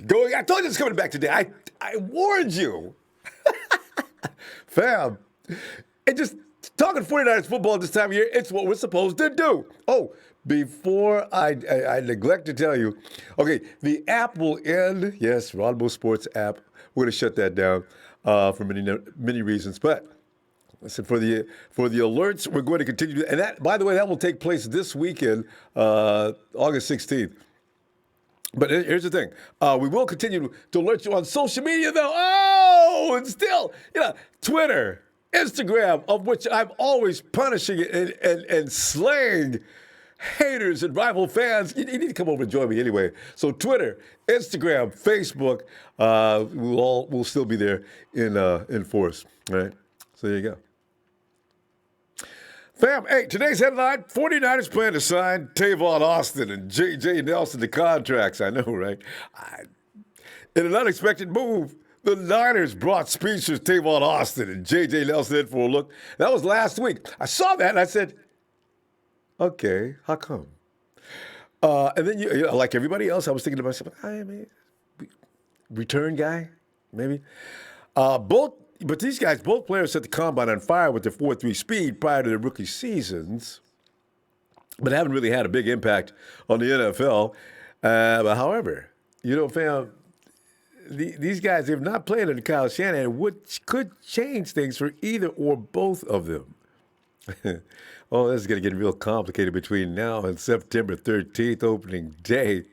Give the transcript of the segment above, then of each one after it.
Going, I told you it's coming back today. I warned you. Fam, and just talking 49ers football this time of year, it's what we're supposed to do. Oh, before I neglect to tell you, okay, the app will end. Yes, Ronbo Sports app. We're going to shut that down for many reasons. But listen, for the alerts, we're going to continue. And that, by the way, that will take place this weekend, August 16th. But here's the thing. We will continue to alert you on social media, though. Oh, and still, Twitter, Instagram, of which I'm always punishing and slaying haters and rival fans. You need to come over and join me anyway. So Twitter, Instagram, Facebook, we'll still be there in force. All right? So there you go. Fam, hey, today's headline, 49ers plan to sign Tavon Austin and J.J. Nelson to contracts. I know, right? In an unexpected move, the Niners brought speedsters Tavon Austin and J.J. Nelson in for a look. That was last week. I saw that and I said, okay, how come? And then, like everybody else, I was thinking to myself, I mean, return guy, maybe. But these guys, both players set the combine on fire with their 4.3 speed prior to their rookie seasons, but haven't really had a big impact on the NFL. But however, fam, these guys, they've not played under Kyle Shanahan, which could change things for either or both of them. Oh, this is going to get real complicated between now and September 13th, opening day.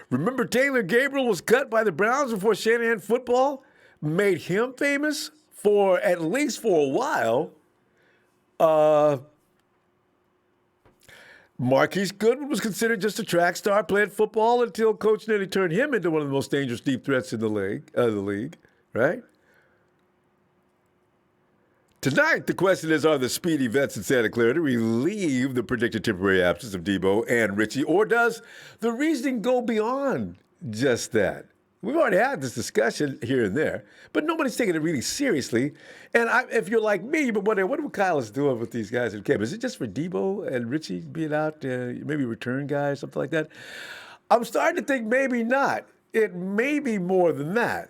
Remember Taylor Gabriel was cut by the Browns before Shanahan football made him famous? For at least for a while, Marquise Goodwin was considered just a track star playing football until Coach nearly turned him into one of the most dangerous deep threats in the league, right? Tonight, the question is, are the speedy vets in Santa Clara to relieve the predicted temporary absence of Deebo and Richie, or does the reasoning go beyond just that? We've already had this discussion here and there, but nobody's taking it really seriously. And if you're like me, you've been wondering, what Kyle is doing with these guys in camp? Is it just for Deebo and Richie being out, maybe return guys, something like that? I'm starting to think maybe not. It may be more than that.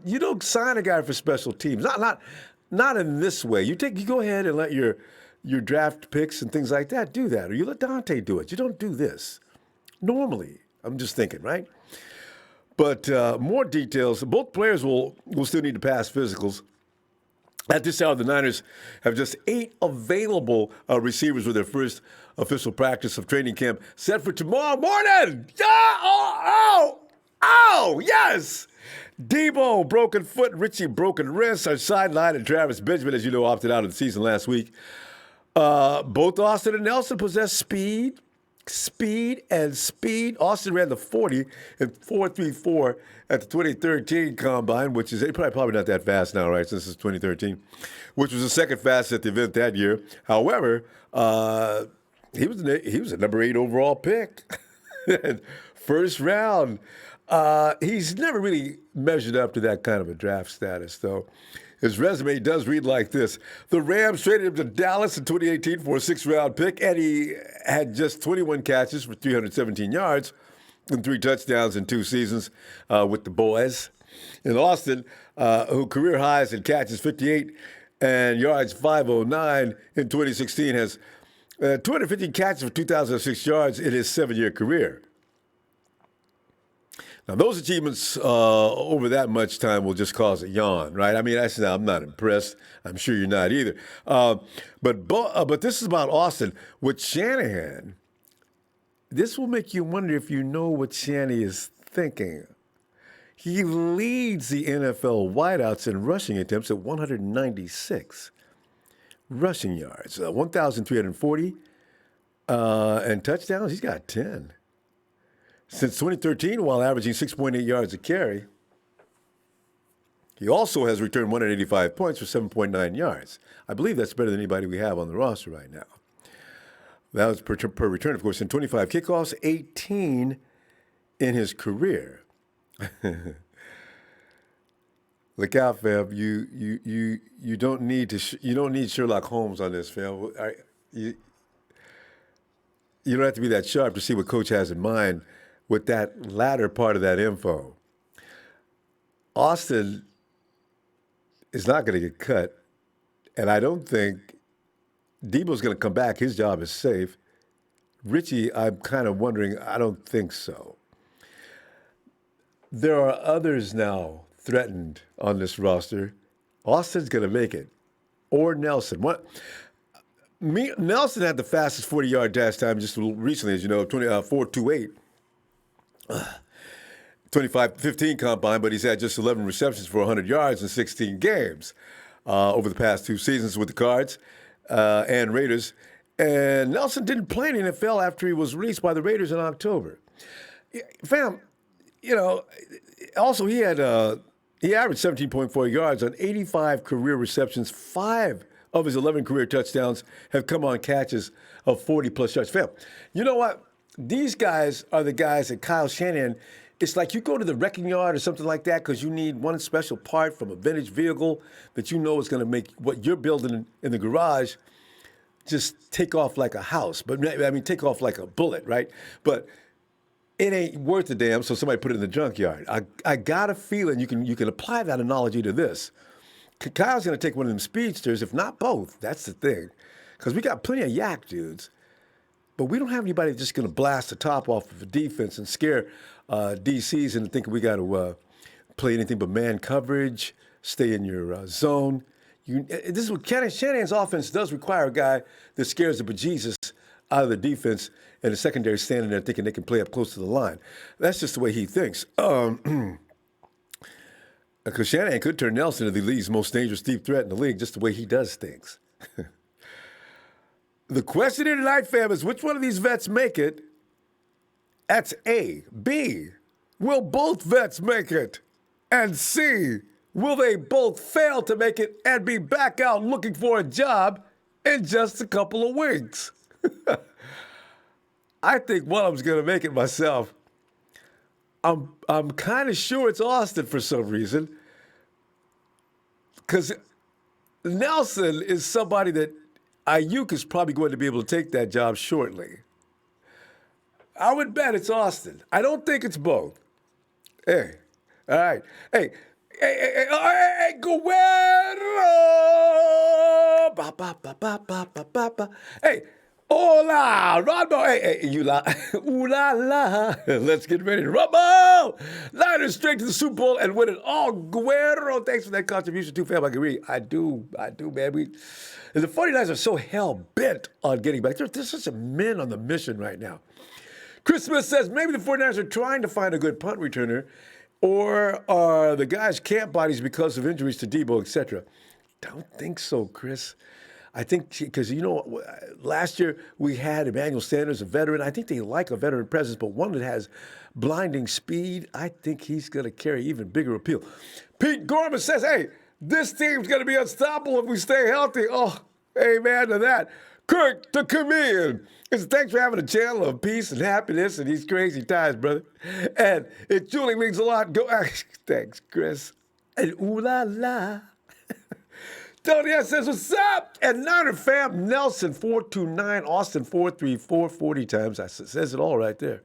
You don't sign a guy for special teams. Not in this way. You go ahead and let your draft picks and things like that do that, or you let Dante do it. You don't do this. Normally, I'm just thinking, right? But more details. Both players will still need to pass physicals. At this hour, the Niners have just 8 available receivers with their first official practice of training camp set for tomorrow morning. Oh, yes! Deebo, broken foot. Richie, broken wrist. Are sidelined, and Travis Benjamin, as you know, opted out of the season last week. Both Austin and Nelson possess speed. Austin ran the 40 in 4.34 at the 2013 Combine, which is probably not that fast now, right, since it's 2013, which was the second fastest at the event that year. However, he was a number 8 overall pick. First round. He's never really measured up to that kind of a draft status, though. His resume does read like this. The Rams traded him to Dallas in 2018 for a 6th-round pick, and he had just 21 catches for 317 yards and 3 touchdowns in 2 seasons with the boys. In Austin, who career highs in catches 58 and yards 509 in 2016, has 250 catches for 2,006 yards in his 7-year career. Now, those achievements over that much time will just cause a yawn, right? I mean, I'm not impressed. I'm sure you're not either. But this is about Austin. With Shanahan, this will make you wonder if you know what Shanahan is thinking. He leads the NFL wideouts in rushing attempts at 196 rushing yards, 1,340, and touchdowns. He's got 10. Since 2013, while averaging 6.8 yards a carry, he also has returned 185 points for 7.9 yards. I believe that's better than anybody we have on the roster right now. That was per return, of course, in 25 kickoffs, 18 in his career. Look out, fam. You don't need you don't need Sherlock Holmes on this, fam. You, you don't have to be that sharp to see what coach has in mind with that latter part of that info. Austin is not going to get cut, and I don't think Deebo's going to come back. His job is safe. Richie, I'm kind of wondering, I don't think so. There are others now threatened on this roster. Austin's going to make it, or Nelson. Nelson had the fastest 40-yard dash time just recently, as you know, 4.28. 25-15 combine, but he's had just 11 receptions for 100 yards in 16 games over the past 2 seasons with the Cards and Raiders. And Nelson didn't play in the NFL after he was released by the Raiders in October. Fam, also he averaged 17.4 yards on 85 career receptions. 5 of his 11 career touchdowns have come on catches of 40-plus yards. Fam, you know what? These guys are the guys that Kyle Shanahan, it's like you go to the wrecking yard or something like that because you need one special part from a vintage vehicle that you know is going to make what you're building in the garage just take off like a house. But I mean, take off like a bullet, right? But it ain't worth a damn, so somebody put it in the junkyard. I got a feeling you can apply that analogy to this. Kyle's going to take one of them speedsters, if not both. That's the thing. Because we got plenty of yak dudes. But we don't have anybody that's just going to blast the top off of a defense and scare DCs into thinking we got to play anything but man coverage, stay in your zone. This is what Shanahan's offense does require a guy that scares the bejesus out of the defense and the secondary standing there thinking they can play up close to the line. That's just the way he thinks. Because Shanahan could turn Nelson into the league's most dangerous deep threat in the league just the way he does things. The question here tonight, fam, is which one of these vets make it? That's A. B, will both vets make it? And C, will they both fail to make it and be back out looking for a job in just a couple of weeks? I think one of them's going to make it myself. I'm kind of sure it's Austin for some reason. Because Nelson is somebody that Ayuk is probably going to be able to take that job shortly. I would bet it's Austin. I don't think it's both. Hey, all right. Hey, Guerrero! Ba, ba, ba, ba, ba, ba, ba, ba. Hey, hola, Ronbo! Hey, you la, ooh la la. Let's get ready to rumble! Niners straight to the Super Bowl and win it all. Guerrero, thanks for that contribution too, fam. I agree. I do, man. The 49ers are so hell-bent on getting back. They're such a men on the mission right now. Chris Smith says maybe the 49ers are trying to find a good punt returner, or are the guys camp bodies because of injuries to Deebo, etc.? Don't think so, Chris. I think because, last year we had Emmanuel Sanders, a veteran. I think they like a veteran presence, but one that has blinding speed. I think he's going to carry even bigger appeal. Pete Gorman says, hey, this team's going to be unstoppable if we stay healthy. Oh, amen to that. Kirk, the comedian. Thanks for having a channel of peace and happiness in these crazy times, brother. And it truly means a lot. Thanks, Chris. And ooh la la. Tony S says, what's up? And Niner fam, Nelson 429, Austin 434, 40 times. That says it all right there.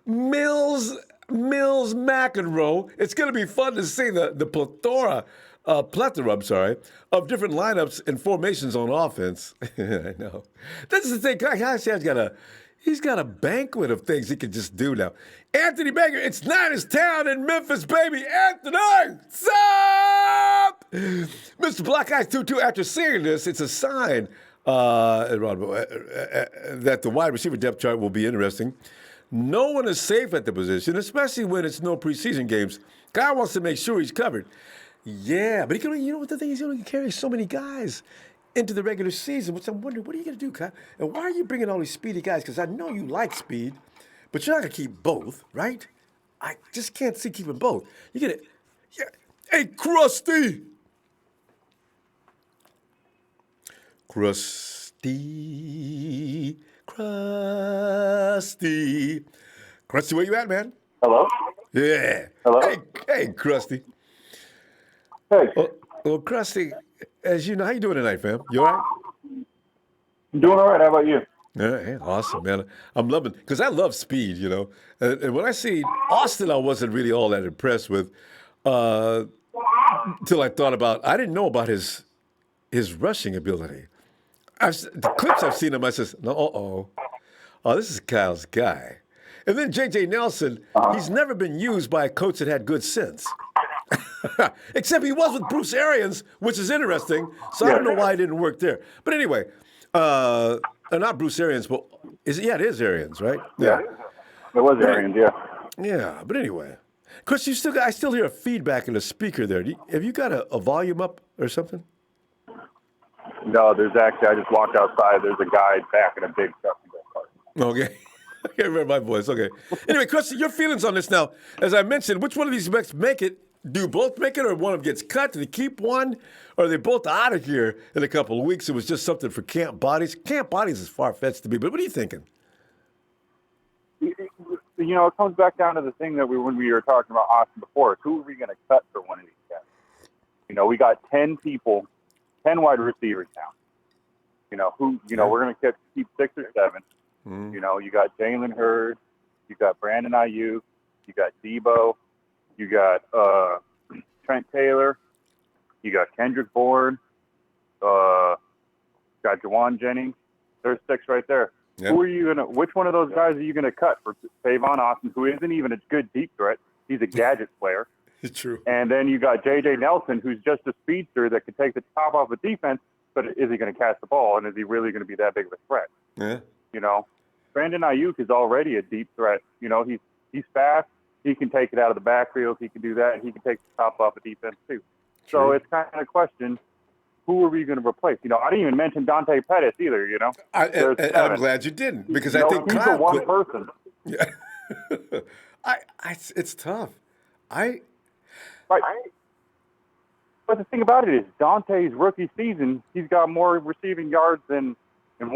Mills McEnroe. It's going to be fun to see the plethora of different lineups and formations on offense. I know. This is the thing. He's got a banquet of things he can just do now. Anthony Baker, it's Niners Town in Memphis, baby. Anthony, what's up? Mr. Black Eyes 22, after seeing this, it's a sign that the wide receiver depth chart will be interesting. No one is safe at the position, especially when it's no preseason games. Guy wants to make sure he's covered. Yeah, but he can. What the thing is, he only carries so many guys into the regular season, which I'm wondering, what are you going to do, Kyle? And why are you bringing all these speedy guys? Because I know you like speed, but you're not going to keep both, right? I just can't see keeping both. You're going to, yeah. Hey, Krusty, Krusty, where you at, man? Hello? Yeah. Hello? Hey, Krusty. Hey, Well, Krusty, as you know, how you doing tonight, fam? You all right? I'm doing all right. How about you? Yeah, awesome, man. I'm loving because I love speed, you know. And when I see Austin, I wasn't really all that impressed with uh, until I thought about. I didn't know about his rushing ability. The clips I've seen him, I says, no, oh, this is Kyle's guy. And then J.J. Nelson, he's never been used by a coach that had good sense. Except he was with Bruce Arians, which is interesting. So I Yeah. don't know why it didn't work there. But anyway, not Bruce Arians, but is it? Yeah, it is Arians, right? Yeah. It was But Arians, yeah. yeah, but anyway, Chris, I still hear a feedback in the speaker there. Have you got a volume up or something? No, I just walked outside. There's a guy back in a big truck. Okay. I can't remember my voice. Okay. Anyway, Chris, your feelings on this now. As I mentioned, which one of these backs make it? Do both make it, or one of them gets cut? Do they keep one? Or are they both out of here in a couple of weeks? It was just something for camp bodies. Camp bodies is far-fetched to me, but what are you thinking? It comes back down to the thing that when we were talking about Austin before. Who are we going to cut for one of these guys? We got 10 people, 10 wide receivers now. We're going to keep 6 or 7. You got Jalen Hurd, you got Brandon Ayuk, you got Deebo, you got Trent Taylor, you got Kendrick Bourne, got Jawan Jennings. There's 6 right there. Yep. Which one of those guys are you gonna cut for Tavon Austin, who isn't even a good deep threat? He's a gadget player. It's true. And then you got J.J. Nelson, who's just a speedster that could take the top off a defense, but is he going to catch the ball, and is he really going to be that big of a threat? Yeah. Brandon Ayuk is already a deep threat. He's fast. He can take it out of the backfield. He can do that. He can take the top off a defense too. True. So it's kind of a question, who are we going to replace? I didn't even mention Dante Pettis either, I'm glad you didn't, because I think he's Kyle the one person. Yeah. It's tough. Right. But the thing about it is, Dante's rookie season, he's got more receiving yards than in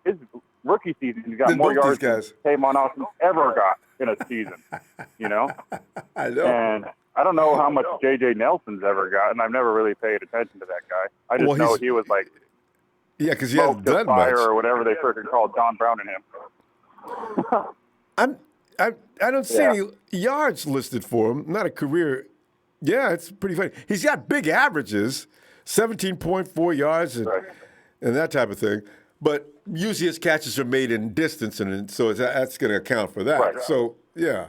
his rookie season. He's got more yards than Tavon Austin ever got in a season. I know. And I don't know how much J.J. Nelson's ever gotten. I've never really paid attention to that guy. I just know he was like, because he hasn't done fire much, or whatever they freaking called Don Brown and him. I don't see any yards listed for him. Not a career. Yeah, it's pretty funny. He's got big averages, 17.4 yards and that type of thing. But usually his catches are made in distance, and so that's going to account for that. Right. So, yeah.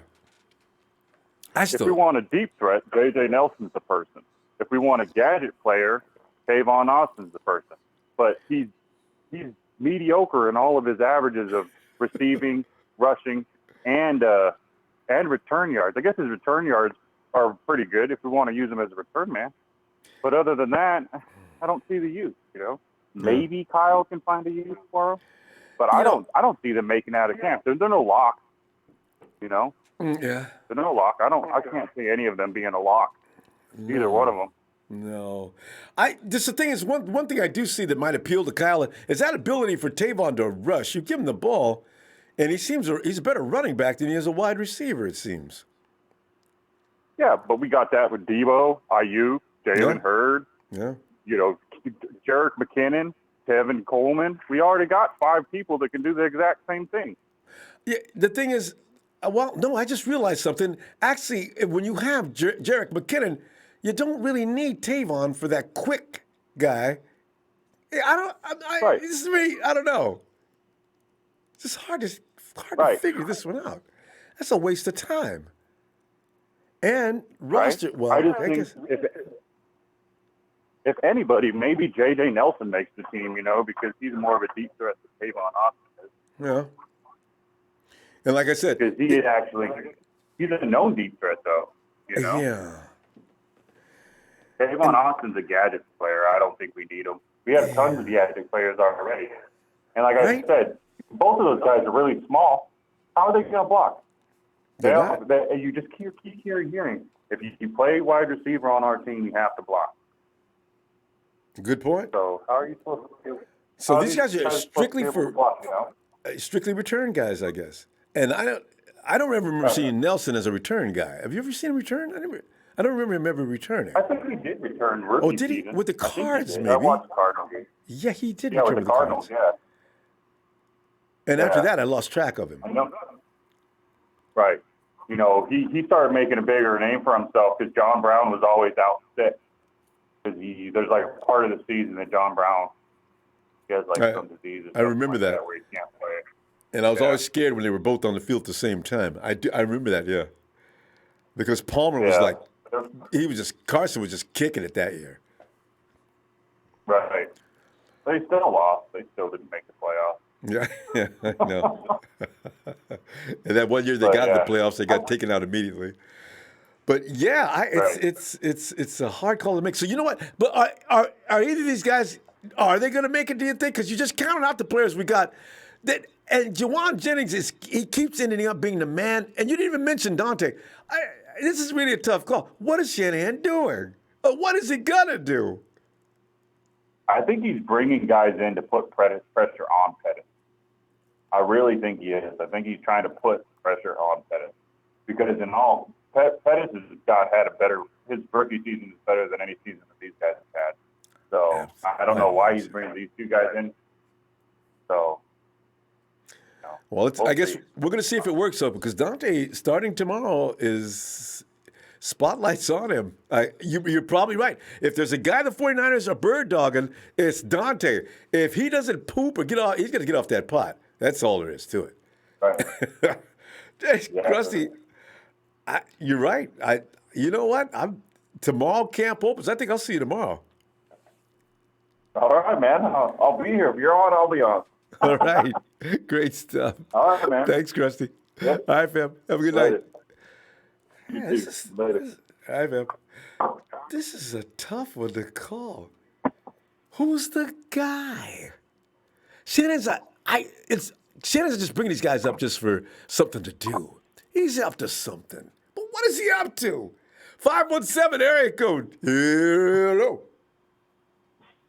If we want a deep threat, J.J. Nelson's the person. If we want a gadget player, Tavon Austin's the person. But he's mediocre in all of his averages of receiving, rushing, and return yards. I guess his return yards are pretty good if we want to use him as a return man. But other than that, I don't see the use. Maybe Kyle can find a use for him, but I don't see them making out of camp. They're no lock. Yeah. They're no lock. I can't see any of them being a lock. Either one of them. No. The thing is, one thing I do see that might appeal to Kyle is that ability for Tavon to rush. You give him the ball, and he's a better running back than he is a wide receiver, it seems. Yeah, but we got that with Deebo, Ayuk, Jalen Hurd. Yeah. Jerick McKinnon, Tevin Coleman. We already got 5 people that can do the exact same thing. Yeah, the thing is, I just realized something. Actually, when you have Jerick McKinnon, you don't really need Tavon for that quick guy. I don't know. It's just hard to figure this one out. That's a waste of time. And roster, I just think if anybody, maybe J.J. Nelson makes the team, because he's more of a deep threat than Tavon Austin is. Yeah. And like I said, because he's a known deep threat, though. Yeah. Tavon Austin's a gadget player. I don't think we need him. We have tons of gadget players already. And like I said, both of those guys are really small. How are they going to block? You just keep hearing. If you play wide receiver on our team, you have to block. Good point. So how are you supposed to? So these guys are strictly for strictly return guys, I guess. And I don't remember seeing Nelson as a return guy. Have you ever seen him return? I don't remember him ever returning. I think he did return rookie Oh, did he? season. With the I think he Cards, did. maybe? I watched the Cardinals game. Yeah, he did Yeah, return with with the Cardinals, Cards. yeah. And after that, I lost track of him. I know. Right. You know, he started making a bigger name for himself because John Brown was always out sick. Because there's like a part of the season that John Brown, he has like some disease. I remember that. Where he can't play. And I was always scared when they were both on the field at the same time. I remember that, yeah. Because Palmer was like, Carson was just kicking it that year. Right. They still lost. They still didn't make the playoffs. Yeah, I know. And that one year they got in the playoffs, they got taken out immediately. But yeah, it's a hard call to make. So you know what? But are either of these guys, are they going to make it? Do you think? Because you just counted out the players we got. And Juwan Jennings he keeps ending up being the man. And you didn't even mention Dante. This is really a tough call. What is Shanahan doing? What is he gonna do? I think he's bringing guys in to put pressure on Pettis. I really think he is. I think he's trying to put pressure on Pettis because Pettis has his rookie season is better than any season that these guys have had. So I don't know why he's bringing these two guys in. So. Well, I guess we're going to see if it works out because Dante starting tomorrow is spotlights on him. You're probably right. If there's a guy the 49ers are bird dogging, it's Dante. If he doesn't poop or get off, he's going to get off that pot. That's all there is to it. Right. Krusty, you're right. You know what? Tomorrow camp opens. I think I'll see you tomorrow. All right, man. I'll be here. If you're on, I'll be on. All right. Great stuff. All right, man. Thanks, Krusty. Yep. All right, fam. Have a good night. You too. Later. All right, fam. This is a tough one to call. Who's the guy? Shannon's just bringing these guys up just for something to do. He's up to something. But what is he up to? 517 area code. Hello.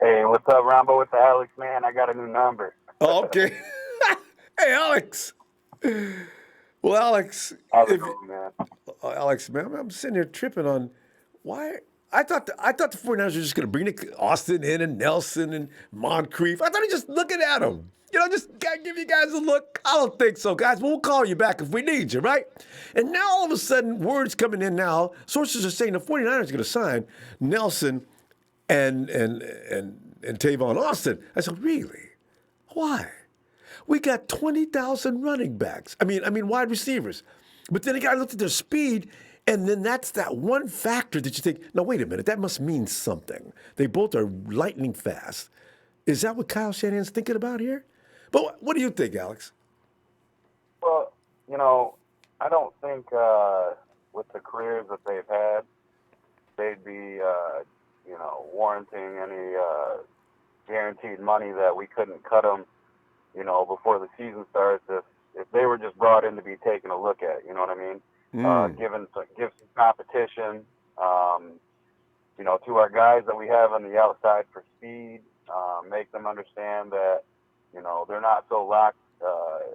Hey, what's up, Ronbo? With the Alex, man? I got a new number. Okay. Hey, Alex. Well, Alex. How's it going, man? Alex, man, I'm sitting here tripping on why. I thought the 49ers were just going to bring Austin in and Nelson and Moncrief. I thought he just looking at them. Just give you guys a look. I don't think so, guys. But we'll call you back if we need you, right? And now all of a sudden, words coming in now. Sources are saying the 49ers are going to sign Nelson and Tavon Austin. I said, really? Why? We got 20,000 running backs. I mean, wide receivers. But then you got to look at their speed, and then that's that one factor that you think, no, wait a minute, that must mean something. They both are lightning fast. Is that what Kyle Shanahan's thinking about here? But what do you think, Alex? Well, I don't think with the careers that they've had, they'd be, warranting any guaranteed money that we couldn't cut them, before the season starts if they were just brought in to be taken a look at, you know what I mean? Give some competition, to our guys that we have on the outside for speed, make them understand that, they're not so locked,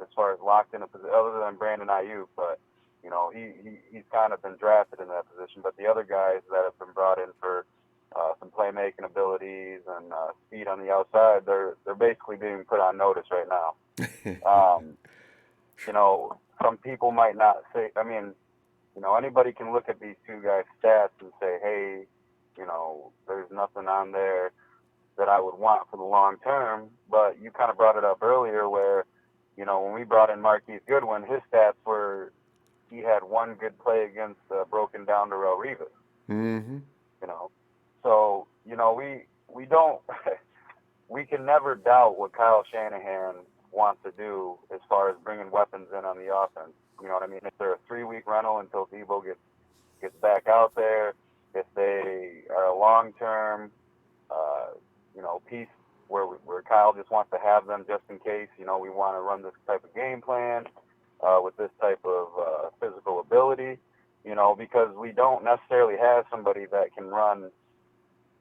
as far as locked in a position, other than Brandon Ayuk, but, he's kind of been drafted in that position. But the other guys that have been brought in for some playmaking abilities and speed on the outside, they're basically being put on notice right now. Some people might not say, anybody can look at these two guys' stats and say, hey, there's nothing on there that I would want for the long term. But you kind of brought it up earlier where, when we brought in Marquise Goodwin, his stats were he had one good play against broken down Darrelle Revis. Mm-hmm. So, we don't – we can never doubt what Kyle Shanahan wants to do as far as bringing weapons in on the offense. You know what I mean? If they're a 3-week rental until Deebo gets back out there, if they are a long-term, piece where Kyle just wants to have them just in case, we want to run this type of game plan with this type of physical ability, because we don't necessarily have somebody that can run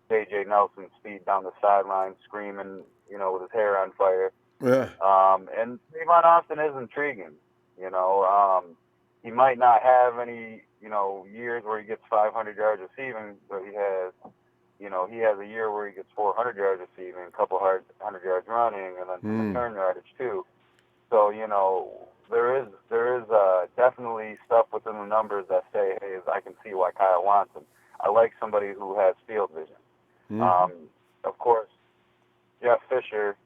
J.J. Nelson speed down the sideline screaming, with his hair on fire. Yeah. And Tavon Austin is intriguing, he might not have any, years where he gets 500 yards receiving, but he has a year where he gets 400 yards receiving, a couple 100 yards running, and then some return yardage too. So, there is definitely stuff within the numbers that say, hey, I can see why Kyle wants him. I like somebody who has field vision. Of course, Jeff Fisher,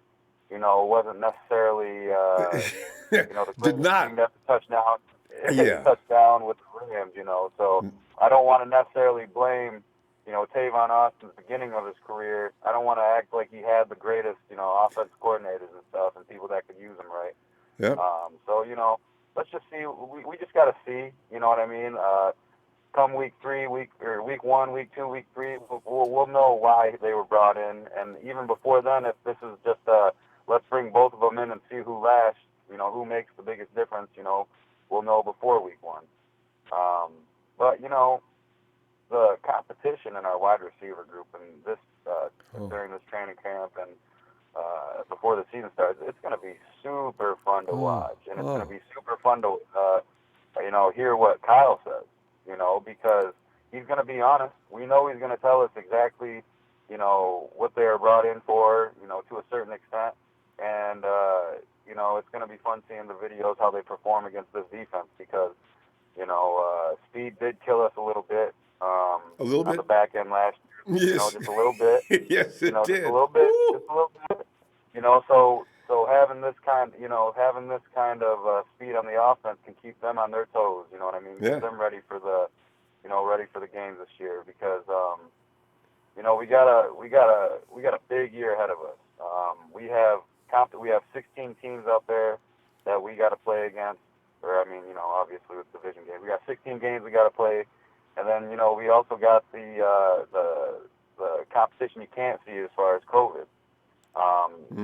wasn't necessarily, the Did not. thing that's a touchdown. Yeah. Touchdown with the Rams, So I don't want to necessarily blame, Tavon Austin's beginning of his career. I don't want to act like he had the greatest, offense coordinators and stuff and people that could use him right. Yep. So, let's just see. We just got to see, you know what I mean? Come week 1, week 2, week 3, we'll know why they were brought in. And even before then, if this is just let's bring both of them in and see who lasts, who makes the biggest difference, we'll know before week 1. But, the competition in our wide receiver group and this during this training camp and before the season starts, it's going to be super fun to watch. And it's going to be super fun to, hear what Kyle says, because he's going to be honest. We know he's going to tell us exactly, what they are brought in for, to a certain extent. And, it's going to be fun seeing the videos, how they perform against this defense because, speed did kill us a little bit. A little bit? On the back end last year. Yes. Just a little bit. Yes, it did. Just a little bit. Just a little bit. So having this kind, of speed on the offense can keep them on their toes. You know what I mean? Yeah. Keep them ready for the games this year because, we got a big year ahead of us. We have 16 teams out there that we got to play against. Or obviously with division games, we got 16 games we got to play, and then we also got the competition you can't see as far as COVID.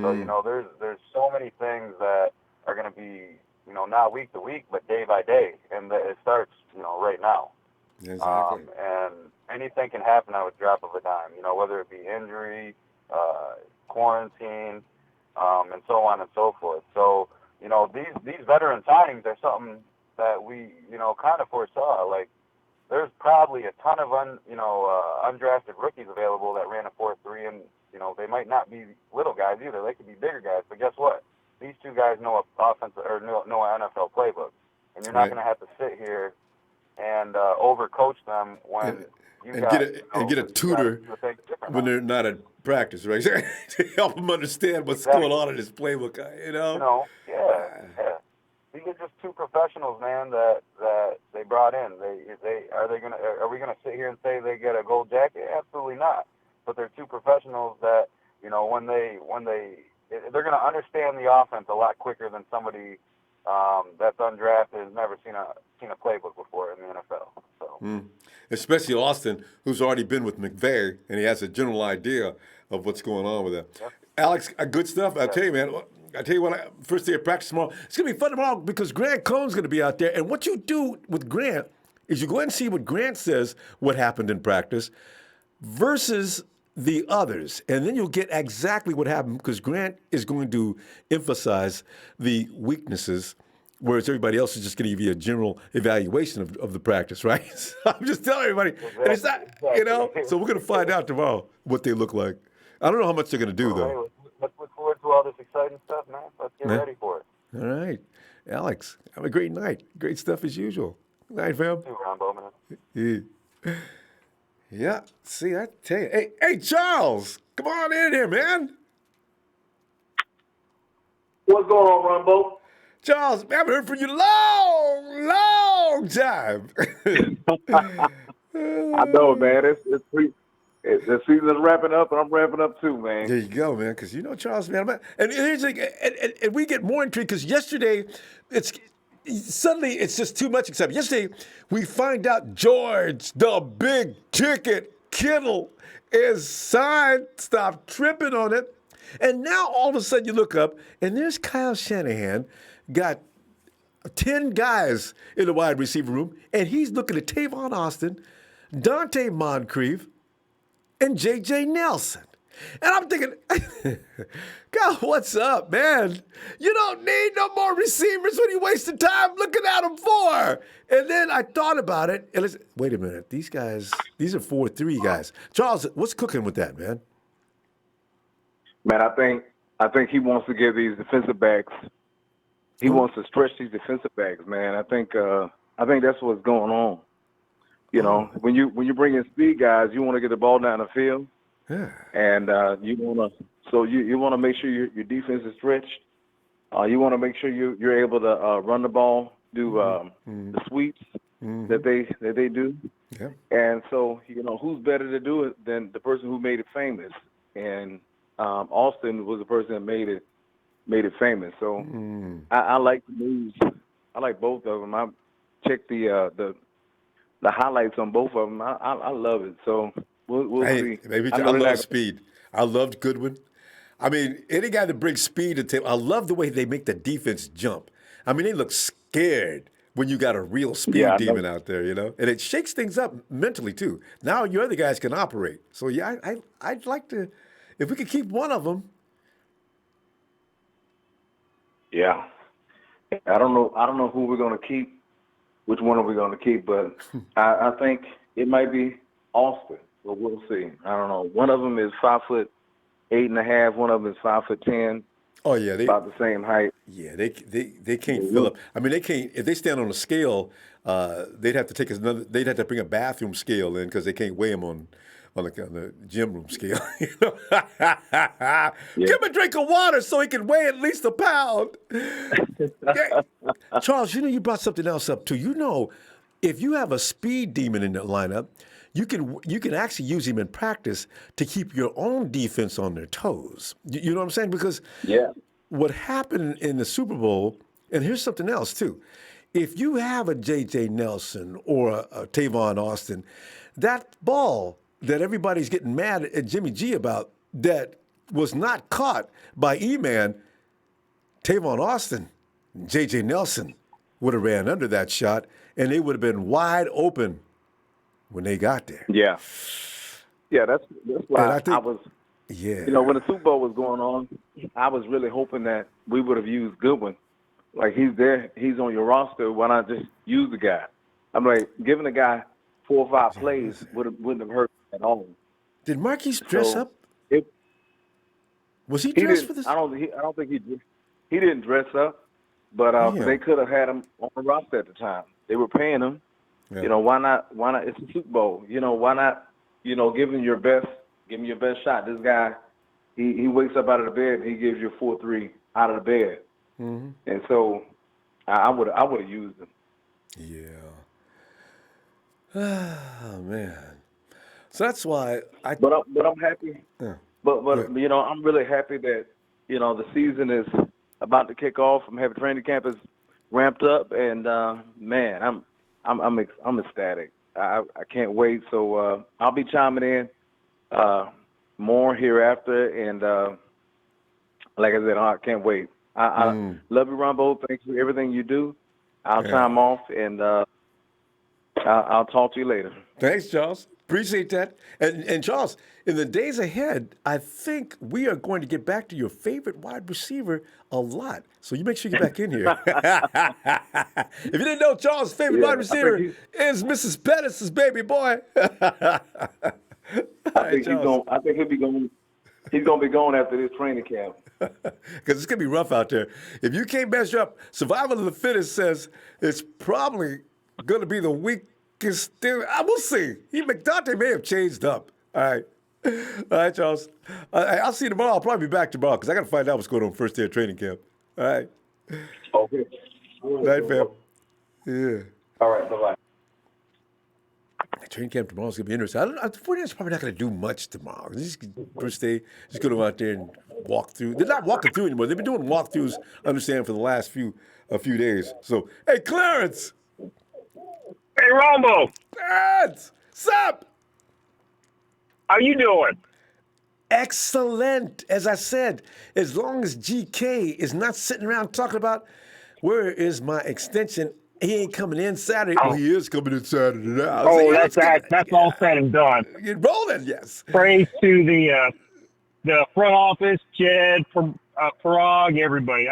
So there's so many things that are going to be not week to week, but day by day, and it starts right now. Exactly. And anything can happen at a drop of a dime. Whether it be injury, quarantine, and so on and so forth. So these veteran signings are something that we kind of foresaw. Like there's probably a ton of undrafted rookies available that ran a 4.3, and they might not be little guys either. They could be bigger guys. But guess what? These two guys know an offensive or know an NFL playbook, and you're not going to have to sit here and overcoach them when get a tutor when they're not at practice, right? To help them understand what's going on in this playbook, Yeah. These are just two professionals, man, that they brought in. Are we gonna sit here and say they get a gold jacket? Absolutely not. But they're two professionals that when they're gonna understand the offense a lot quicker than somebody that's undrafted has never seen a playbook before in the NFL. So. Especially Austin, who's already been with McVay, and he has a general idea of what's going on with that. Yep. Alex, good stuff. I'll tell you, man. First day of practice tomorrow. It's going to be fun tomorrow because Grant Cohn's going to be out there. And what you do with Grant is you go ahead and see what Grant says, what happened in practice, versus the others. And then you'll get exactly what happened because Grant is going to emphasize the weaknesses, whereas everybody else is just going to give you a general evaluation of the practice, right? So I'm just telling everybody. Exactly. And it's not, so we're going to find out tomorrow what they look like. I don't know how much they're going to do, though. Let's look forward to all this exciting stuff, man. Let's get ready for it. All right. Alex, have a great night. Great stuff as usual. Good night, fam. You too, Ronbo, man. Yeah. See, I tell you. Hey, Charles, come on in here, man. What's going on, Ronbo? Charles, I haven't heard from you long time. I know, man. The season's wrapping up, and I'm wrapping up too, man. There you go, man. Because Charles, man. And here's and we get more intrigued because yesterday, suddenly it's just too much excitement. Yesterday, we find out George, the big ticket Kittle, is signed. Stop tripping on it. And now all of a sudden you look up, and there's Kyle Shanahan, got 10 guys in the wide receiver room, and he's looking at Tavon Austin, Dante Moncrief, and J.J. Nelson. And I'm thinking, God, what's up, man? You don't need no more receivers. What are you wasting time looking at them for? And then I thought about it, and wait a minute. These are 4-3 guys. Charles, what's cooking with that, man? Man, I think he wants to give these defensive backs. He wants to stretch these defensive backs, man. I think that's what's going on. You know, when you bring in speed guys, you want to get the ball down the field. Yeah. And you want to make sure your defense is stretched. You want to make sure you're able to run the ball, do the sweeps that they do. Yeah. And so, you know, who's better to do it than the person who made it famous? And Austin was the person that made it famous. So I like the moves. I like both of them. I checked the highlights on both of them. I love it. So. We'll see. Maybe I love speed. I loved Goodwin. I mean, any guy that brings speed to table. I love the way they make the defense jump. I mean, they look scared when you got a real speed demon out there, you know? And it shakes things up mentally, too. Now your other guys can operate. So, yeah, I'd like to, if we could keep one of them. Yeah. I don't know who we're going to keep, which one are we going to keep, but I think it might be Austin. But we'll see. I don't know. One of them is 5'8.5". One of them is 5'10". Oh yeah, they about the same height. Yeah, they can't fill up. I mean, they can't. If they stand on a scale, they'd have to take another. They'd have to bring a bathroom scale in because they can't weigh them on the gym room scale. You know? Give him a drink of water so he can weigh at least a pound. Yeah. Charles, you know you brought something else up too. You know, if you have a speed demon in the lineup. You can actually use him in practice to keep your own defense on their toes. You know what I'm saying? Because what happened in the Super Bowl, and here's something else too. If you have a J.J. Nelson or a Tavon Austin, that ball that everybody's getting mad at Jimmy G about that was not caught by E-Man, Tavon Austin, J.J. Nelson would have ran under that shot, and they would have been wide open when they got there. Yeah, that's why I was. Yeah. You know, when the Super Bowl was going on, I was really hoping that we would have used Goodwin. Like, he's there, he's on your roster. Why not just use the guy? I'm like, giving the guy 4 or 5 plays wouldn't have hurt at all. Did Marquise dress up? Was he dressed for this? I don't think he didn't dress up, but they could have had him on the roster at the time. They were paying him. Yeah. You know, why not? It's a Super Bowl. You know, why not? You know, give him your best shot. This guy, he wakes up out of the bed and he gives you a 4-3 out of the bed. Mm-hmm. And so, I would have used him. Yeah. Oh man. So that's why But I'm happy. Yeah. But you know, I'm really happy that, you know, the season is about to kick off. I'm happy training camp is ramped up, and man, I'm ecstatic. I can't wait. So I'll be chiming in more hereafter, and like I said, I can't wait. I love you, Ronbo. Thanks for everything you do. I'll chime off, and I'll talk to you later. Thanks, Charles. Appreciate that. And Charles, in the days ahead, I think we are going to get back to your favorite wide receiver a lot. So you make sure you get back in here. If you didn't know, Charles' favorite wide receiver is Mrs. Pettis' baby boy. I think he'll be going. He's going to be going after this training camp. Because it's going to be rough out there. If you can't measure up, survival of the fittest says it's probably going to be the weakest. I will see. Dante may have changed up. All right, Charles. I'll see you tomorrow. I'll probably be back tomorrow because I got to find out what's going on first day of training camp. All right. Okay. Night, fam. Yeah. All right. Bye-bye. Training camp tomorrow is going to be interesting. The 49ers probably not going to do much tomorrow. First day, just going to go out there and walk through. They're not walking through anymore. They've been doing walkthroughs, understand, for the last few days. So, hey, Clarence. Hey, Ronbo. Clarence, what's up? How you doing? Excellent. As I said, as long as GK is not sitting around talking about where is my extension, he ain't coming in Saturday. Oh, he is coming in Saturday now. Oh, that's all said and done. You're rolling, yes. Praise to the the front office, Jed, Parag, everybody.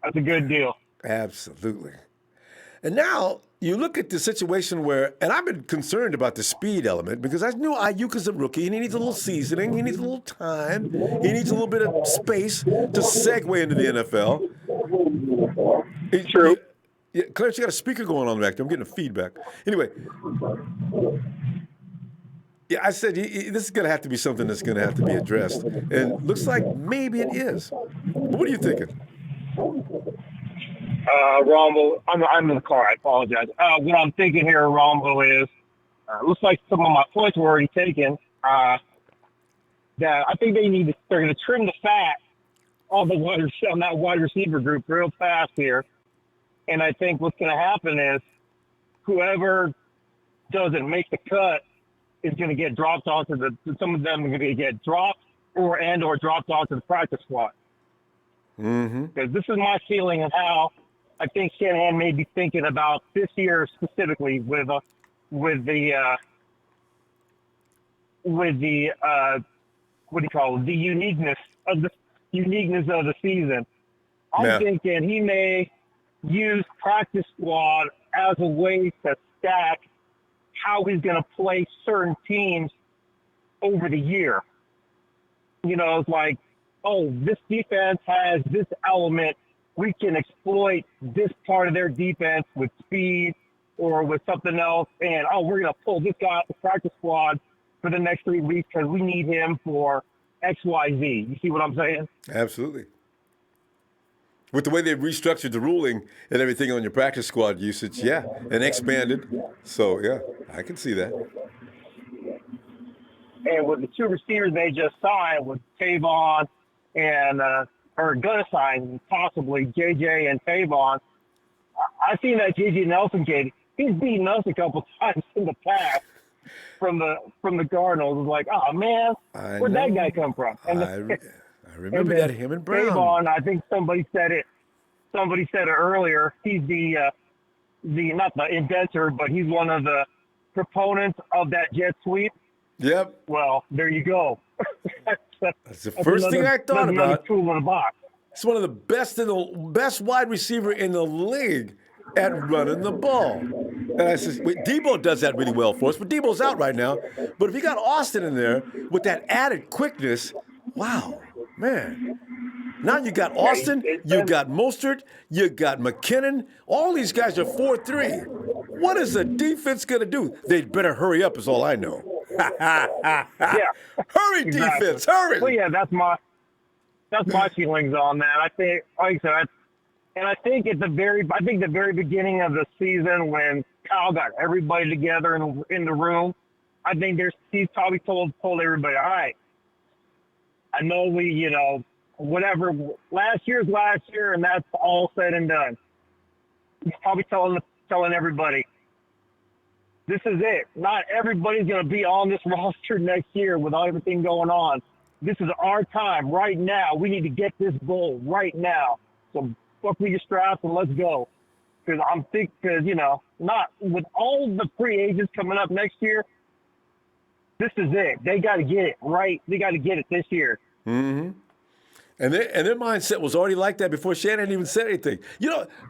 That's a good deal. Absolutely. And now you look at the situation where, and I've been concerned about the speed element because I knew Ayuk is a rookie and he needs a little seasoning, he needs a little time, he needs a little bit of space to segue into the NFL. True. Yeah, Clarence, you got a speaker going on back there. I'm getting a feedback. Anyway, yeah, I said this is going to have to be something that's going to have to be addressed, and looks like maybe it is. But what are you thinking? Ronbo, I'm in the car. I apologize. What I'm thinking here, Ronbo, is looks like some of my points were already taken. That I think they're going to trim the fat on that wide receiver group real fast here. And I think what's going to happen is whoever doesn't make the cut is going to get dropped off some of them are going to get dropped or dropped off to the practice squad. Because this is my feeling of how I think Shanahan may be thinking about this year specifically with the what do you call it? The uniqueness of the season. I'm thinking he may use practice squad as a way to stack how he's going to play certain teams over the year. You know, it's like, oh, this defense has this element. We can exploit this part of their defense with speed or with something else. And, we're going to pull this guy out the practice squad for the next 3 weeks because we need him for X, Y, Z. You see what I'm saying? Absolutely. With the way they've restructured the ruling and everything on your practice squad usage, yeah, and expanded. So, yeah, I can see that. And with the two receivers they just signed with Tavon and or gonna sign possibly JJ and Tavon, I've seen that JJ Nelson kid. He's beaten us a couple times in the past from the Cardinals. It's like, oh man, where'd that guy come from? And I remember that, him and Brown. Tavon, I think somebody said it earlier. He's the not the inventor, but he's one of the proponents of that jet sweep. Yep. Well, there you go. That's the first thing I thought about. Tool in the box. It's one of the best wide receiver in the league at running the ball. And I said, Deebo does that really well for us, but Deebo's out right now. But if you got Austin in there with that added quickness, wow, man. Now you got Austin, you got Mostert, you got McKinnon. All these guys are 4-3. What is the defense going to do? They'd better hurry up is all I know. Yeah. Hurry, exactly. Defense, hurry. Well, yeah, that's my feelings on that. I think, like I said, I think the very beginning of the season when Kyle got everybody together in the room, I think he's probably told everybody, all right, I know whatever, last year's last year, and that's all said and done. He's probably telling everybody, this is it. Not everybody's going to be on this roster next year with everything going on. This is our time right now. We need to get this goal right now. So buckle your straps and let's go. Because not with all the free agents coming up next year, this is it. They got to get it right. They got to get it this year. Mm-hmm. And their mindset was already like that before Shanahan even said anything.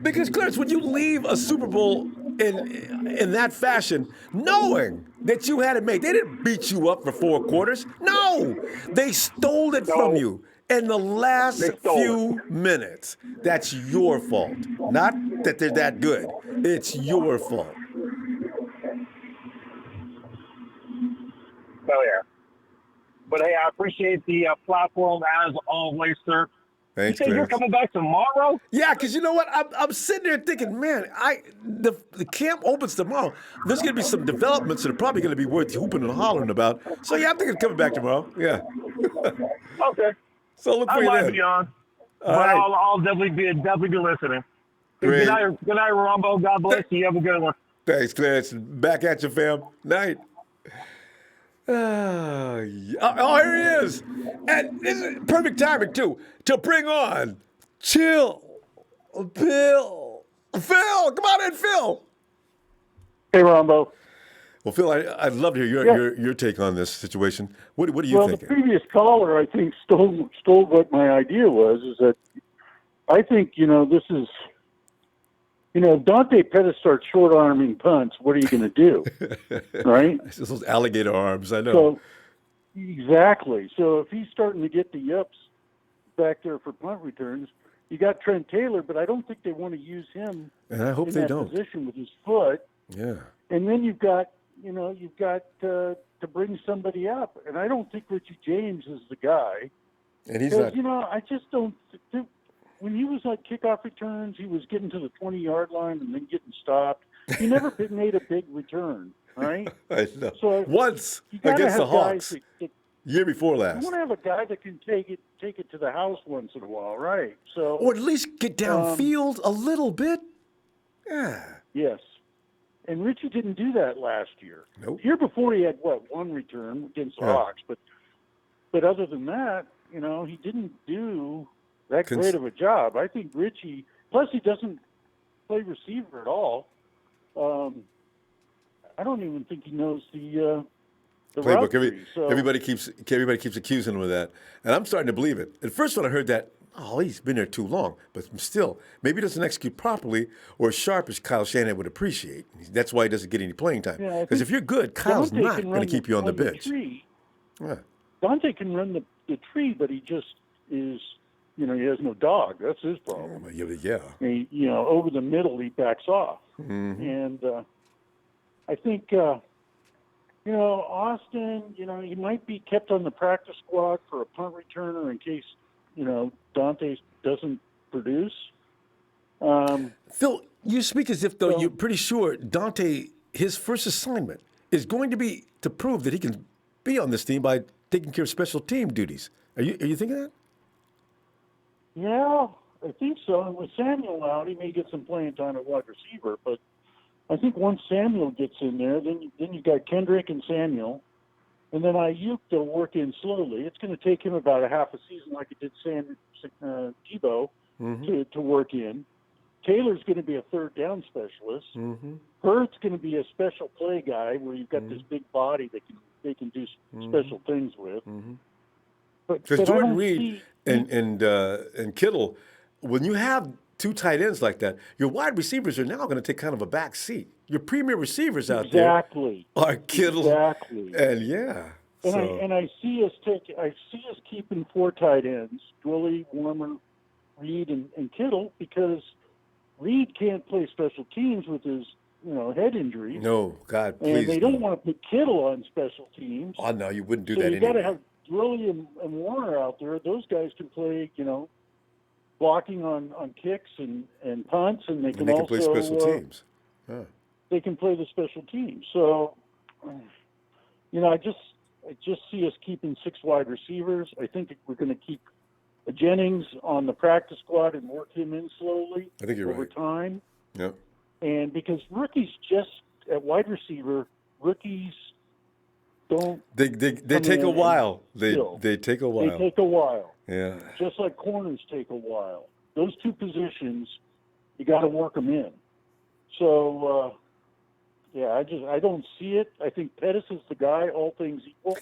Because Clarence, when you leave a Super Bowl in that fashion, knowing that you had it made, they didn't beat you up for 4 quarters. No, they stole it from you in the last few minutes. That's your fault. Not that they're that good. It's your fault. Oh, yeah. But, hey, I appreciate the platform as always, sir. Thanks, you say you're coming back tomorrow? Yeah, because you know what? I'm sitting there thinking, man, the camp opens tomorrow. There's going to be some developments that are probably going to be worth hooping and hollering about. So, yeah, I'm thinking of coming back tomorrow. Yeah. Okay. So look for I you might then. be on. All but right. I'll definitely be listening. Great. Good night, Ronbo. God bless you. Have a good one. Thanks, Clarence. Back at you, fam. Night. Oh, here he is. And this is perfect timing, too, to bring on Phil. Phil, come on in, Phil. Hey, Ronbo. Well, Phil, I'd love to hear your take on this situation. What are you thinking? The previous caller, I think, stole what my idea was. Is that I think this is. Dante Pettis starts short arming punts. What are you going to do, right? It's those alligator arms. I know. So exactly. So if he's starting to get the yups back there for punt returns, you got Trent Taylor, but I don't think they want to use him. And I hope in they that don't. Position with his foot. Yeah. And then you've got to bring somebody up, and I don't think Richie James is the guy. And he's not. I just don't. When he was like kickoff returns, he was getting to the 20-yard line and then getting stopped. He never made a big return, right? I know. So once against the Hawks, year before last. You want to have a guy that can take it to the house once in a while, right? So, or at least get downfield a little bit. Yeah. Yes. And Richie didn't do that last year. Nope. The year before he had one return against the Hawks, but other than that, he didn't do that great of a job. I think Richie, plus he doesn't play receiver at all. I don't even think he knows the playbook. So. Everybody keeps accusing him of that, and I'm starting to believe it. At first, when I heard that, he's been there too long, but still, maybe he doesn't execute properly or as sharp as Kyle Shanahan would appreciate. That's why he doesn't get any playing time. Because if you're good, Kyle's not going to keep you on the bench. Dante can run the tree, but he just is. He has no dog. That's his problem. Yeah. Over the middle, he backs off. Mm-hmm. And I think, Austin, he might be kept on the practice squad for a punt returner in case, Dante doesn't produce. Phil, you speak as if, though, you're pretty sure Dante, his first assignment is going to be to prove that he can be on this team by taking care of special team duties. Are you thinking that? Yeah, I think so. And with Samuel out, he may get some playing time at wide receiver. But I think once Samuel gets in there, then you got Kendrick and Samuel, and then Ayuk to work in slowly. It's going to take him about a half a season, like it did Deebo, to work in. Taylor's going to be a third down specialist. Mm-hmm. Hurt's going to be a special play guy, where you've got this big body that they can do special things with. Mm-hmm. Because Jordan Reed and Kittle, when you have two tight ends like that, your wide receivers are now going to take kind of a back seat. Your premier receivers out there are Kittle and I see us keeping four tight ends: Willie, Warmer, Reed, and Kittle, because Reed can't play special teams with his head injury. No, God, please. And they don't want to put Kittle on special teams. Oh no, you wouldn't do so that. You got to have Willie and Warner out there. Those guys can play, blocking on kicks and punts, and they can also play special teams. They can play the special teams. So, I just see us keeping 6 wide receivers. I think we're going to keep Jennings on the practice squad and work him in slowly. I think you're over right. time. Yep. And because rookies just at wide receiver, don't. They take a while. They take a while. They take a while. Yeah. Just like corners take a while. Those two positions, you got to work them in. So, I don't see it. I think Pettis is the guy, all things equal,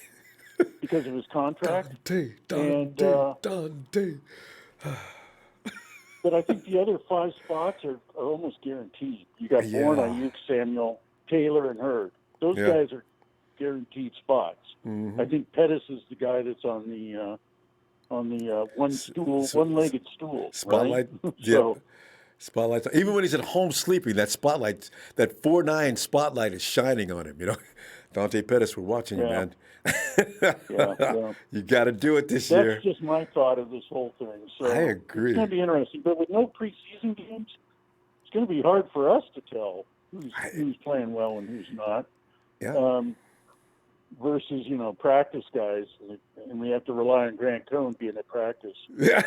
because of his contract. Dante. But I think the other 5 spots are almost guaranteed. You got Bourne, Ayuk, Samuel, Taylor, and Hurd. Those guys are guaranteed spots. Mm-hmm. I think Pettis is the guy that's on the one-legged stool. Spotlight. Right? Spotlight. Even when he's at home sleeping, that spotlight, that 4'9" spotlight is shining on him. Dante Pettis, we're watching you, man. You got to do it this year. That's just my thought of this whole thing. So I agree. It's going to be interesting, but with no preseason games, it's going to be hard for us to tell who's playing well and who's not. Yeah. Versus, practice guys, and we have to rely on Grant Cohn being at practice. Yeah.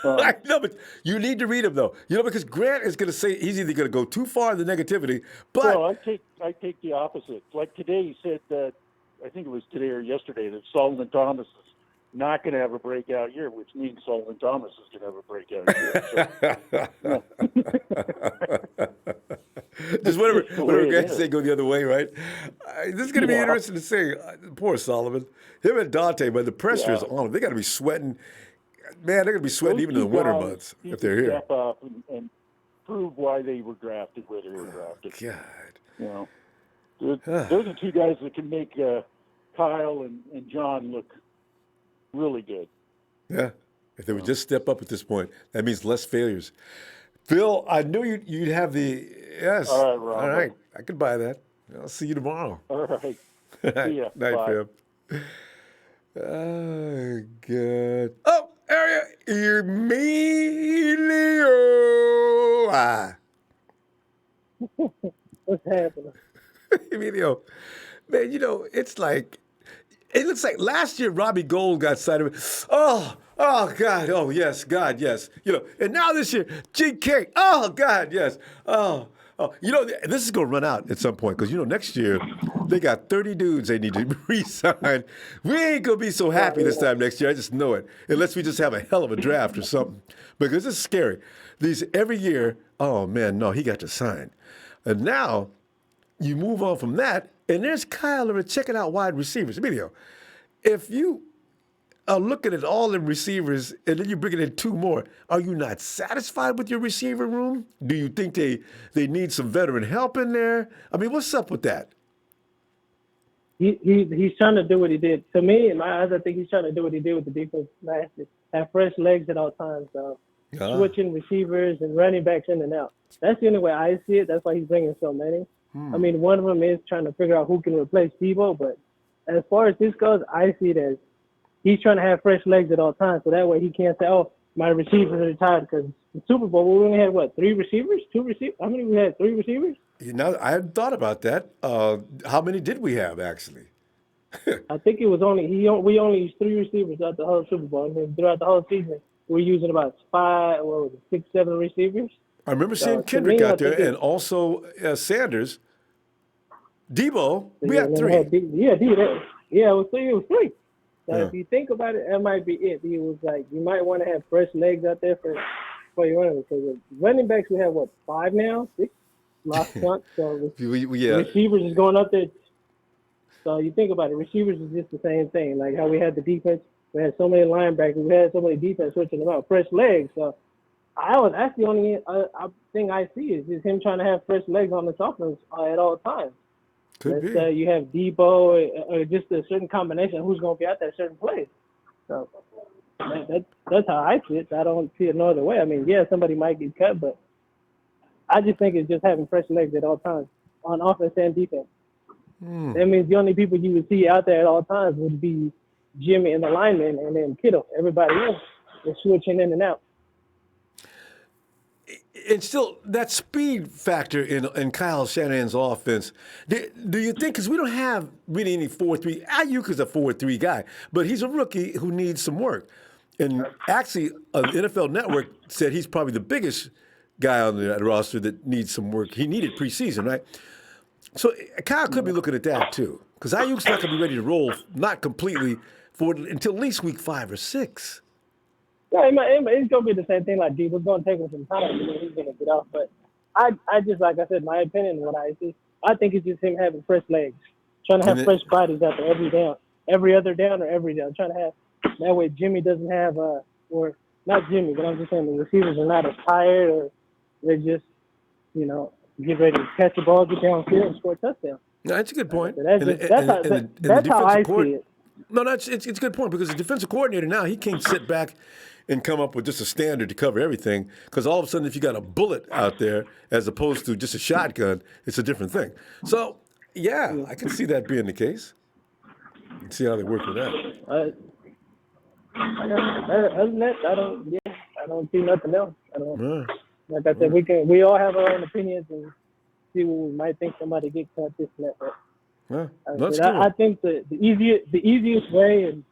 I know, but you need to read him, though. Because Grant is going to say he's either going to go too far in the negativity, but... No, I take the opposite. Like today, he said that, I think it was today or yesterday, that Solomon Thomas not going to have a breakout year, which means Sullivan Thomas is going to have a breakout year. So, Just whatever guys is. say go the other way, right? This is going to be interesting to see. Poor Solomon. Him and Dante, but the pressure is on them. They got to be sweating. Man, they're going to be sweating even in the winter months if they're here. Step up and prove why they were drafted where they were drafted. God. You know, those are two guys that can make Kyle and John look really good. Yeah. If they would just step up at this point, that means less failures. Phil, I knew you'd have the yes. All right, Ronbo. All right. I could buy that. I'll see you tomorrow. All right. See ya. Night, Bye. fam. Oh, good. Oh, area Emilio. What's happening? Emilio. Man, it's like, it looks like last year Robbie Gould got signed. Oh, God. Oh, yes. God, yes. And now this year, GK. Oh, God, yes. Oh. This is going to run out at some point because, next year they got 30 dudes they need to re-sign. We ain't going to be so happy this time next year. I just know it. Unless we just have a hell of a draft or something. Because it's scary. Every year, oh, man, no, he got to sign. And now you move on from that, and there's Kyle checking out wide receivers. Emilio, if you are looking at all the receivers and then you bring in two more, are you not satisfied with your receiver room? Do you think they need some veteran help in there? I mean, what's up with that? He's trying to do what he did. To me, in my eyes, I think he's trying to do what he did with the defense last year. Have fresh legs at all times. Switching receivers and running backs in and out. That's the only way I see it. That's why he's bringing so many. I mean, one of them is trying to figure out who can replace Deebo, but as far as this goes, I see it as he's trying to have fresh legs at all times, so that way he can't say, oh, my receivers are retired, because the Super Bowl, we only had, 3 receivers? 2 receivers? How many we had? 3 receivers? I hadn't thought about that. How many did we have, actually? I think it was we only used 3 receivers throughout the whole Super Bowl, and then throughout the whole season, we're using about 6, 7 receivers. I remember seeing Kendrick out there, and also Sanders. Deebo, we had 3. It was 3. So if you think about it, that might be it. He was like, you might want to have fresh legs out there for your running. Because running backs, we have 5 now? 6? Lost chunk. So receivers is going up there. So you think about it, receivers is just the same thing. Like how we had the defense, we had so many linebackers, we had so many defense switching them out, fresh legs. So that's the only thing I see is just him trying to have fresh legs on this offense at all times. Let's say you have Deebo or just a certain combination of who's going to be out there certain plays. So that's how I see it. I don't see it no other way. I mean, somebody might get cut, but I just think it's just having fresh legs at all times on offense and defense. That means the only people you would see out there at all times would be Jimmy and the linemen and then Kittle. Everybody else is switching in and out. And still, that speed factor in Kyle Shanahan's offense, do you think, because we don't have really any 4-3, Ayuk is a 4-3 guy, but he's a rookie who needs some work. And actually, the NFL Network said he's probably the biggest guy on the roster that needs some work. He needed preseason, right? So Kyle could be looking at that too, because Ayuk's not going to be ready to roll, not completely, until at least week 5 or 6. Yeah, it's going to be the same thing like Deebo. It's going to take him some time, and then he's going to get off. But I just, like I said, my opinion, what I see, I think it's just him having fresh legs, trying to have fresh bodies out there every other down or every down, trying to have, that way Jimmy doesn't have, or not Jimmy, but I'm just saying the receivers are not as tired, or they're just, get ready to catch the ball, get downfield, and score a touchdown. No, that's a good point. That's how I see it. No, it's a good point, because the defensive coordinator now, he can't sit back and come up with just a standard to cover everything, because all of a sudden if you got a bullet out there as opposed to just a shotgun, it's a different thing. So, I can see that being the case. See how they work with that. Other than that, I don't see nothing else. Like I said, we all have our own opinions and see what we might think somebody get cut this and that. But I think the easiest way and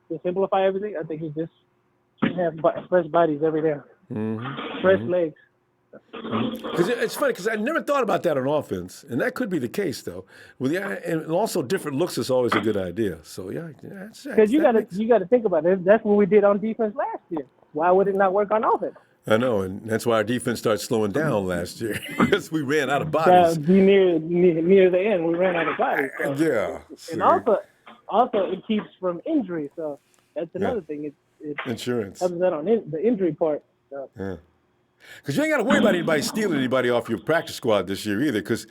to simplify everything, I think is just have fresh bodies every day, fresh legs. Because it's funny because I never thought about that on offense, and that could be the case though. Well, yeah, and also different looks is always a good idea. So yeah, Because you gotta think about it. That's what we did on defense last year. Why would it not work on offense? I know, and that's why our defense started slowing down last year because we ran out of bodies. Near the end, we ran out of bodies. So. Yeah, and also it keeps from injury. So that's another thing. It insurance. Comes out on the injury part. So. Yeah. Because you ain't got to worry about anybody stealing anybody off your practice squad this year either, because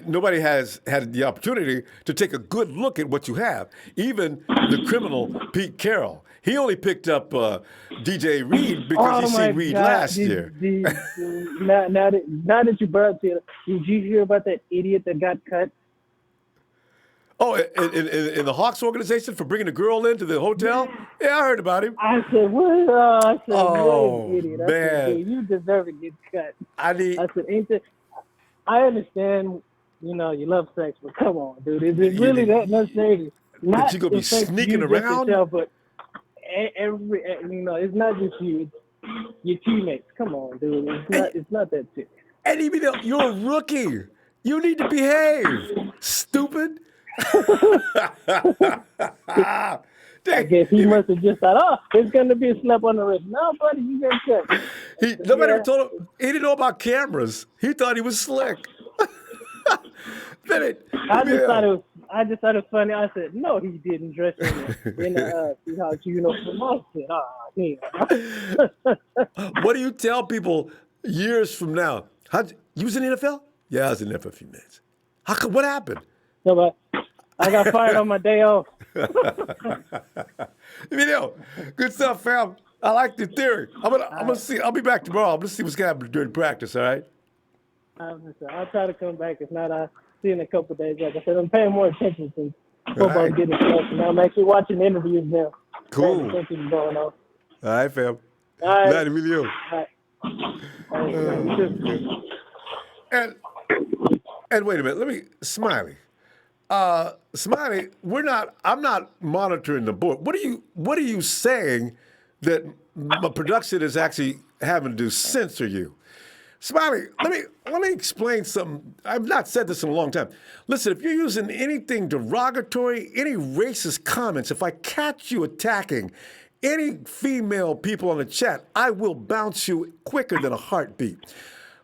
nobody has had the opportunity to take a good look at what you have. Even the criminal Pete Carroll, he only picked up DJ Reed because he seen Reed last year. Now that you brought it, did you hear about that idiot that got cut? Oh, in the Hawks organization for bringing a girl into the hotel? Yeah, I heard about him. I said, what? I said, oh, what an idiot. I man. said, dude, you deserve to get cut. I said, ain't that? I understand, you love sex, but come on, dude. Is it really that necessary? But you going to be sneaking around? Yourself, but it's not just you. It's your teammates. Come on, dude. It's not that serious. And even though you're a rookie, you need to behave, stupid. I guess he must have just thought, it's going to be a slap on the wrist. No, buddy, you get cut. Nobody ever told him. He didn't know about cameras. He thought he was slick. I just thought it was funny. I said, no, he didn't dress in the Seahawks uniform. I said, What do you tell people years from now? You was in the NFL? Yeah, I was in there for a few minutes. What happened? No, but I got fired on my day off. Good stuff, fam. I like the theory. I'm gonna see. I'll be back tomorrow. I'm gonna see what's gonna happen during practice. All right. I'll try to come back. If not, I'll see you in a couple of days. Like I said, I'm paying more attention to football getting close. Now I'm actually watching the interviews now. Cool. Going on. All right, fam. All right. Night, Emilio. All right. And wait a minute. Smiley. Smiley, I'm not monitoring the board. What are you saying that my production is actually having to censor you? Smiley, let me explain something. I've not said this in a long time. Listen, if you're using anything derogatory, any racist comments, if I catch you attacking any female people on the chat, I will bounce you quicker than a heartbeat.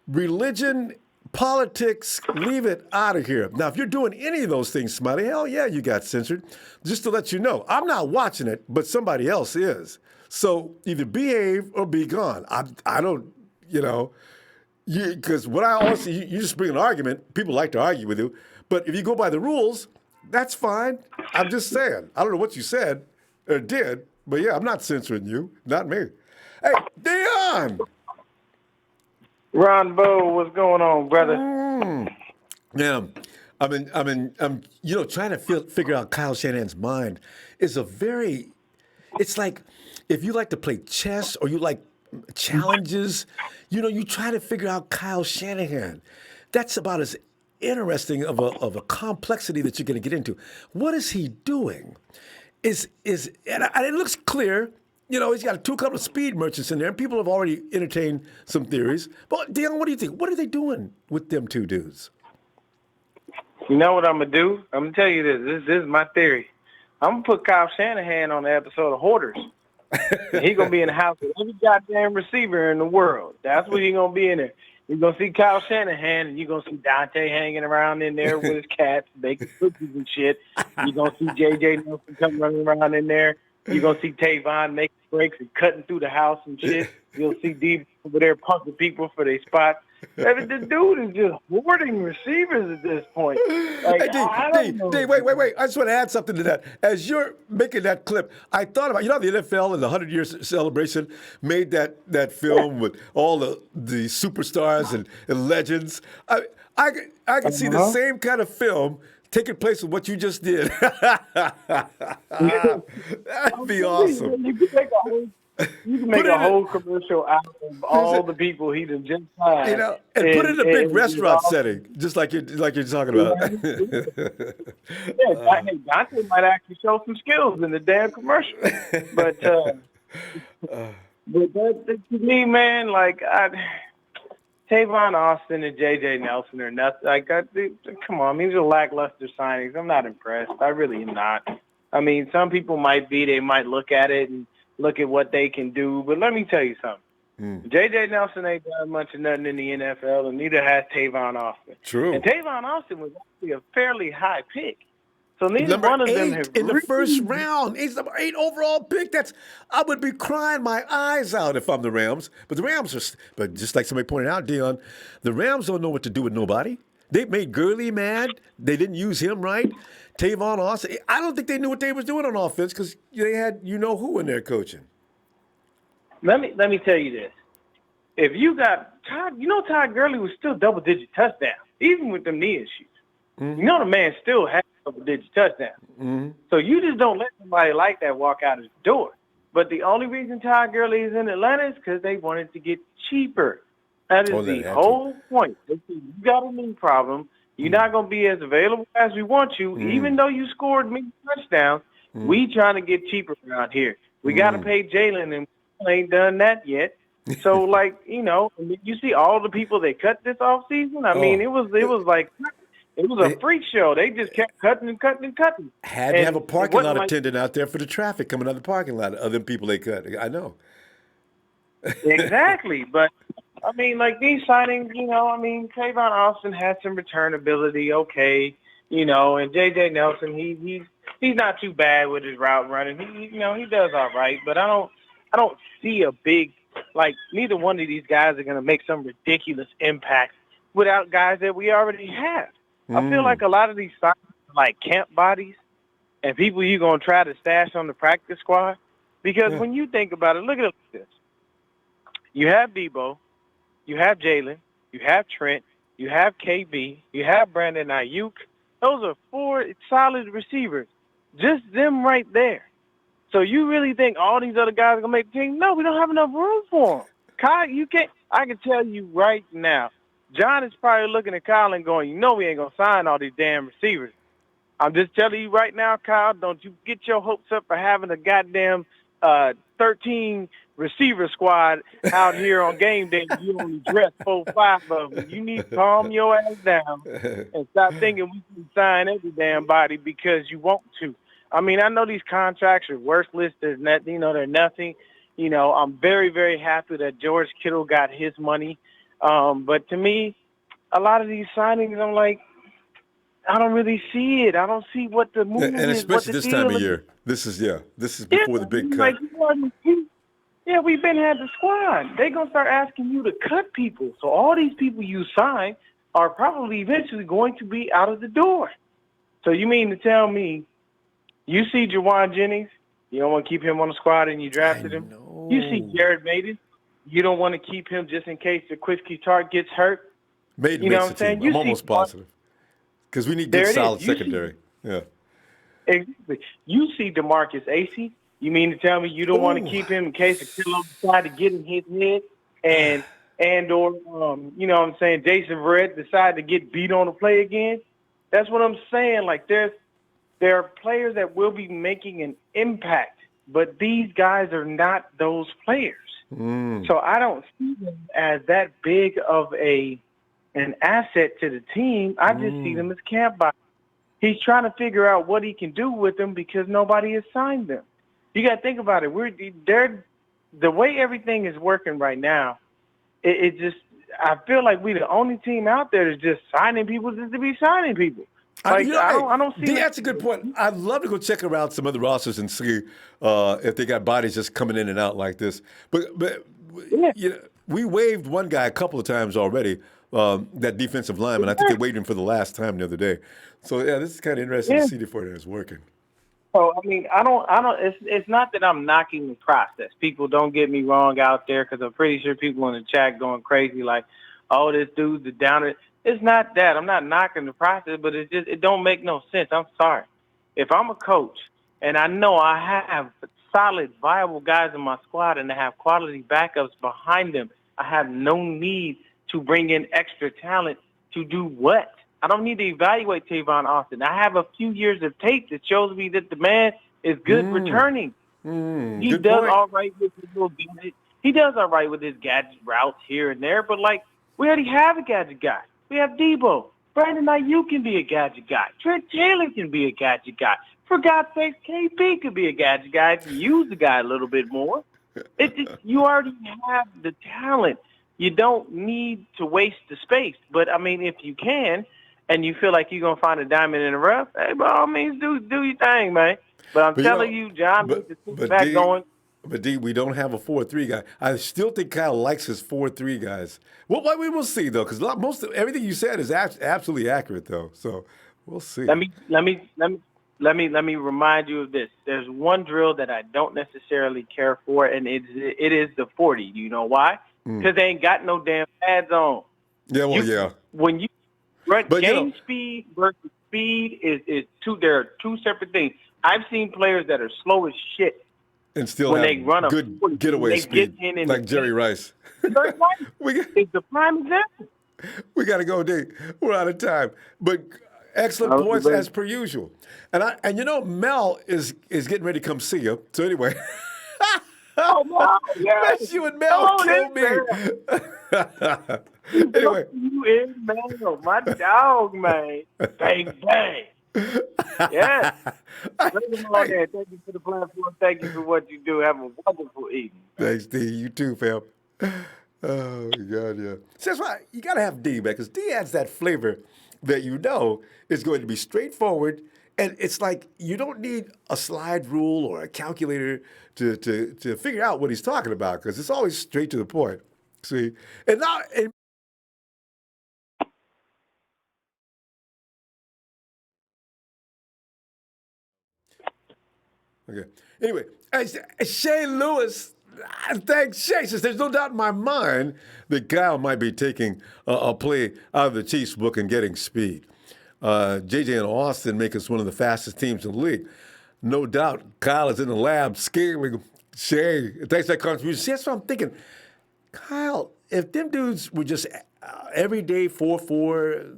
Religion, politics, leave it out of here. Now, if you're doing any of those things, Smiley, hell yeah, you got censored. Just to let you know, I'm not watching it, but somebody else is. So either behave or be gone. I don't, because what I always see, you just bring an argument. People like to argue with you. But if you go by the rules, that's fine. I'm just saying. I don't know what you said or did, but yeah, I'm not censoring you. Not me. Hey, Dion! Ronbo, what's going on, brother? Yeah, I'm trying to figure out Kyle Shanahan's mind is it's like if you like to play chess or you like challenges, you try to figure out Kyle Shanahan. That's about as interesting of a complexity that you're going to get into. What is he doing? And it looks clear. He's got a couple of speed merchants in there, and people have already entertained some theories. But, Dion, what do you think? What are they doing with them two dudes? You know what I'm going to do? I'm going to tell you this. This is my theory. I'm going to put Kyle Shanahan on the episode of Hoarders. He's going to be in the house with every goddamn receiver in the world. That's what he's going to be in there. You're going to see Kyle Shanahan, and you're going to see Dante hanging around in there with his cats, baking cookies and shit. You're going to see J.J. Nelson come running around in there. You're going to see Tavon making breaks and cutting through the house and shit. You'll see Deebo over there punking people for their spots. This dude is just hoarding receivers at this point. Like, hey, wait. I just want to add something to that. As you're making that clip, I thought about, the NFL and the 100-year celebration made that film with all the superstars and legends. I can see the same kind of film taking place with what you just did. That'd be awesome. You can make a whole commercial out of all the people he done just hired. And put it in a big restaurant setting, just like you're talking about. Yeah, Dante might actually show some skills in the damn commercial. But that, to me, man, like Tavon Austin and J.J. Nelson are nothing. Like, come on, these are lackluster signings. I'm not impressed. I really am not. I mean, some people might be. They might look at it and look at what they can do. But let me tell you something. J.J. Nelson ain't done much of nothing in the NFL, and neither has Tavon Austin. True. And Tavon Austin was actually a fairly high pick. So neither Number one of them 8 have in the really, first round. He's number 8 overall pick. I would be crying my eyes out if I'm the Rams. But the Rams but just like somebody pointed out, Dion, the Rams don't know what to do with nobody. They made Gurley mad. They didn't use him right. Tavon Austin. I don't think they knew what they was doing on offense because they had who in there coaching. Let me tell you this. If you got Todd, Todd Gurley was still double-digit touchdowns, even with them knee issues. Mm-hmm. The man still has double-digit touchdowns. Mm-hmm. So you just don't let somebody like that walk out his door. But the only reason Todd Gurley is in Atlanta is because they wanted to get cheaper. That is the whole point. You got a knee problem. You're not going to be as available as we want you. Even though you scored many touchdowns, we trying to get cheaper around here. We got to pay Jalen, and we ain't done that yet. So, you see all the people they cut this offseason. I mean, it was like it was a freak show. They just kept cutting and cutting and cutting. Had to have a parking lot attendant out there for the traffic coming out of the parking lot. Other people they cut. I know. Exactly, but I mean, like these signings, Tavon Austin has some return ability, okay, and J.J. Nelson, he's not too bad with his route running. He does all right, but I don't see a big, neither one of these guys are going to make some ridiculous impact without guys that we already have. I feel like a lot of these signings are like camp bodies and people you're going to try to stash on the practice squad. Because when you think about it, look at it like this. You have Deebo, you have Jalen, you have Trent, you have KB, you have Brandon Ayuk. Those are 4 solid receivers. Just them right there. So you really think all these other guys are going to make the team? No, we don't have enough room for them. Kyle, you can't. I can tell you right now, John is probably looking at Kyle and going, we ain't going to sign all these damn receivers. I'm just telling you right now, Kyle, don't you get your hopes up for having a goddamn 13 receiver squad out here on game day. You only dress 4, 5 of them. You need to calm your ass down and stop thinking we can sign every damn body because you want to. I mean, I know these contracts are worthless. There's nothing, they're nothing. I'm very, very happy that George Kittle got his money. But to me, a lot of these signings, I'm like, I don't really see it. I don't see what the movement is. And especially this time of year. This is before the big cut. We've been had the squad. They're going to start asking you to cut people. So all these people you sign are probably eventually going to be out of the door. So you mean to tell me you see Jawan Jennings, you don't want to keep him on the squad and you drafted him? You see Jared Maiden, you don't want to keep him just in case the Quisky Tart gets hurt? Maiden makes the team. I'm almost positive. Because we need good, solid secondary. Exactly. You see DeMarcus Acey. You mean to tell me you don't want to keep him in case the killer decide to get in his head or Jason Verrett decide to get beat on a play again? That's what I'm saying. Like there are players that will be making an impact, but these guys are not those players. So I don't see them as that big of an asset to the team. I just see them as camp bodies. He's trying to figure out what he can do with them because nobody has signed them. You got to think about it. The way everything is working right now, it just I feel like we're the only team out there that's just signing people just to be signing people. I don't see. That's a good point. I'd love to go check around some other rosters and see if they got bodies just coming in and out like this. But we waived one guy a couple of times already. That defensive lineman. I think they waived him for the last time the other day. So this is kind of interesting to see if it's working. So I mean, I don't. It's not that I'm knocking the process. People don't get me wrong out there because I'm pretty sure people in the chat going crazy like, "Oh, this dude's the downer." It's not that. I'm not knocking the process, but it don't make no sense. I'm sorry. If I'm a coach and I know I have solid, viable guys in my squad and I have quality backups behind them, I have no need to bring in extra talent to do what? I don't need to evaluate Tavon Austin. I have a few years of tape that shows me that the man is good returning. He does all right with his little gadget. He does all right with his gadget routes here and there, but We already have a gadget guy. We have Deebo. Brandon Ayuk can be a gadget guy. Trent Taylor can be a gadget guy. For God's sake, KP could be a gadget guy if you use the guy a little bit more. You already have the talent. You don't need to waste the space. But, I mean, if you can and you feel like you're going to find a diamond in the rough, hey, by all means, do your thing, man. But I'm telling you, John needs to sit back going. But, D, we don't have a 4-3 guy. I still think Kyle likes his 4-3 guys. Well, we will see, though, because everything you said is absolutely accurate, though. So we'll see. Let me remind you of this. There's one drill that I don't necessarily care for, and it is the 40. Do you know why? Because they ain't got no damn pads on. Yeah, well, When you run game speed versus speed is two. There are two separate things. I've seen players that are slow as shit and still when have they run a good 40, getaway speed, like Jerry Rice. Jerry Rice is the prime example. We got to go, D. We're out of time. But excellent points as per usual. And you know, Mel is getting ready to come see you. So anyway. Oh, no. Yes, you and Mel killed me. Anyway. You and Mel, my dog, man. Bang, bang. Yeah. Thank you for the platform. Thank you for what you do. Have a wonderful evening. Thanks, D. You too, fam. Oh, my God, yeah. So that's why you got to have D, man, because D adds that flavor that you know is going to be straightforward. And it's like you don't need a slide rule or a calculator to figure out what he's talking about, because it's always straight to the point. See? And now... Okay. Anyway, Shane Lewis, thanks, Shay, says there's no doubt in my mind that Kyle might be taking a play out of the Chiefs book and getting speed. JJ and Austin make us one of the fastest teams in the league. No doubt Kyle is in the lab scaring Shay. Thanks for that contribution. See, that's what I'm thinking. Kyle, if them dudes were just everyday 4-4,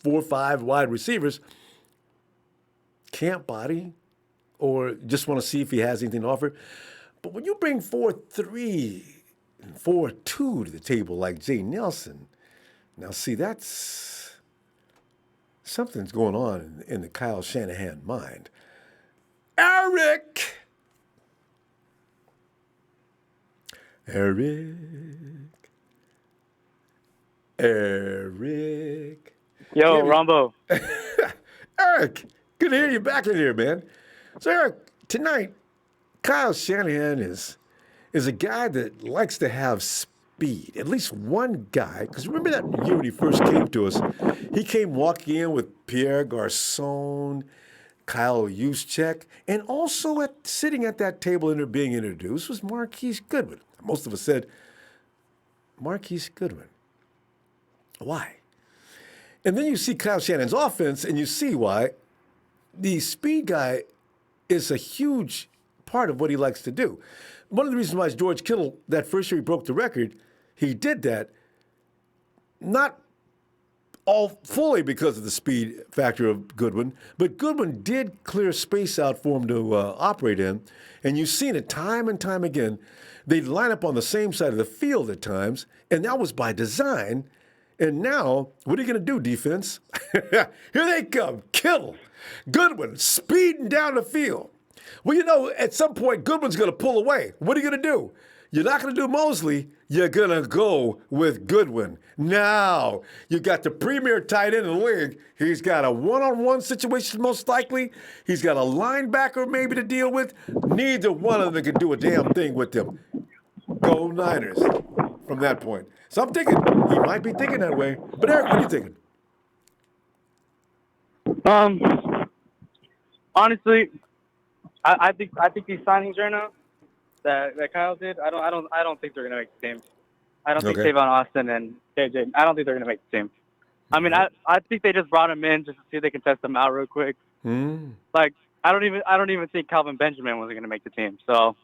4-5 wide receivers, can't body, or just want to see if he has anything to offer. But when you bring 4-3 and 4-2 to the table like Jay Nelson, now see, that's something's going on in the Kyle Shanahan mind. Eric! Yo, Ronbo. Eric, good to hear you back in here, man. So, Eric, tonight, Kyle Shanahan is a guy that likes to have speed. At least one guy, because remember that year when he first came to us, he came walking in with Pierre Garçon, Kyle Juszczyk, and also sitting at that table and being introduced was Marquise Goodwin. Most of us said, Marquise Goodwin. Why? And then you see Kyle Shanahan's offense, and you see why the speed guy is a huge part of what he likes to do. One of the reasons why is George Kittle, that first year he broke the record, he did that not all fully because of the speed factor of Goodwin, but Goodwin did clear space out for him to operate in, and you've seen it time and time again. They'd line up on the same side of the field at times, and that was by design. And now, what are you going to do, defense? Here they come. Kittle, Goodwin, speeding down the field. Well, you know, at some point, Goodwin's going to pull away. What are you going to do? You're not going to do Mosley. You're going to go with Goodwin. Now, you got the premier tight end in the league. He's got a one-on-one situation most likely. He's got a linebacker maybe to deal with. Neither one of them can do a damn thing with them. Go Niners from that point. So I'm thinking he might be thinking that way. But Eric, what are you thinking? Honestly, I think these signings right now that Kyle did, I don't think they're gonna make the team. I don't think Tavon Austin and JJ. I don't think they're gonna make the team. I mean, I think they just brought him in just to see if they can test him out real quick. Like I don't even think Calvin Benjamin was gonna make the team. So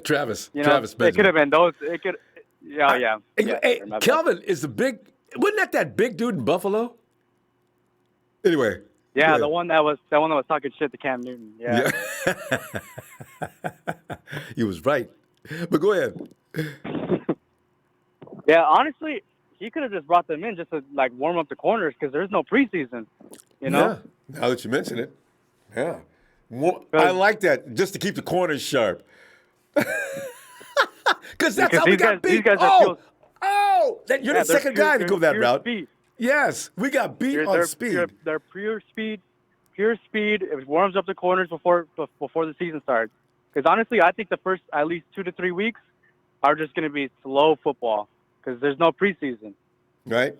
Travis Benjamin. It could have been those. It could. Yeah. Hey, Calvin is the big. Wasn't that big dude in Buffalo? Anyway. Yeah, the one that was talking shit to Cam Newton. Yeah. He was right. But go ahead. Yeah, honestly, he could have just brought them in just to like warm up the corners because there's no preseason. You know. Yeah. Now that you mention it, yeah. I like that just to keep the corners sharp. Because that's how we got beat. You're the second guy to go that route. Speed. Yes, we got beat on speed. They're pure speed. Pure speed. It warms up the corners before the season starts. Because honestly, I think the first at least 2 to 3 weeks are just going to be slow football because there's no preseason. Right.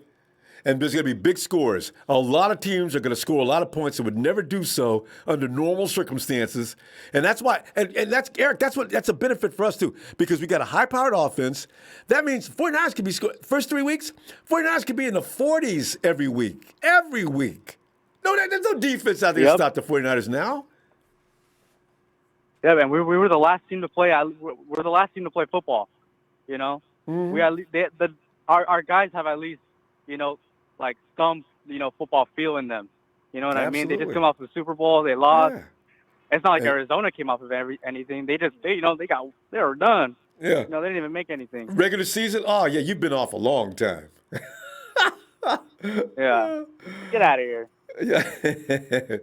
And there's going to be big scores. A lot of teams are going to score a lot of points that would never do so under normal circumstances. And that's why, and that's, Eric, that's a benefit for us too, because we got a high-powered offense. That means 49ers can be, first 3 weeks, 49ers can be in the 40s every week. Every week. No, there's no defense out there to stop the 49ers now. Yeah, man, we were the last team to play. We're the last team to play football. You know, we at least our guys have at least, you know, like some, you know, football feel in them. You know what I mean? They just come off the Super Bowl. They lost. Yeah. It's not like Arizona came off of anything. They were done. Yeah. You know, they didn't even make anything. Regular season? Oh, yeah, you've been off a long time. Yeah. Get out of here. Yeah.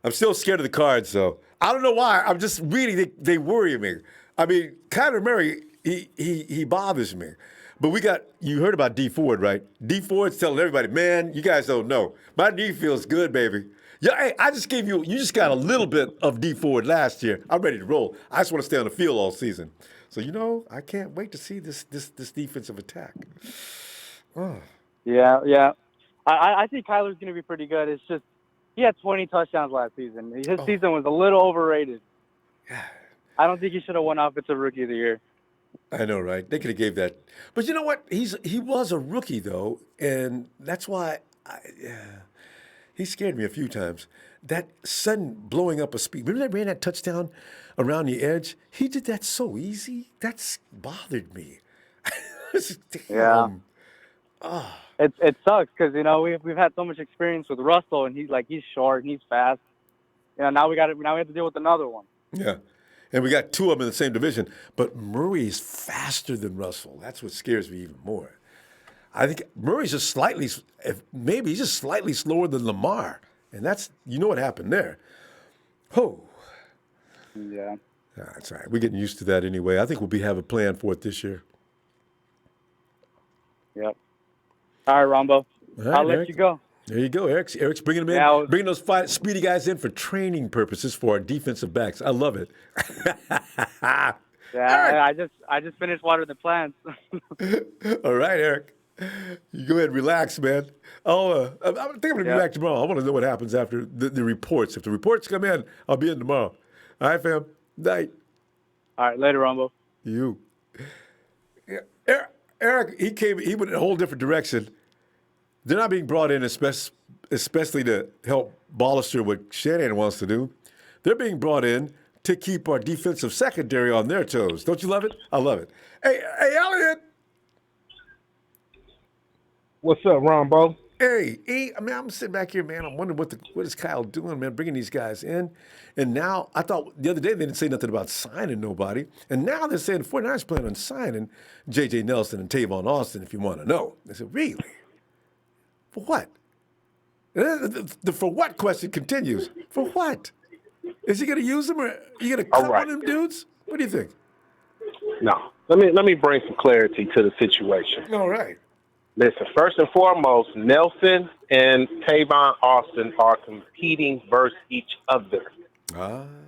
I'm still scared of the Cards, though. I don't know why. I'm just really, they worry me. I mean, Kyler Murray, he bothers me. But you heard about D Ford, right? D Ford's telling everybody, man, you guys don't know. My knee feels good, baby. Yeah, hey, I just gave you just got a little bit of D Ford last year. I'm ready to roll. I just want to stay on the field all season. So, you know, I can't wait to see this defensive attack. Oh. Yeah. I think Kyler's going to be pretty good. It's just he had 20 touchdowns last season. His season was a little overrated. Yeah. I don't think he should have won Offensive Rookie of the Year. I know, right? They could have gave that. But you know what? He was a rookie, though, and that's why he scared me a few times. That sudden blowing up of speed. Remember that ran that touchdown around the edge? He did that so easy. That's bothered me. Yeah. It sucks because, you know, we've had so much experience with Russell, and he's short and he's fast. You know, now we have to deal with another one. Yeah. And we got two of them in the same division. But Murray is faster than Russell. That's what scares me even more. I think Murray's just slightly slower than Lamar. And you know what happened there. Oh. Yeah. That's all right. We're getting used to that anyway. I think we'll have a plan for it this year. Yep. All right, Ronbo. I'll let you go. There you go, Eric. Eric's bringing them in, bringing those speedy guys in for training purposes for our defensive backs. I love it. Yeah, right. I just finished watering the plants. All right, Eric. You go ahead and relax, man. I think I'm going to be back tomorrow. I want to know what happens after the reports. If the reports come in, I'll be in tomorrow. All right, fam. Night. All right, later, Ronbo. You. Yeah. Eric, he went in a whole different direction. They're not being brought in especially to help bolster what Shanahan wants to do. They're being brought in to keep our defensive secondary on their toes. Don't you love it? I love it. Hey, Elliot. What's up, Ronbo? Hey, I mean, I'm sitting back here, man. I'm wondering what is Kyle doing, man, bringing these guys in. And now, I thought the other day they didn't say nothing about signing nobody. And now they're saying the 49ers plan on signing J.J. Nelson and Tavon Austin, if you want to know. I said, really? For what? The for what question continues. For what? Is he going to use them, or are you going to cut one of them dudes? What do you think? No. Let me bring some clarity to the situation. All right. Listen, first and foremost, Nelson and Tavon Austin are competing versus each other.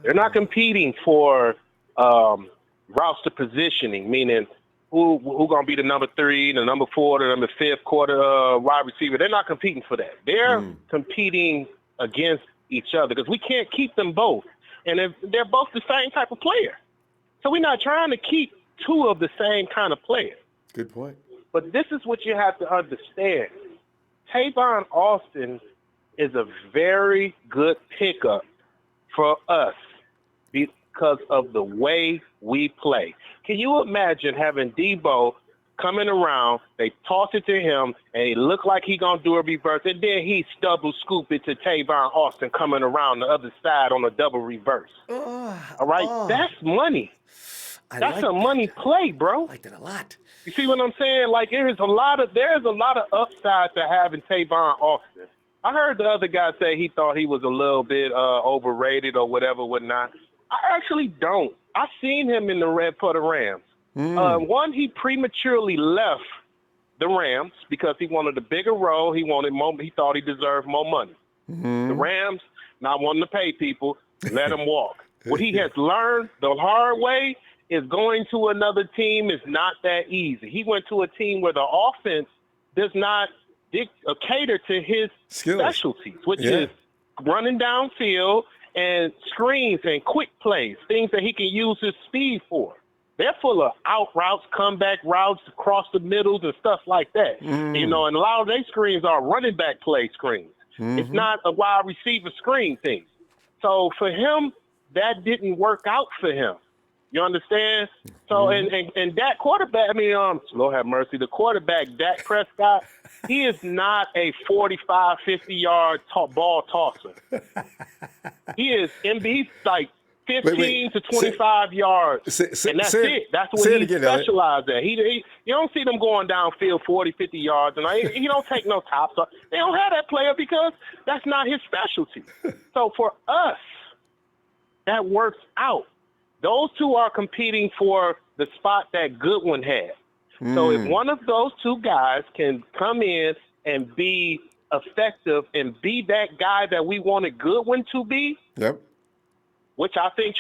They're not competing for roster positioning, meaning who gonna be the number 3, the number 4, the number 5th quarter wide receiver. They're not competing for that. They're competing against each other because we can't keep them both, and they're both the same type of player. So we're not trying to keep two of the same kind of player. Good point. But this is what you have to understand. Tavon Austin is a very good pickup for us because of the way we play. Can you imagine having Deebo coming around, they toss it to him, and he look like he going to do a reverse, and then he double scoop it to Tavon Austin coming around the other side on a double reverse. All right? That's money. That's a money play, bro. I like that a lot. You see what I'm saying? Like there's a lot of upside to having Tavon Austin. I heard the other guy say he thought he was a little bit overrated or whatnot. I actually don't. I seen him in the red for the Rams. One, he prematurely left the Rams because he wanted a bigger role. He wanted more. He thought he deserved more money. The Rams not wanting to pay people, let him walk. What he has learned the hard way is going to another team is not that easy. He went to a team where the offense does not cater to his specialties, which is running downfield and screens and quick plays, things that he can use his speed for. They're full of out routes, comeback routes, across the middles and stuff like that. You know, and a lot of their screens are running back play screens. It's not a wide receiver screen thing. So for him, that didn't work out for him. You understand? So, and that quarterback, Lord have mercy, the quarterback, Dak Prescott, he is not a 45, 50-yard ball tosser. He is, he's like 15 to 25 yards, and that's it. That's what he specialized at. You don't see them going downfield 40, 50 yards, and he don't take no tops. They don't have that player because that's not his specialty. So for us, that works out. Those two are competing for the spot that Goodwin had. So if one of those two guys can come in and be effective and be that guy that we wanted Goodwin to be, which I think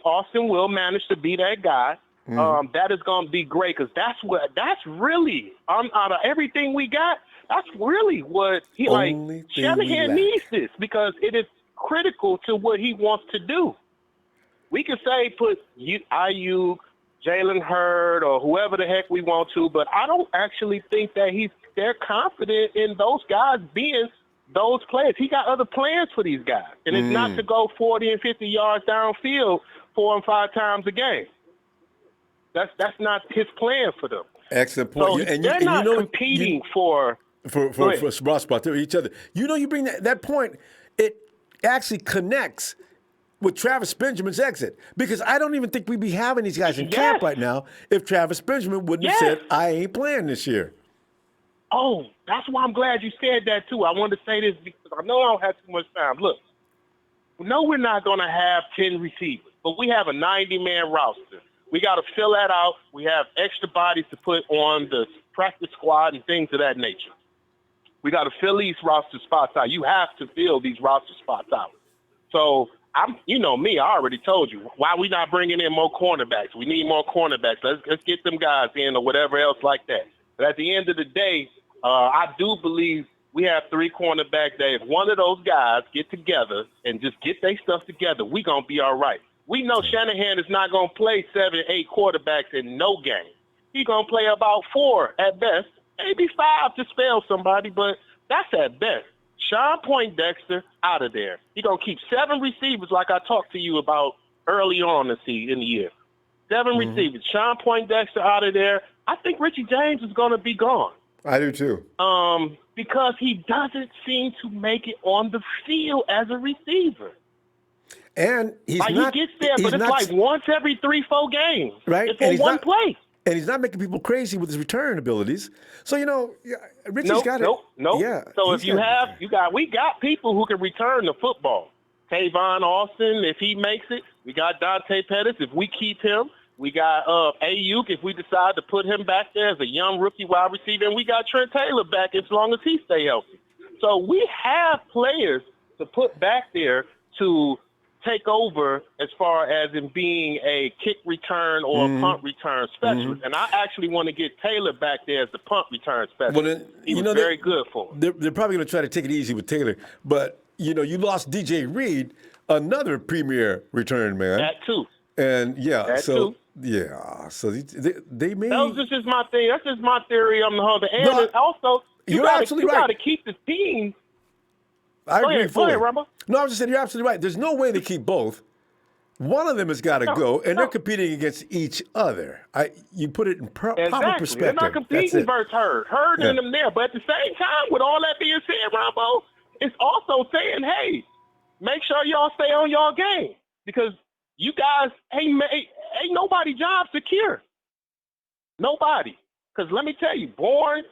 Austin will manage to be that guy. That is going to be great because that's really out of everything we got. That's really what Shanahan needs this because it is critical to what he wants to do. We can say put Ayuk, Jalen Hurd, or whoever the heck we want to, but I don't actually think that they're confident in those guys being those players. He got other plans for these guys, and it's not to go 40 and 50 yards downfield 4 and 5 times a game. That's not his plan for them. Excellent point. So they're not competing for spot to each other. You bring that point. It actually connects with Travis Benjamin's exit because I don't even think we'd be having these guys in camp right now if Travis Benjamin wouldn't have said, I ain't playing this year. Oh, that's why I'm glad you said that, too. I wanted to say this because I know I don't have too much time. Look, no, we're not going to have 10 receivers, but we have a 90-man roster. We got to fill that out. We have extra bodies to put on the practice squad and things of that nature. We got to fill these roster spots out. You have to fill these roster spots out. So, you know me, I already told you. Why we not bringing in more cornerbacks? We need more cornerbacks. Let's get them guys in or whatever else like that. But at the end of the day, I do believe we have 3 cornerbacks that if one of those guys get together and just get their stuff together, we going to be all right. We know Shanahan is not going to play 7, 8 quarterbacks in no game. He's going to play about 4 at best, maybe 5 to spell somebody, but that's at best. Sean Poindexter out of there. He's going to keep 7 receivers like I talked to you about early on in the year. 7 receivers. Sean Poindexter out of there. I think Richie James is going to be gone. I do too. Because he doesn't seem to make it on the field as a receiver. And he gets there, but it's like once every 3-4 games. Right. It's for one play. And he's not making people crazy with his return abilities. So, Richie's got it. Nope. Yeah. So if we got people who can return the football. Tavon Austin, if he makes it. We got Dante Pettis, if we keep him. We got Ayuk, if we decide to put him back there as a young rookie wide receiver. And we got Trent Taylor back as long as he stay healthy. So we have players to put back there to take over as far as in being a kick return or a punt return specialist. And I actually want to get Taylor back there as the punt return specialist. Well, then, he was very good for him. They're probably going to try to take it easy with Taylor. But, you lost DJ Reed, another premier return man. That too. And, so they may. That's just my thing. That's just my theory on the whole. And also, you got to keep the team. I agree fully. Go ahead, Ronbo. No, I was just saying you're absolutely right. There's no way to keep both. One of them has got to go, and they're competing against each other. You put it in proper perspective. They're not competing versus Hurd and them there. But at the same time, with all that being said, Ronbo, it's also saying, hey, make sure y'all stay on y'all game because you guys ain't nobody job secure. Nobody. Because let me tell you, Bourne,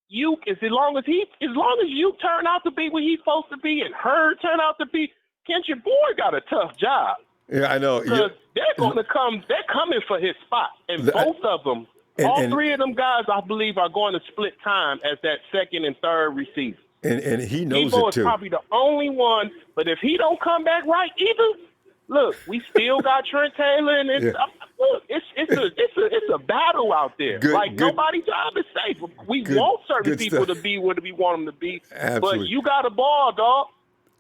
you as long as you turn out to be what he's supposed to be, and Hurd turn out to be, Kendrick Bourne got a tough job. Yeah, I know. Because they're coming for his spot, and both of them, all three of them guys, I believe, are going to split time as that second and third receiver. And he knows Deebo it too. is probably the only one, but if he don't come back right either, look, we still got Trent Taylor, and look, it's a battle out there. Nobody's job is safe. We want certain people to be where we want them to be, Absolutely. but you got a ball, dog.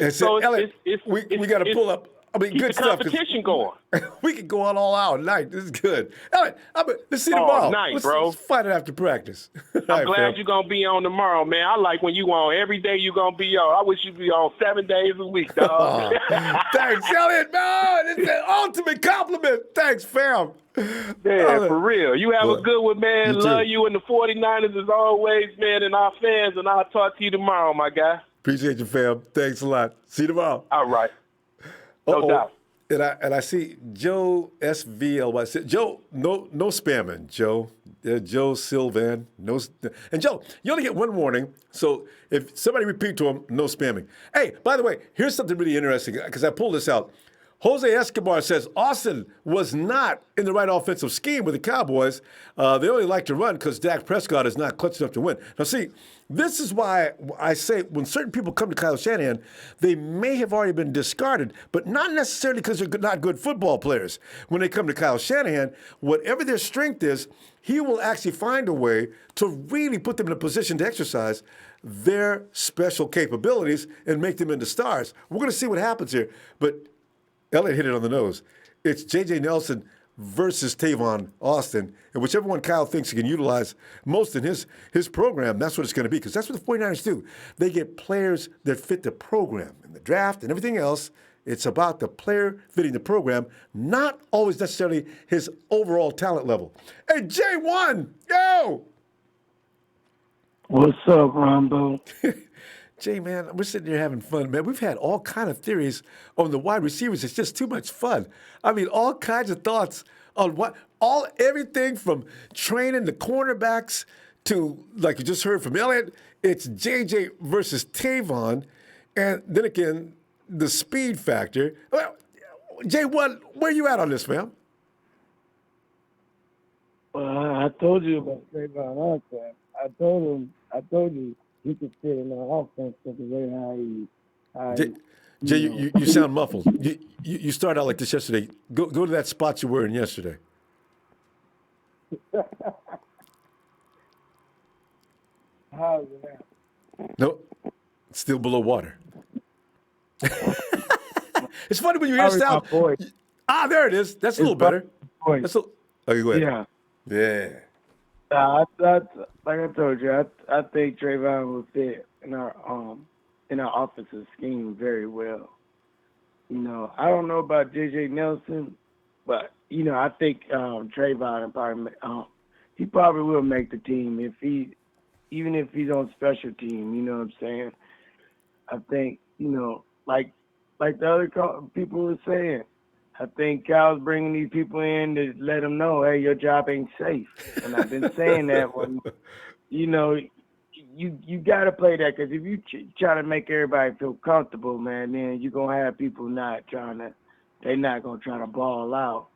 And so, Elliot, we got to pull up. I mean, keep good the stuff. competition going. We can go on all out tonight. This is good. Elliot, let's see tomorrow. Let's fight it after practice. I'm glad you're going to be on tomorrow, man. I like when you on every day you're going to be on. I wish you'd be on 7 days a week, dog. Thanks, Elliot. Man, it's an ultimate compliment. Thanks, fam. Yeah, for real. You have a good one, man. Love you and the 49ers as always, man, and our fans, and I'll talk to you tomorrow, my guy. Appreciate you, fam. Thanks a lot. See you tomorrow. All right. No doubt. And I see Joe SVLY. Joe, no spamming, Joe. Joe Sylvan. No. And Joe, you only get one warning. So if somebody repeat to him, no spamming. Hey, by the way, here's something really interesting because I pulled this out. Jose Escobar says Austin was not in the right offensive scheme with the Cowboys. They only like to run because Dak Prescott is not clutch enough to win. Now, see, this is why I say when certain people come to Kyle Shanahan, they may have already been discarded, but not necessarily because they're not good football players. When they come to Kyle Shanahan, whatever their strength is, he will actually find a way to really put them in a position to exercise their special capabilities and make them into stars. We're going to see what happens here, but Elliot hit it on the nose. It's J.J. Nelson versus Tavon Austin, and whichever one Kyle thinks he can utilize most in his program, that's what it's going to be, because that's what the 49ers do. They get players that fit the program. In the draft and everything else, it's about the player fitting the program, not always necessarily his overall talent level. Hey, J1, yo! What's up, Ronbo? Jay, man, we're sitting here having fun, man. We've had all kind of theories on the wide receivers. It's just too much fun. I mean, all kinds of thoughts on everything from training the cornerbacks to, like you just heard from Elliot, it's JJ versus Tavon, and then again, the speed factor. Well, Jay, where you at on this, man? Well, I told you about Tavon Austin. I told you. He could fit in our offense because the way how he Jay, you sound muffled. You started out like this yesterday. Go to that spot you were in yesterday. How's it now? No, it's still below water. It's funny when you hear sound. There it is. That's a little better. That's go ahead. Yeah. Like I told you, I think Trayvon will fit in our offensive scheme very well. You know, I don't know about J.J. Nelson, but you know, I think Trayvon he probably will make the team even if he's on special team. You know what I'm saying? I think like the other people were saying. I think Kyle's bringing these people in to let them know, hey, your job ain't safe. And I've been saying that when, you got to play that, because if you try to make everybody feel comfortable, man, then you're going to have people they're not going to try to ball out.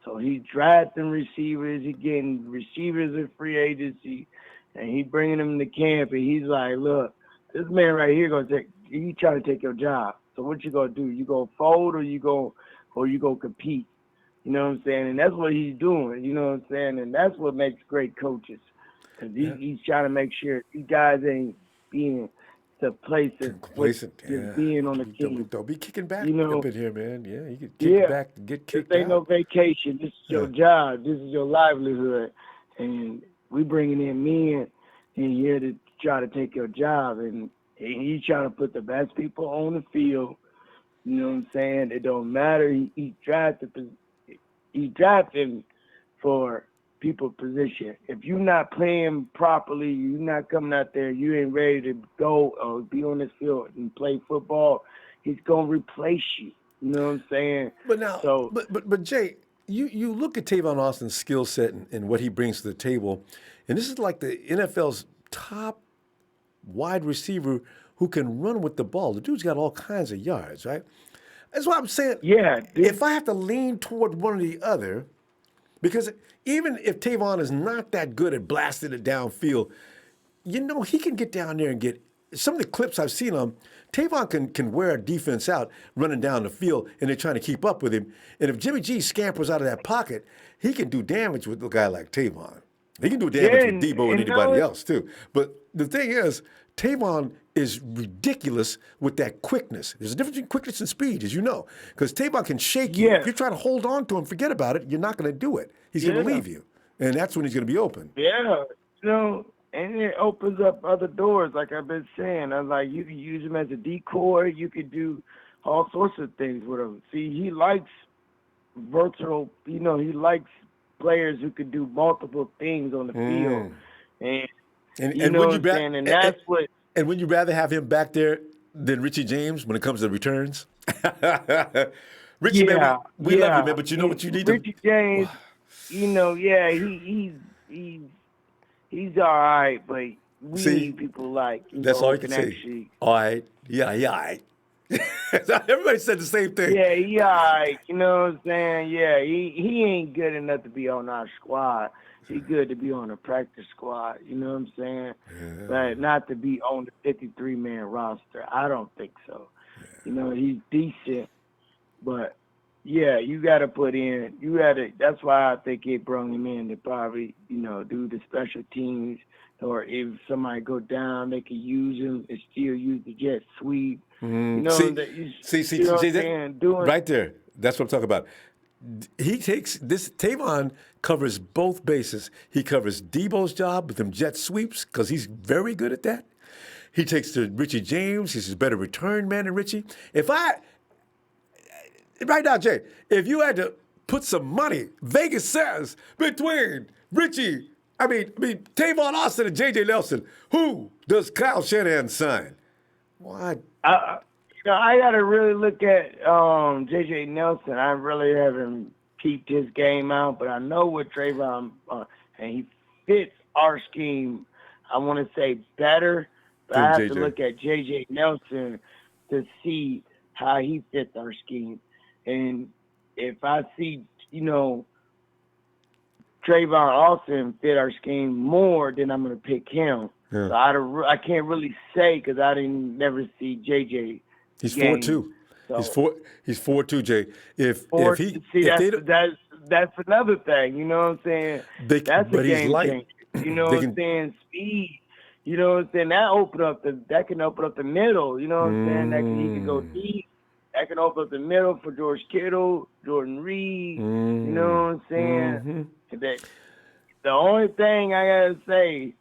So he's drafting receivers, he's getting receivers in free agency, and he's bringing them to camp, and he's like, look, this man right here he's trying to take your job. So what you going to do? You going to fold or you go compete? You know what I'm saying? And that's what he's doing, you know what I'm saying? And that's what makes great coaches. Because he's trying to make sure these guys ain't being complacent. Being on the team. Don't be kicking back up in here, man. Yeah, you can kick back and get kicked out. This ain't no vacation. This is your job. This is your livelihood. And we bringing in men in here to try to take your job. And he's trying to put the best people on the field. You know what I'm saying? It don't matter. He's drafting for people position. If you're not playing properly, you're not coming out there, you ain't ready to go or be on this field and play football, he's gonna replace you. You know what I'm saying? But now, but Jay, you look at Tavon Austin's skill set and what he brings to the table, and this is like the NFL's top wide receiver who can run with the ball. The dude's got all kinds of yards, right? That's why I'm saying, Yeah, if I have to lean toward one or the other, because even if Tavon is not that good at blasting it downfield, he can get down there and get some of the clips I've seen on him. Tavon can wear a defense out running down the field, and they're trying to keep up with him. And if Jimmy G scampers out of that pocket, he can do damage with a guy like Tavon. He can do damage with Deebo and anybody else, too. But the thing is, Tavon is ridiculous with that quickness. There's a difference between quickness and speed, as you know, because Tavon can shake you. If you're trying to hold on to him, forget about it, you're not going to do it. He's going to leave you, and that's when he's going to be open. Yeah, and it opens up other doors, like I've been saying. I'm like, you can use him as a decoy. You could do all sorts of things with him. See, he likes versatile. He likes players who could do multiple things on the field. And would you that's what. And would you rather have him back there than Richie James when it comes to returns? Richie, man, we love you, man, but you know what you need Richie James, he's all right, but we need people like that's all you can say. All right, yeah, all right. Everybody said the same thing. Yeah, he all right. You know what I'm saying? Yeah, he ain't good enough to be on our squad. He's good to be on a practice squad. You know what I'm saying? Yeah. But not to be on the 53-man roster. I don't think so. Yeah. He's decent, but yeah, you got to put in. That's why I think they brought him in to probably do the special teams, or if somebody go down, they can use him and still use the jet sweep. Right there. That's what I'm talking about. He takes this. Tavon covers both bases. He covers Deebo's job with them jet sweeps because he's very good at that. He takes to Richie James. He's a better return man than Richie. Right now, Jay, if you had to put some money, Vegas says, between Tavon Austin and J.J. Nelson, who does Kyle Shanahan sign? What? I got to really look at J.J. Nelson. I really haven't peeped his game out, but I know what Tavon, and he fits our scheme, I want to say better, but I have to look at J.J. Nelson to see how he fits our scheme. And if I see, Tavon Austin fit our scheme more, then I'm going to pick him. Yeah. So I can't really say because I didn't never see JJ. He's 4'2". So. He's 4'2", Jay. That's another thing. You know what I'm saying? That's a game changer. You know what I'm saying? Speed. You know what I'm saying? That can open up the middle. You know what I'm saying? He can go deep. That can open up the middle for George Kittle, Jordan Reed. You know what I'm saying? The only thing I gotta say,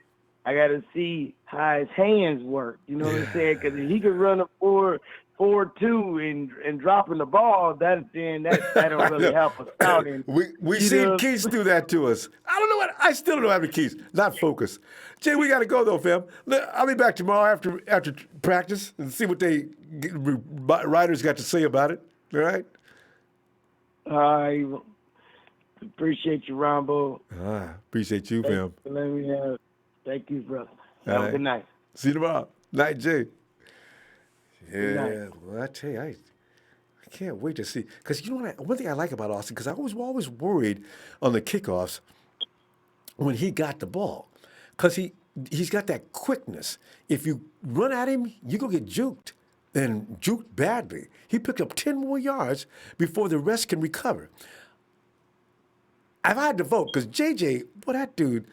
I gotta see how his hands work. You know what I'm saying? Because if he can run a 4.2 and dropping the ball, that don't really help us out. We seen Keys do that to us. I still don't have the keys. Not focused. Jay, we got to go though, fam. I'll be back tomorrow after practice and see what writers got to say about it. All right. I appreciate you, Ronbo. Appreciate you, fam. Thank you, brother. Have a good night. See you tomorrow. Night, Jay. Yeah, well, I tell you, I can't wait to see. Because you know what? One thing I like about Austin, because I was always worried on the kickoffs when he got the ball, because he's got that quickness. If you run at him, you go get juked, and juked badly. He picked up 10 more yards before the rest can recover. I've had to vote because JJ, that dude,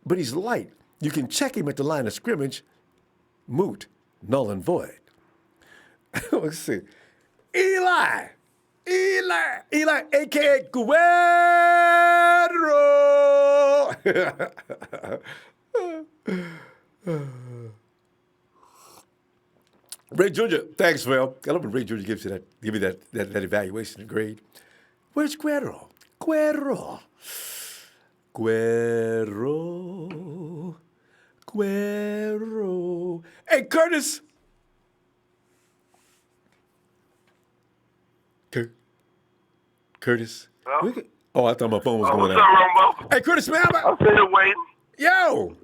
but he's light. You can check him at the line of scrimmage, moot, null and void. Let's see. Eli, a.k.a. Guerrero. Ray Jr., thanks, Phil. I love when Ray Jr. give me that evaluation and grade. Where's Guerrero? Guerrero. Hey, Curtis. Curtis. Oh, I thought my phone was going What's out. up, Ronbo? Hey, Curtis, man. I'm sitting waiting. Yo.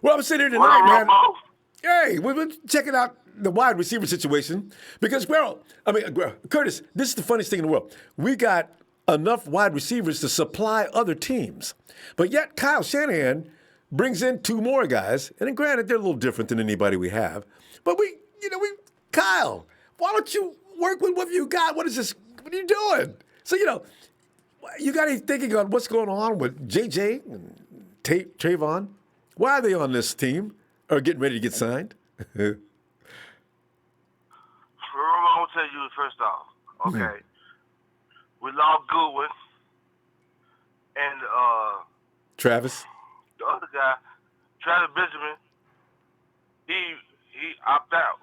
Well, I'm sitting here What tonight, up, man. Ronbo? Hey, we've been checking out the wide receiver situation because, Curtis, this is the funniest thing in the world. We got enough wide receivers to supply other teams, but yet Kyle Shanahan brings in 2 more guys, and then granted, they're a little different than anybody we have, but Kyle, why don't you work with what you got? What is this? What are you doing? So, you got any thinking on what's going on with JJ and Tavon? Why are they on this team or getting ready to get signed? I'm gonna tell you first off. Okay, we lost Goodwin and Travis? the other guy, Travis Benjamin. He opted out.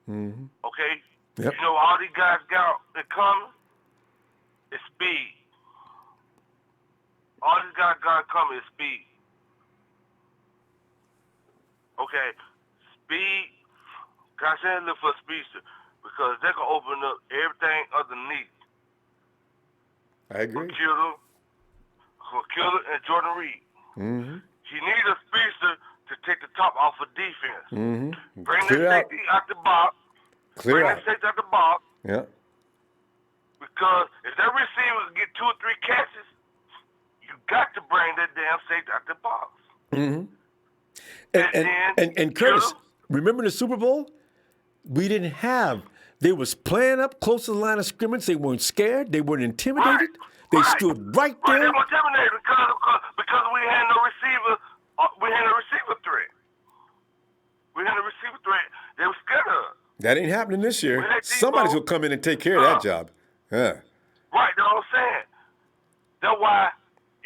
Mm-hmm. Okay, Yep. you know all these guys got in common is speed. All these guys got in common is speed. Okay, speed. God said look for a speedster because they can open up everything underneath. I agree. Killer and Jordan Reed. Mm-hmm. He needs a speedster to take the top off of defense. Mm-hmm. Bring Clear the out. safety out the box. Clear Bring out. the safety out the box. Yeah. Because if that receiver get 2 or 3 catches, you got to bring that damn safety out the box. Mm-hmm. And Curtis, remember the Super Bowl? We didn't have. They was playing up close to the line of scrimmage. They weren't scared. They weren't intimidated. They stood right there. They were intimidated because we had no receiver. We had no receiver threat. We had a receiver threat. They were scared of. That ain't happening this year. Somebody's gonna come in and take care of that job. Yeah. Right, that's what I'm saying. That's why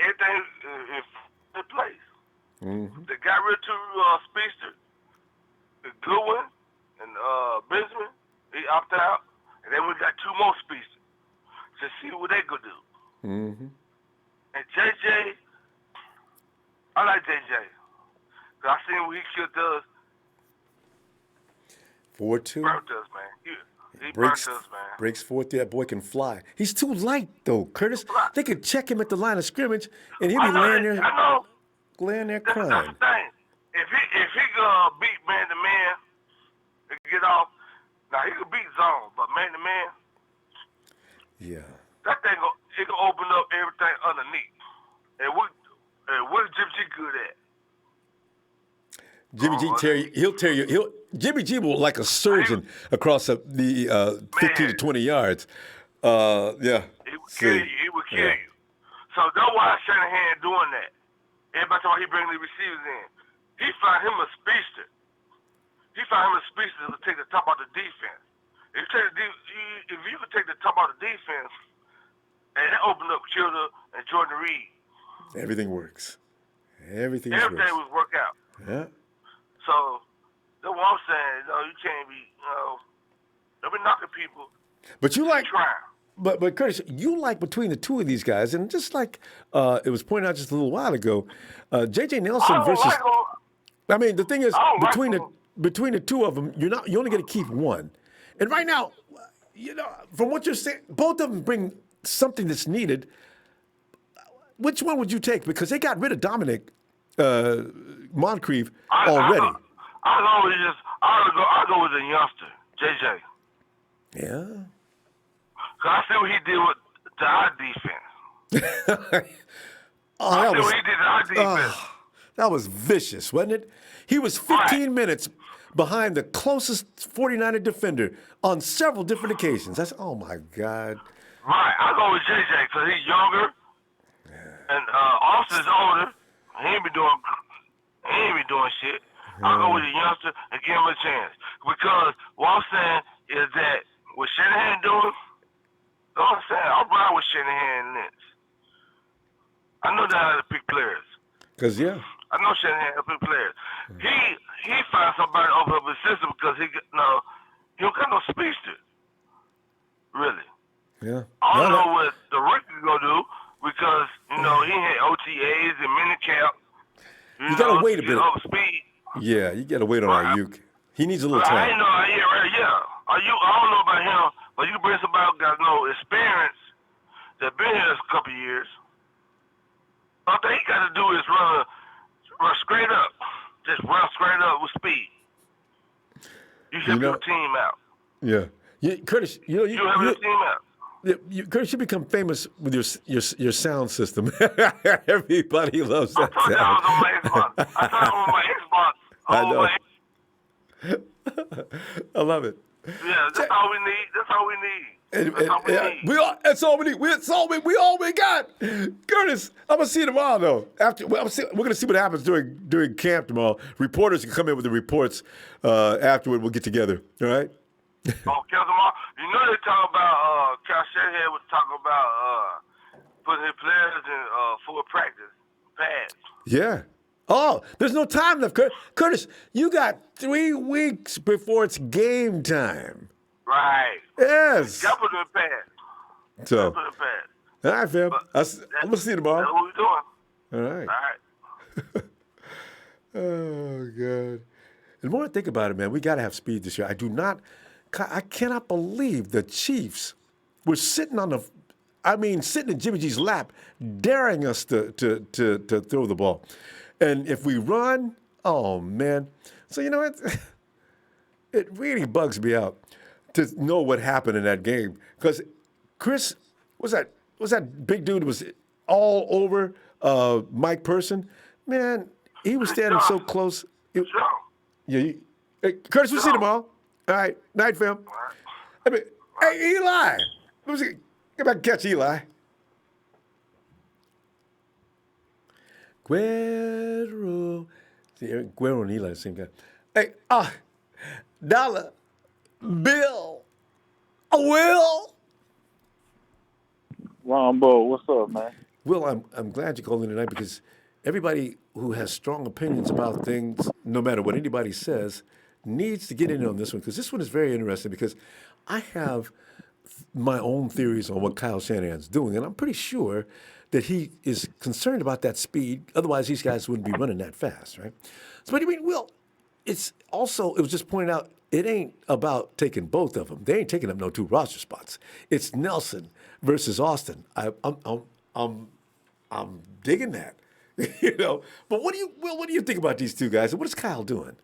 everything is in place. Mm-hmm. They got rid of 2 speedsters, the Goodwin and Benjamin. He opted out, and then we got 2 more speedsters to see what they gonna do. Mm-hmm. And JJ, I like JJ. Cause I seen what he still does. 4-2. Burnt us, man. He Breaks, burnt us, man. breaks 4 that boy can fly. He's too light though, Curtis. They could check him at the line of scrimmage, and he'll be laying there crying. That's the thing. If he gonna beat man to man, he can get off. Now he can beat zone, but man to man, Yeah. that thing it can open up everything underneath. And what is Jimmy G good at? Jimmy G he'll tear you. Jimmy G will like a surgeon across the 15 to 20 yards. Yeah. He would kill you. He would kill you. So that's why Shanahan doing that. Everybody talking he bring the receivers in. He found him a speedster. He found him a speedster to take the top out the defense. If you could take the top out the defense, and that opened up Kilder and Jordan Reed. Everything works. Everything would work out. Yeah. So that's what I'm saying. You can't be, don't be knocking people. But you like, trying. but Curtis, you like between the 2 of these guys, and just like it was pointed out just a little while ago, J.J. Nelson versus. I mean, the thing is, between the 2 of them, you only get to keep 1. And right now, from what you're saying, both of them bring something that's needed. Which one would you take? Because they got rid of Dominic Moncrief already. I'll go with the youngster, JJ. Yeah. Cause I see what he did to our defense. I see what he did to our defense. That was vicious, wasn't it? He was 15 minutes behind the closest 49er defender on several different occasions. Oh my God. Right, I'll go with JJ because he's younger, and Austin's older. He ain't be doing shit. I'll go with the youngster and give him a chance. Because what I'm saying is that what Shanahan doing, you know what I'm saying? I'm riding with Shanahan and Lynch. I know that how to pick players. I know Shanahan how to pick players. He found somebody over his system because he don't got no speedster. Really. Yeah. I don't know what the rookie gonna do because he had OTAs and minicamp. You gotta wait a bit. Speed. Yeah, you gotta wait on Ayuk. He needs a little I time. ain't know. Yeah. I don't know about him, but you can bring somebody who got no experience that been here a couple of years. All thing he got to do is run straight up. Just run straight up with speed. You should have your team out. Yeah. Curtis, you have your team out. Curtis, you become famous with your sound system. Everybody loves that sound. I thought it was on my Xbox. I know. I love it. Yeah, that's all we need. That's all we need. That's all we need. That's all we got. Curtis, I'm gonna see you tomorrow though. We're gonna see what happens during camp tomorrow. Reporters can come in with the reports afterward. We'll get together. All right. tomorrow. You know they talk about Kyle Shanahan was talking about putting his players in full practice pads. Yeah. Oh, there's no time left, Curtis. You got 3 weeks before it's game time. Right. Yes. Got to put in pads. So. Put in pads. All right, fam. I'm gonna see you tomorrow. That's what we're doing. All right. All right. Oh, God. And the more I think about it, man, we got to have speed this year. I cannot believe the Chiefs were sitting in Jimmy G's lap, daring us to throw the ball. And if we run, oh, man. So, you know what? It really bugs me out to know what happened in that game. Because Chris, was that big dude was all over Mike Person? Man, he was standing so close. Hey, Curtis, we'll see you tomorrow. All right. Night, fam. Hey, Eli. Get back and catch Eli. Guerrero. See, Guerrero and Eli, the same guy. Hey, Dollar. Bill. Will. Ronbo, what's up, man? Will, I'm glad you called in tonight because everybody who has strong opinions about things, no matter what anybody says, needs to get in on this one because this one is very interesting because I have my own theories on what Kyle Shanahan's doing, and I'm pretty sure that he is concerned about that speed. Otherwise, these guys wouldn't be running that fast, right? So, but I mean, Will, it was just pointed out, it ain't about taking both of them. They ain't taking up no 2 roster spots. It's Nelson versus Austin. I'm digging that, you know. But what do you think about these 2 guys? And what is Kyle doing?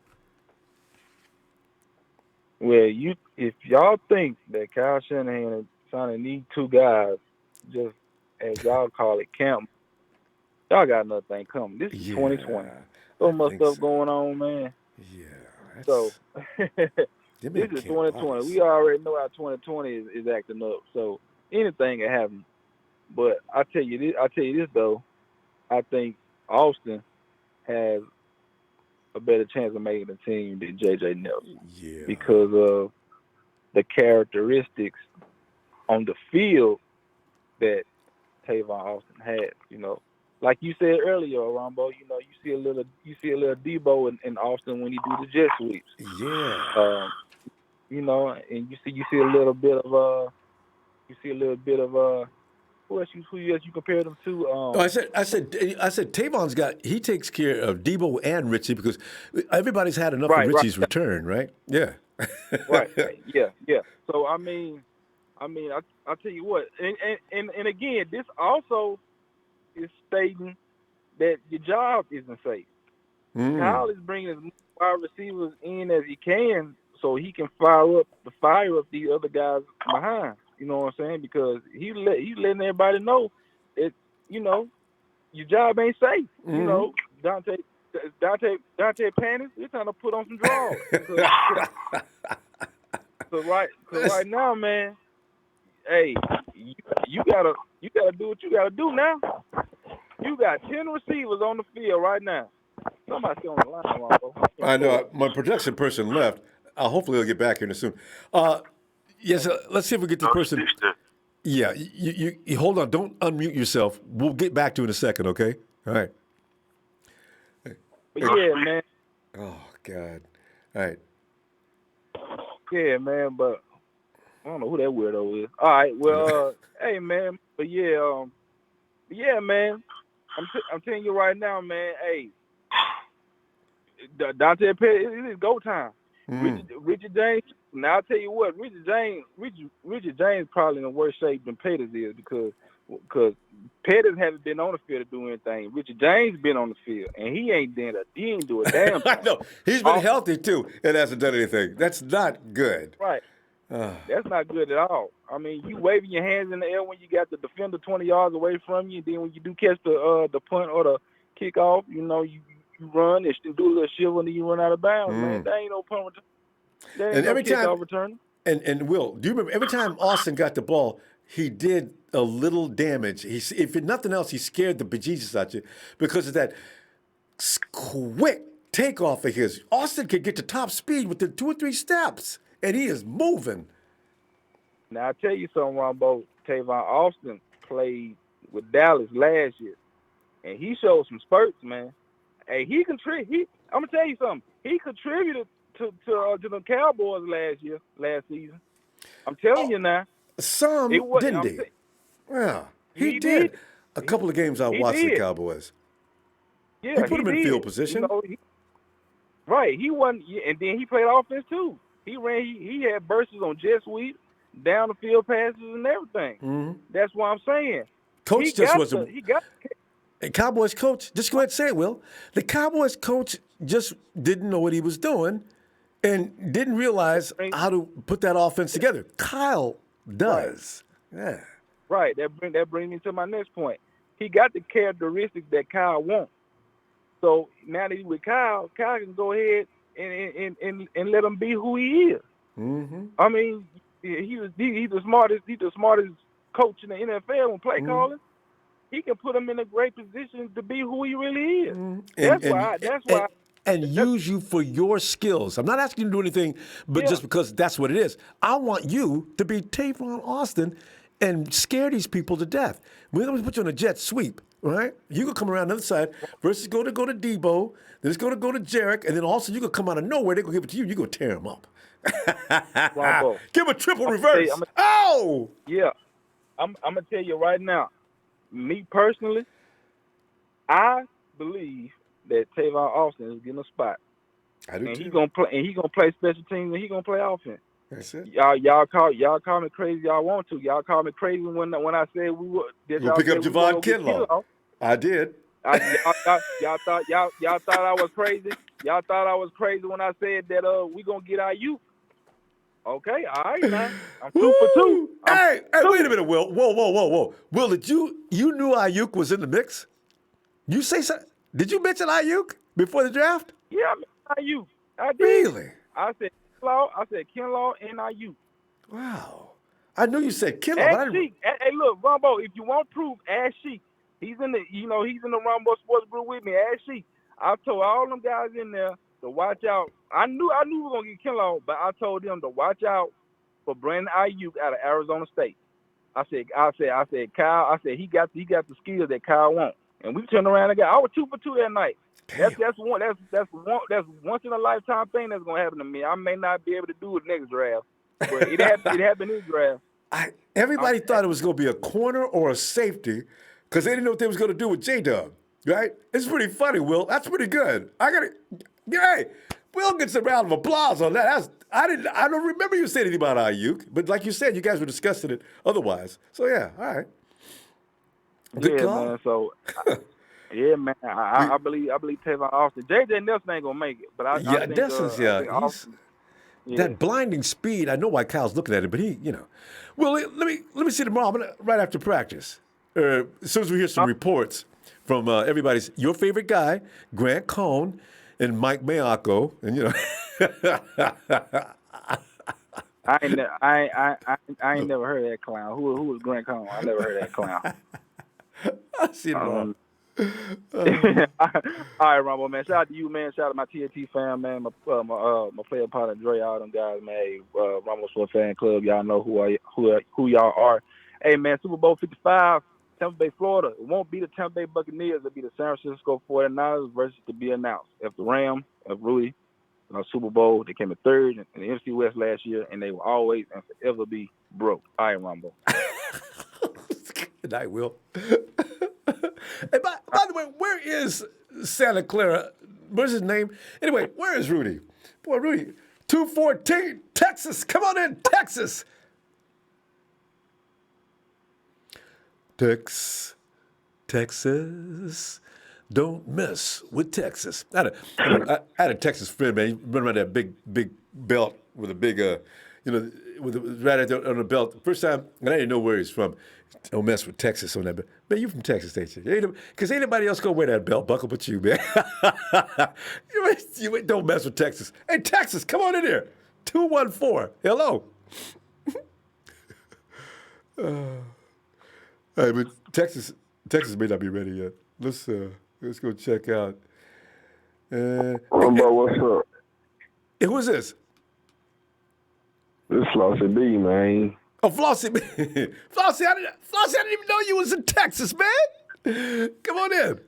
Well, if y'all think that Kyle Shanahan is signing these 2 guys, just as y'all call it, camp, y'all got another thing coming. This is 2020. So much stuff going on, man. Yeah. So this is 2020. We already know how 2020 is acting up. So anything can happen. But I tell you this though, I think Austin has a better chance of making the team than J.J. Nelson. Yeah. Because of the characteristics on the field that Tavon Austin has. You know, like you said earlier, Ronbo. You know, you see a little Deebo in Austin when he do the jet sweeps. Yeah. You know, and you see a little bit of who else you compare them to? I said Tavon's he takes care of Deebo and Richie because everybody's had enough of Richie's return, right? Yeah. right. Yeah. So I mean, I'll tell you what, and again, this also is stating that your job isn't safe. Kyle is bringing as many wide receivers in as he can so he can fire up the other guys behind. You know what I'm saying? Because he's letting everybody know that, you know, your job ain't safe. Mm-hmm. You know, Dante Pettis, he's trying to put on some drawers. So right now, man, hey, you gotta do what you gotta do now. You got 10 receivers on the field right now. Somebody's on the line, Ronbo. I know. My production person left. Hopefully they'll get back here soon. Yes, let's see if we get this person. Yeah, you hold on. Don't unmute yourself. We'll get back to it in a second, okay? All right. But yeah, man. Oh, God. All right. Yeah, man, but I don't know who that weirdo is. All right, well, hey, man, but yeah, man, I'm telling you right now, man, hey, Dante Pettis, it is go time. Richie James. Now I'll tell you what, Richie James probably in worse shape than Pettis is because because Pettis haven't been on the field to do anything. Richie James been on the field, and he ain't do a damn thing. I know. He's been healthy, too, and hasn't done anything. That's not good. Right. That's not good at all. I mean, you waving your hands in the air when you got the defender 20 yards away from you, and then when you do catch the punt or the kickoff, you run and do a little shiver, and then you run out of bounds, man. That ain't no punt return. That ain't no kickoff return. And Will, do you remember every time Austin got the ball, he did a little damage. If nothing else, he scared the bejesus out you because of that quick takeoff of his. Austin could get to top speed within 2 or 3 steps, and he is moving. Now, I'll tell you something, Ronbo. Tavon Austin played with Dallas last year, and he showed some spurts, man. Hey, I'm going to tell you something. He contributed to the Cowboys last season. I'm telling you now. Didn't he? Well, he did. A couple of games I watched the Cowboys. Yeah, he put him in field position. Right. He won, and then he played offense too. He had bursts on jet sweep, down the field passes, and everything. Mm-hmm. That's what I'm saying. Coach and Cowboys coach, just go ahead and say it, Will. The Cowboys coach just didn't know what he was doing and didn't realize how to put that offense together. Kyle does. Right. Yeah. Right. That brings me to my next point. He got the characteristics that Kyle wants. So now that he's with Kyle can go ahead and let him be who he is. Mm-hmm. I mean, he's the smartest coach in the NFL when play calling. He can put him in a great position to be who he really is. Mm-hmm. And use you for your skills. I'm not asking you to do anything, but just because that's what it is. I want you to be Tavon Austin and scare these people to death. We're going to put you on a jet sweep, right? You can come around the other side versus go to Deebo, then it's going to go to Jarek, and then also you can come out of nowhere. They're going to give it to you. You're going to tear him up. Give him a triple reverse. Yeah. I'm going to tell you right now, me personally, I believe that Tavon Austin is getting a spot. I do and too. He's gonna play special teams, and he's gonna play offense. That's it. Y'all call me crazy. Y'all want to. Y'all call me crazy when I said we would. You'll pick up Javon Kinlaw. I did. Y'all thought I was crazy. Y'all thought I was crazy when I said that we gonna get our youth. Okay, all right now. I'm 2 for 2. Hey, wait a minute, Will. Whoa. Will, you knew Ayuk was in the mix? You say so? Did you mention Ayuk before the draft? Yeah, I mentioned Ayuk. I did. Really? I said Kinlaw and Ayuk. Wow. I knew you said Kinlaw. Hey, look, Ronbo, if you want proof, ask Sheik. He's in the Ronbo Sports Group with me. Ask Sheik. I told all them guys in there to watch out. I knew we were gonna get Kinlaw, but I told them to watch out for Brandon Ayuk out of Arizona State. I said, Kyle. I said he got the skills that Kyle wants, and we turned around and I was 2 for 2 that night. That's once in a lifetime thing that's gonna happen to me. I may not be able to do it next draft, but it happened this draft. Everybody thought it was gonna be a corner or a safety because they didn't know what they was gonna do with J-Dub. Right? It's pretty funny, Will. That's pretty good. Hey, Will gets a round of applause on that. I don't remember you saying anything about Ayuk, but like you said, you guys were discussing it otherwise. So yeah, all right. Good call. Man. So yeah, man. I believe Tavon Austin. J.J. Nelson ain't gonna make it, but I think Nelson's that blinding speed. I know why Kyle's looking at it, but he, Well, let me see tomorrow. Right after practice, as soon as we hear some reports from everybody's your favorite guy, Grant Cohn and Mike Mayako, and I ain't never heard of that clown. Who was Grant Cohn? I never heard of that clown. I see it wrong. All right, Ronbo, man. Shout out to you, man. Shout out to my TNT fan, man. My player partner, Dre, all them guys, man. Hey, Ronbo Sport Fan Club. Y'all know who y'all are. Hey, man, Super Bowl 55, Tampa Bay, Florida. It won't be the Tampa Bay Buccaneers. It'll be the San Francisco 49ers versus to be announced. If the Rams, if Rudy, Super Bowl, they came in third in the NFC West last year, and they will always and forever be broke. All right, Ronbo. Good night, Will. Hey, by the way, where is Santa Clara? What's his name? Anyway, where is Rudy? Boy, Rudy, 214, Texas. Come on in, Texas. Texas. Don't mess with Texas. I had a Texas friend, man. He run around that big belt with a big, right on the belt. First time, and I didn't know where he's from. Don't mess with Texas on that belt. Man, you from Texas, ain't you? Because ain't nobody else gonna wear that belt buckle but you, man. you don't mess with Texas. Hey, Texas, come on in here. 214. Hello. Hey, but Texas may not be ready yet. Let's go check out. Ronbo, what's up? Hey, who is this? This Flossie B, man. Oh, Flossie B. Flossie, I didn't even know you was in Texas, man. Come on in.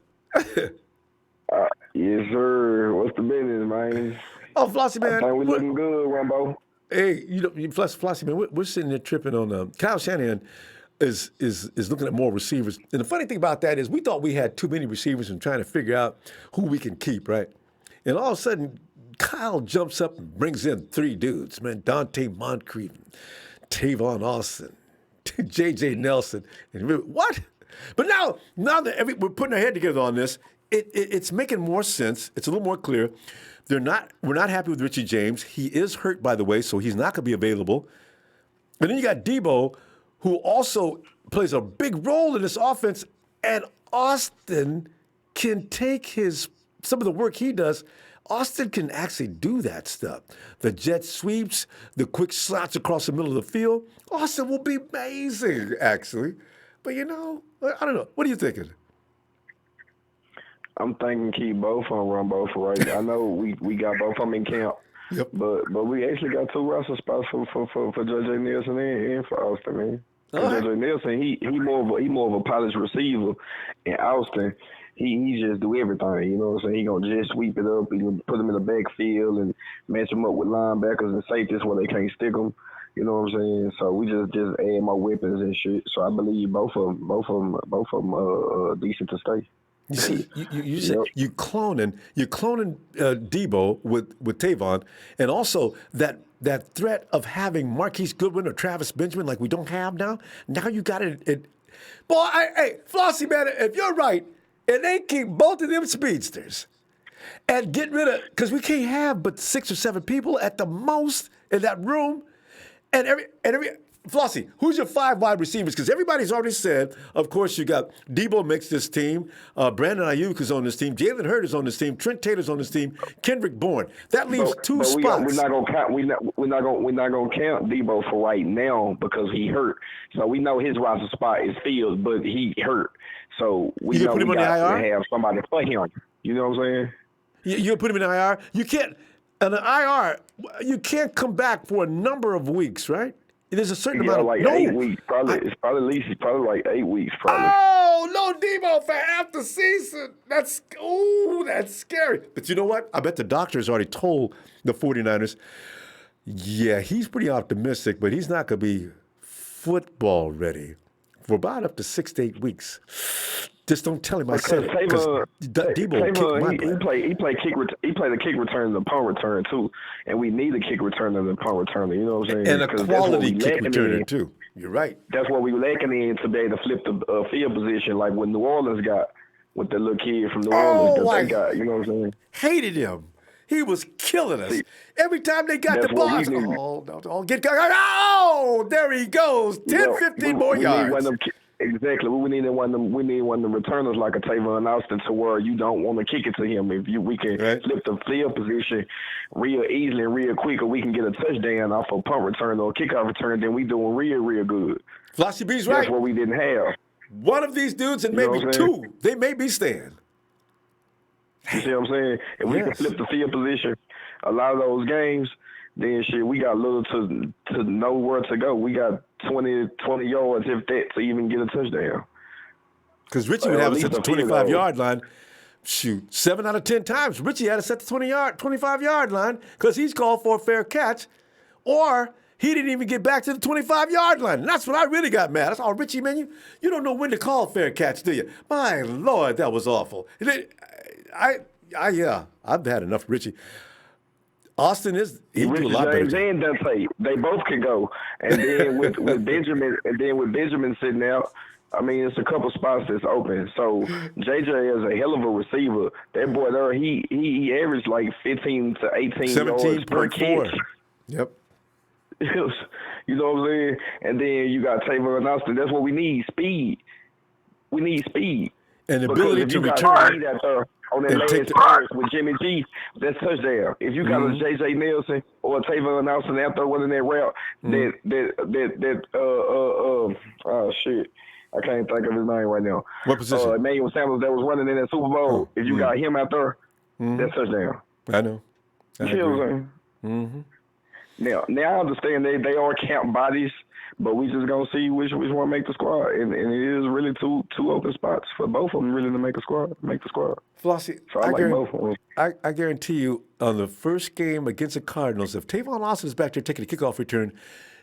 Yes, sir. What's the business, man? Oh, Flossie, man. I think we looking good, Ronbo. Hey, Flossie, man, we're sitting there tripping on Kyle Shanahan is looking at more receivers. And the funny thing about that is we thought we had too many receivers and trying to figure out who we can keep, right? And all of a sudden, Kyle jumps up and brings in 3 dudes, man. Dante Moncrief, Tavon Austin, J.J. Nelson. And what? But now that we're putting our head together on this, it's making more sense. It's a little more clear. We're not happy with Richie James. He is hurt, by the way, so he's not going to be available. And then you got Deebo, who also plays a big role in this offense, and Austin can take some of the work he does. Austin can actually do that stuff. The jet sweeps, the quick slots across the middle of the field. Austin will be amazing, actually. But, I don't know. What are you thinking? I'm thinking keep both on Ronbo for right. I know we got both of them in camp. Yep. But we actually got 2 roster spots for J.J. Nelson and for Austin, man. Right. J.J. Nelson, he more of a polished receiver, and Austin, he just do everything. You know what I'm saying? He gonna just sweep it up. He gonna put them in the backfield and match them up with linebackers and safeties where they can't stick them. You know what I'm saying? So we just add more weapons and shit. So I believe both of them decent to stay. You see, you cloning Deebo with Tavon, and also that threat of having Marquise Goodwin or Travis Benjamin like we don't have now. Now you got it. Boy, hey, Flossie, man, if you're right, and they keep both of them speedsters and get rid of, because we can't have but 6 or 7 people at the most in that room, and every Flossie, who's your 5 wide receivers? Because everybody's already said, of course, you got Deebo makes this team, Brandon Ayuk is on this team, Jalen Hurd is on this team, Trent Taylor's on this team, Kendrick Bourne. That leaves 2 spots. We're not gonna count. We're not gonna count Deebo for right now because he hurt. So we know his roster spot is filled, but he hurt. So we know we got to have somebody play him. You know what I'm saying? You put him in the IR. You can't. On the IR, you can't come back for a number of weeks, right? There's a certain amount of like 8 weeks. It's probably like 8 weeks. Probably. Oh, no Deebo for half the season. That's scary. But you know what? I bet the doctors already told the 49ers. Yeah, he's pretty optimistic, but he's not going to be football ready for about up to 6 to 8 weeks. Just don't tell him I said it. Deebo he play the kick return and the punt return too, and we need a kick return and a punt returner. You know what I'm saying? And a quality kick returner too. You're right. That's what we lacking in to be able to flip the field position, like what New Orleans got with the little kid from New Orleans that they got. You know what I'm saying? Hated him. He was killing us. Every time they got the ball, get going. Oh, there he goes. 10, 15 more yards. Exactly. We need one of them returners like a Tavon Austin to where you don't want to kick it to him. We can flip the field position real easily and real quick, or we can get a touchdown off a punt return or a kickoff return. Then we doing real good. Flossie B's right. That's what we didn't have. One of these dudes and maybe 2, they may be staying. You see what I'm saying? If we can flip the field position, a lot of those games, then shit, we got little to know where to go. We got 20 yards, if that, to even get a touchdown. Because Richie would have us at the 25-yard line. Shoot, 7 out of 10 times, Richie had us at the 25-yard line because he's called for a fair catch, or he didn't even get back to the 25-yard line. And that's when I really got mad. I said, Richie, man, you don't know when to call fair catch, do you? My Lord, that was awful. I've had enough, Richie. Austin he do a lot better. James and Dante, they both can go. And then with Benjamin sitting out, I mean, it's a couple spots that's open. So JJ is a hell of a receiver. That boy there, he averaged like 15 to 18 yards per catch. Yep. You know what I'm saying? And then you got Tavon Austin. That's what we need, speed. We need speed. And the ability to return. On that last pass with Jimmy G, that's touchdown. If you got a J.J. Nelson or a Tavon Austin out there running that route, oh shit, I can't think of his name right now. What position? Emmanuel Sanders that was running in that Super Bowl. If you got him out there, that's touchdown. I know. You see what I'm saying? Now I understand they are camp bodies, but we just gonna see which one make the squad, and it is really two open spots for both of them really to make the squad. Flossie, so I guarantee you, on the first game against the Cardinals, if Tavon Austin is back there taking a kickoff return,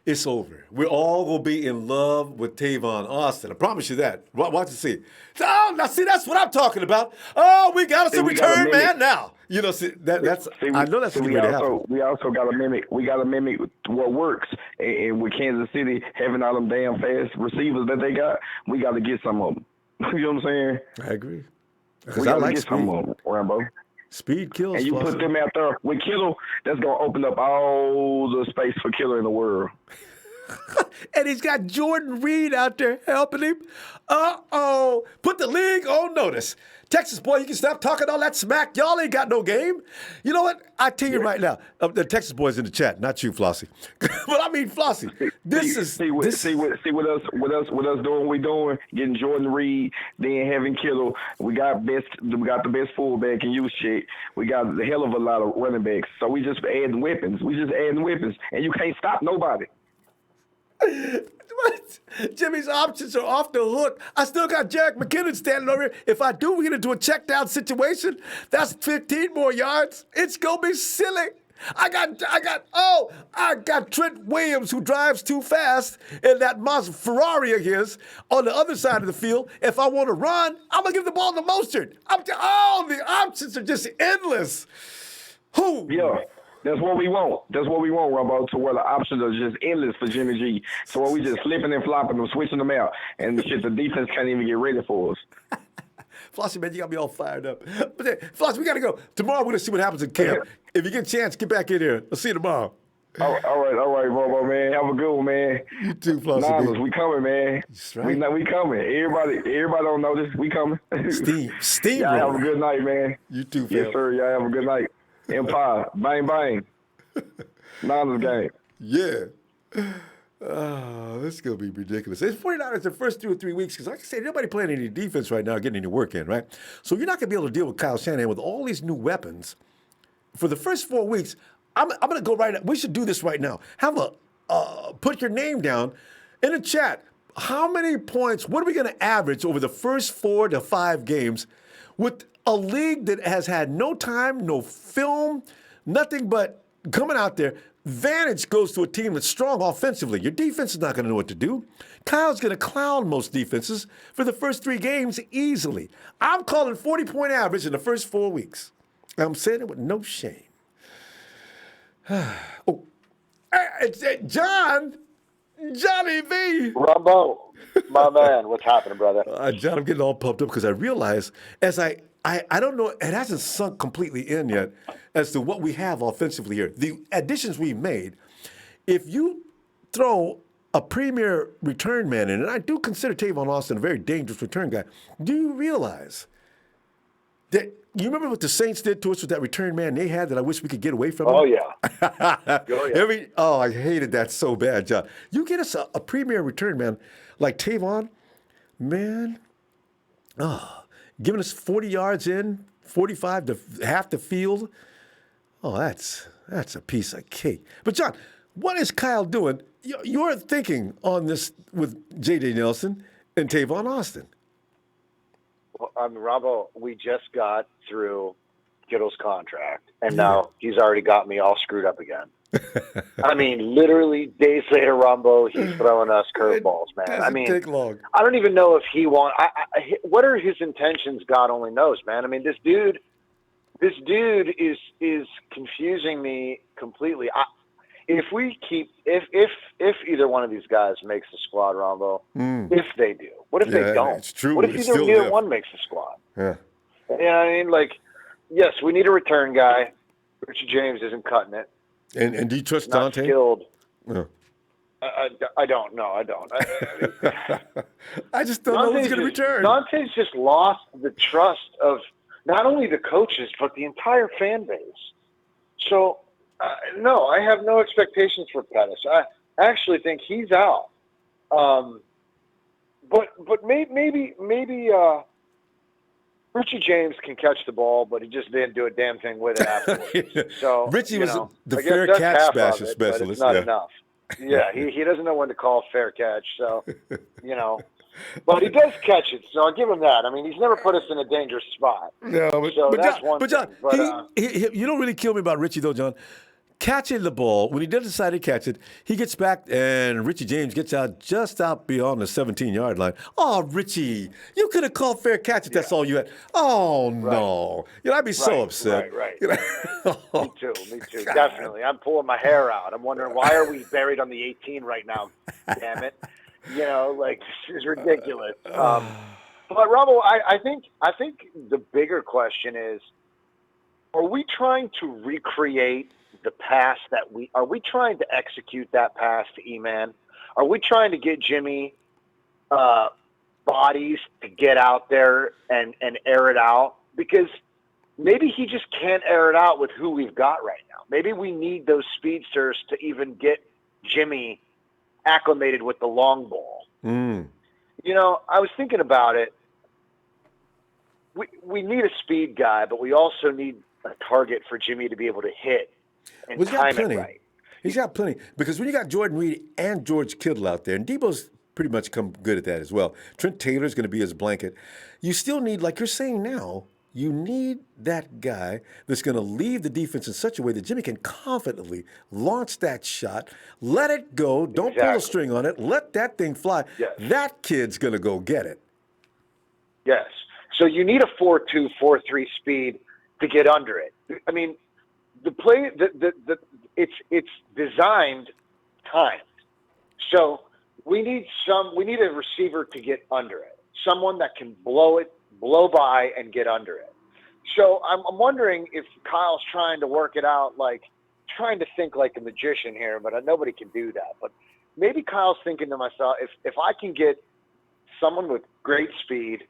it's over. We're all gonna be in love with Tavon Austin. I promise you that. Watch and see. Oh, now see, that's what I'm talking about. Oh, we got us a return man now. You know, see, that's. I know that's going to happen. We also got to mimic. We got to mimic what works. And with Kansas City having all them damn fast receivers that they got, we got to get some of them. You know what I'm saying? I agree. We got to get some of them, Rambo. Speed kills. And you put them out there with Kittle, that's going to open up all the space for Kittle in the world. And he's got Jordan Reed out there helping him. Uh-oh. Put the league on notice. Texas boy, you can stop talking all that smack. Y'all ain't got no game. You know what? I tell you right now, the Texas boys in the chat, not you, Flossie. But I mean, Flossie, with us doing what we doing, getting Jordan Reed, then having Kittle. We got the best fullback in you shit. We got a hell of a lot of running backs. So we just adding weapons. And you can't stop nobody. What? Jimmy's options are off the hook. I still got Jerick McKinnon standing over here. If I do, we get into a check down situation. That's 15 more yards. It's gonna be silly. I got Trent Williams who drives too fast in that Ferrari of his on the other side of the field. If I want to run, I'm gonna give the ball to Mostert. The options are just endless. Who? Yeah. That's what we want. Ronbo, to where the options are just endless for Jimmy G. So where we just flipping and flopping them, switching them out, and shit, the defense can't even get ready for us. Flossie, man, you got me all fired up. But Flossie, we got to go. Tomorrow we're going to see what happens in camp. If you get a chance, get back in here. I'll see you tomorrow. All right, Ronbo, man. Have a good one, man. You too, Flossie. Niners, we coming, man. That's right. We coming. Everybody don't know this. We coming. Steve. Y'all have a good night, man. You too, fam. Yes, sir. Y'all have a good night. Empire, bang, bang. Niners game. Yeah. Oh, this is going to be ridiculous. It's 49ers the first 2 or 3 weeks because, like I said, nobody playing any defense right now, getting any work in, right? So you're not going to be able to deal with Kyle Shanahan with all these new weapons. For the first 4 weeks, I'm going to go right now. We should do this right now. Have put your name down in the chat. How many points, what are we going to average over the first 4 to 5 games with a league that has had no time, no film, nothing but coming out there? Vantage goes to a team that's strong offensively. Your defense is not going to know what to do. Kyle's going to clown most defenses for the first 3 games easily. I'm calling 40-point average in the first 4 weeks. I'm saying it with no shame. Johnny V. Ronbo, my man, what's happening, brother? John, I'm getting all pumped up because I realize as I don't know, it hasn't sunk completely in yet as to what we have offensively here. The additions we've made, if you throw a premier return man in, and I do consider Tavon Austin a very dangerous return guy, do you realize that you remember what the Saints did to us with that return man they had that I wish we could get away from? Oh, yeah. I hated that so bad, John. You get us a premier return man like Tavon, man, giving us 40 yards in, 45 to half the field. Oh, that's a piece of cake. But, John, what is Kyle doing? You're thinking on this with J.J. Nelson and Tavon Austin. Well, Ronbo, we just got through Kittle's contract, and now he's already got me all screwed up again. I mean, literally days later, Ronbo, he's throwing us curveballs, man. I mean, take long. I don't even know if he wants. What are his intentions? God only knows, man. I mean, this dude is confusing me completely. if either one of these guys makes the squad, Ronbo, if they do, what if they don't? It's true. What if neither one makes the squad? Yeah. Yeah, I mean, like, yes, we need a return guy. Richie James isn't cutting it. And do you trust Not Dante? skilled. No. I don't. No, I don't. I just don't know who's going to return. Dante's just lost the trust of not only the coaches but the entire fan base. So, no, I have no expectations for Pettis. I actually think he's out. But maybe Richie James can catch the ball, but he just didn't do a damn thing with it afterwards. So Richie was the I guess fair that's catch half specialist. of it, but it's not enough. Yeah, he doesn't know when to call fair catch. So, but he does catch it. So I'll give him that. I mean, he's never put us in a dangerous spot. No, but that's one thing. John, But, you don't really kill me about Richie though, John. Catching the ball, when he does decide to catch it, he gets back and Richie James gets out just out beyond the 17-yard line. Oh, Richie, you could have called fair catch if that's all you had. Oh, no. I'd be so upset. Right. Me too. Definitely. I'm pulling my hair out. I'm wondering, why are we buried on the 18 right now? Damn it. This is ridiculous. But, Ronbo, I think the bigger question is, are we trying to recreate the pass are we trying to execute that pass to E-Man? Are we trying to get Jimmy bodies to get out there and air it out? Because maybe he just can't air it out with who we've got right now. Maybe we need those speedsters to even get Jimmy acclimated with the long ball. I was thinking about it. We need a speed guy, but we also need a target for Jimmy to be able to hit. And He's got plenty. Right. He's got plenty. Because when you got Jordan Reed and George Kittle out there, and Deebo's pretty much come good at that as well. Trent Taylor's going to be his blanket. You still need, like you're saying now, you need that guy that's going to leave the defense in such a way that Jimmy can confidently launch that shot, let it go, don't pull a string on it, let that thing fly. Yes. That kid's going to go get it. Yes. So you need a 4.2, 4.3 speed to get under it. I mean, the play, it's designed timed. So we need a receiver to get under it, someone that can blow by and get under it. So I'm wondering if Kyle's trying to work it out, trying to think like a magician here, but nobody can do that. But maybe Kyle's thinking to myself, if I can get someone with great speed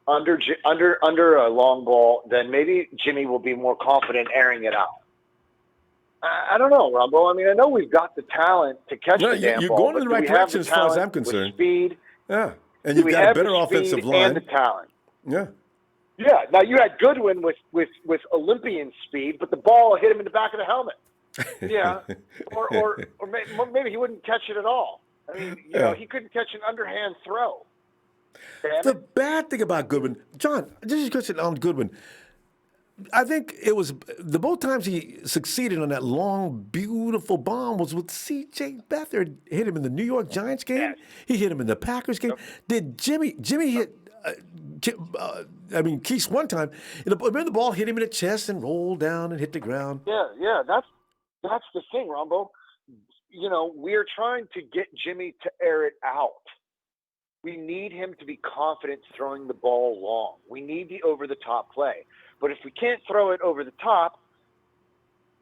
under a long ball, then maybe Jimmy will be more confident airing it out. I don't know, Ronbo. I mean, I know we've got the talent to catch the damn ball. You're going in the right direction as far as I'm concerned. Speed. Yeah, and you've got a better offensive line. And the talent. Yeah. Yeah. Now you had Goodwin with Olympian speed, but the ball hit him in the back of the helmet. Yeah. or maybe he wouldn't catch it at all. I mean, he couldn't catch an underhand throw. The bad thing about Goodwin, John, just a question on Goodwin. I think it was both times he succeeded on that long, beautiful bomb was with C.J. Beathard. Hit him in the New York Giants game. Yes. He hit him in the Packers game. Did Jimmy hit? Keith one time. Remember the ball hit him in the chest and rolled down and hit the ground. Yeah. That's the thing, Ronbo. We're trying to get Jimmy to air it out. We need him to be confident throwing the ball long. We need the over-the-top play. But if we can't throw it over the top,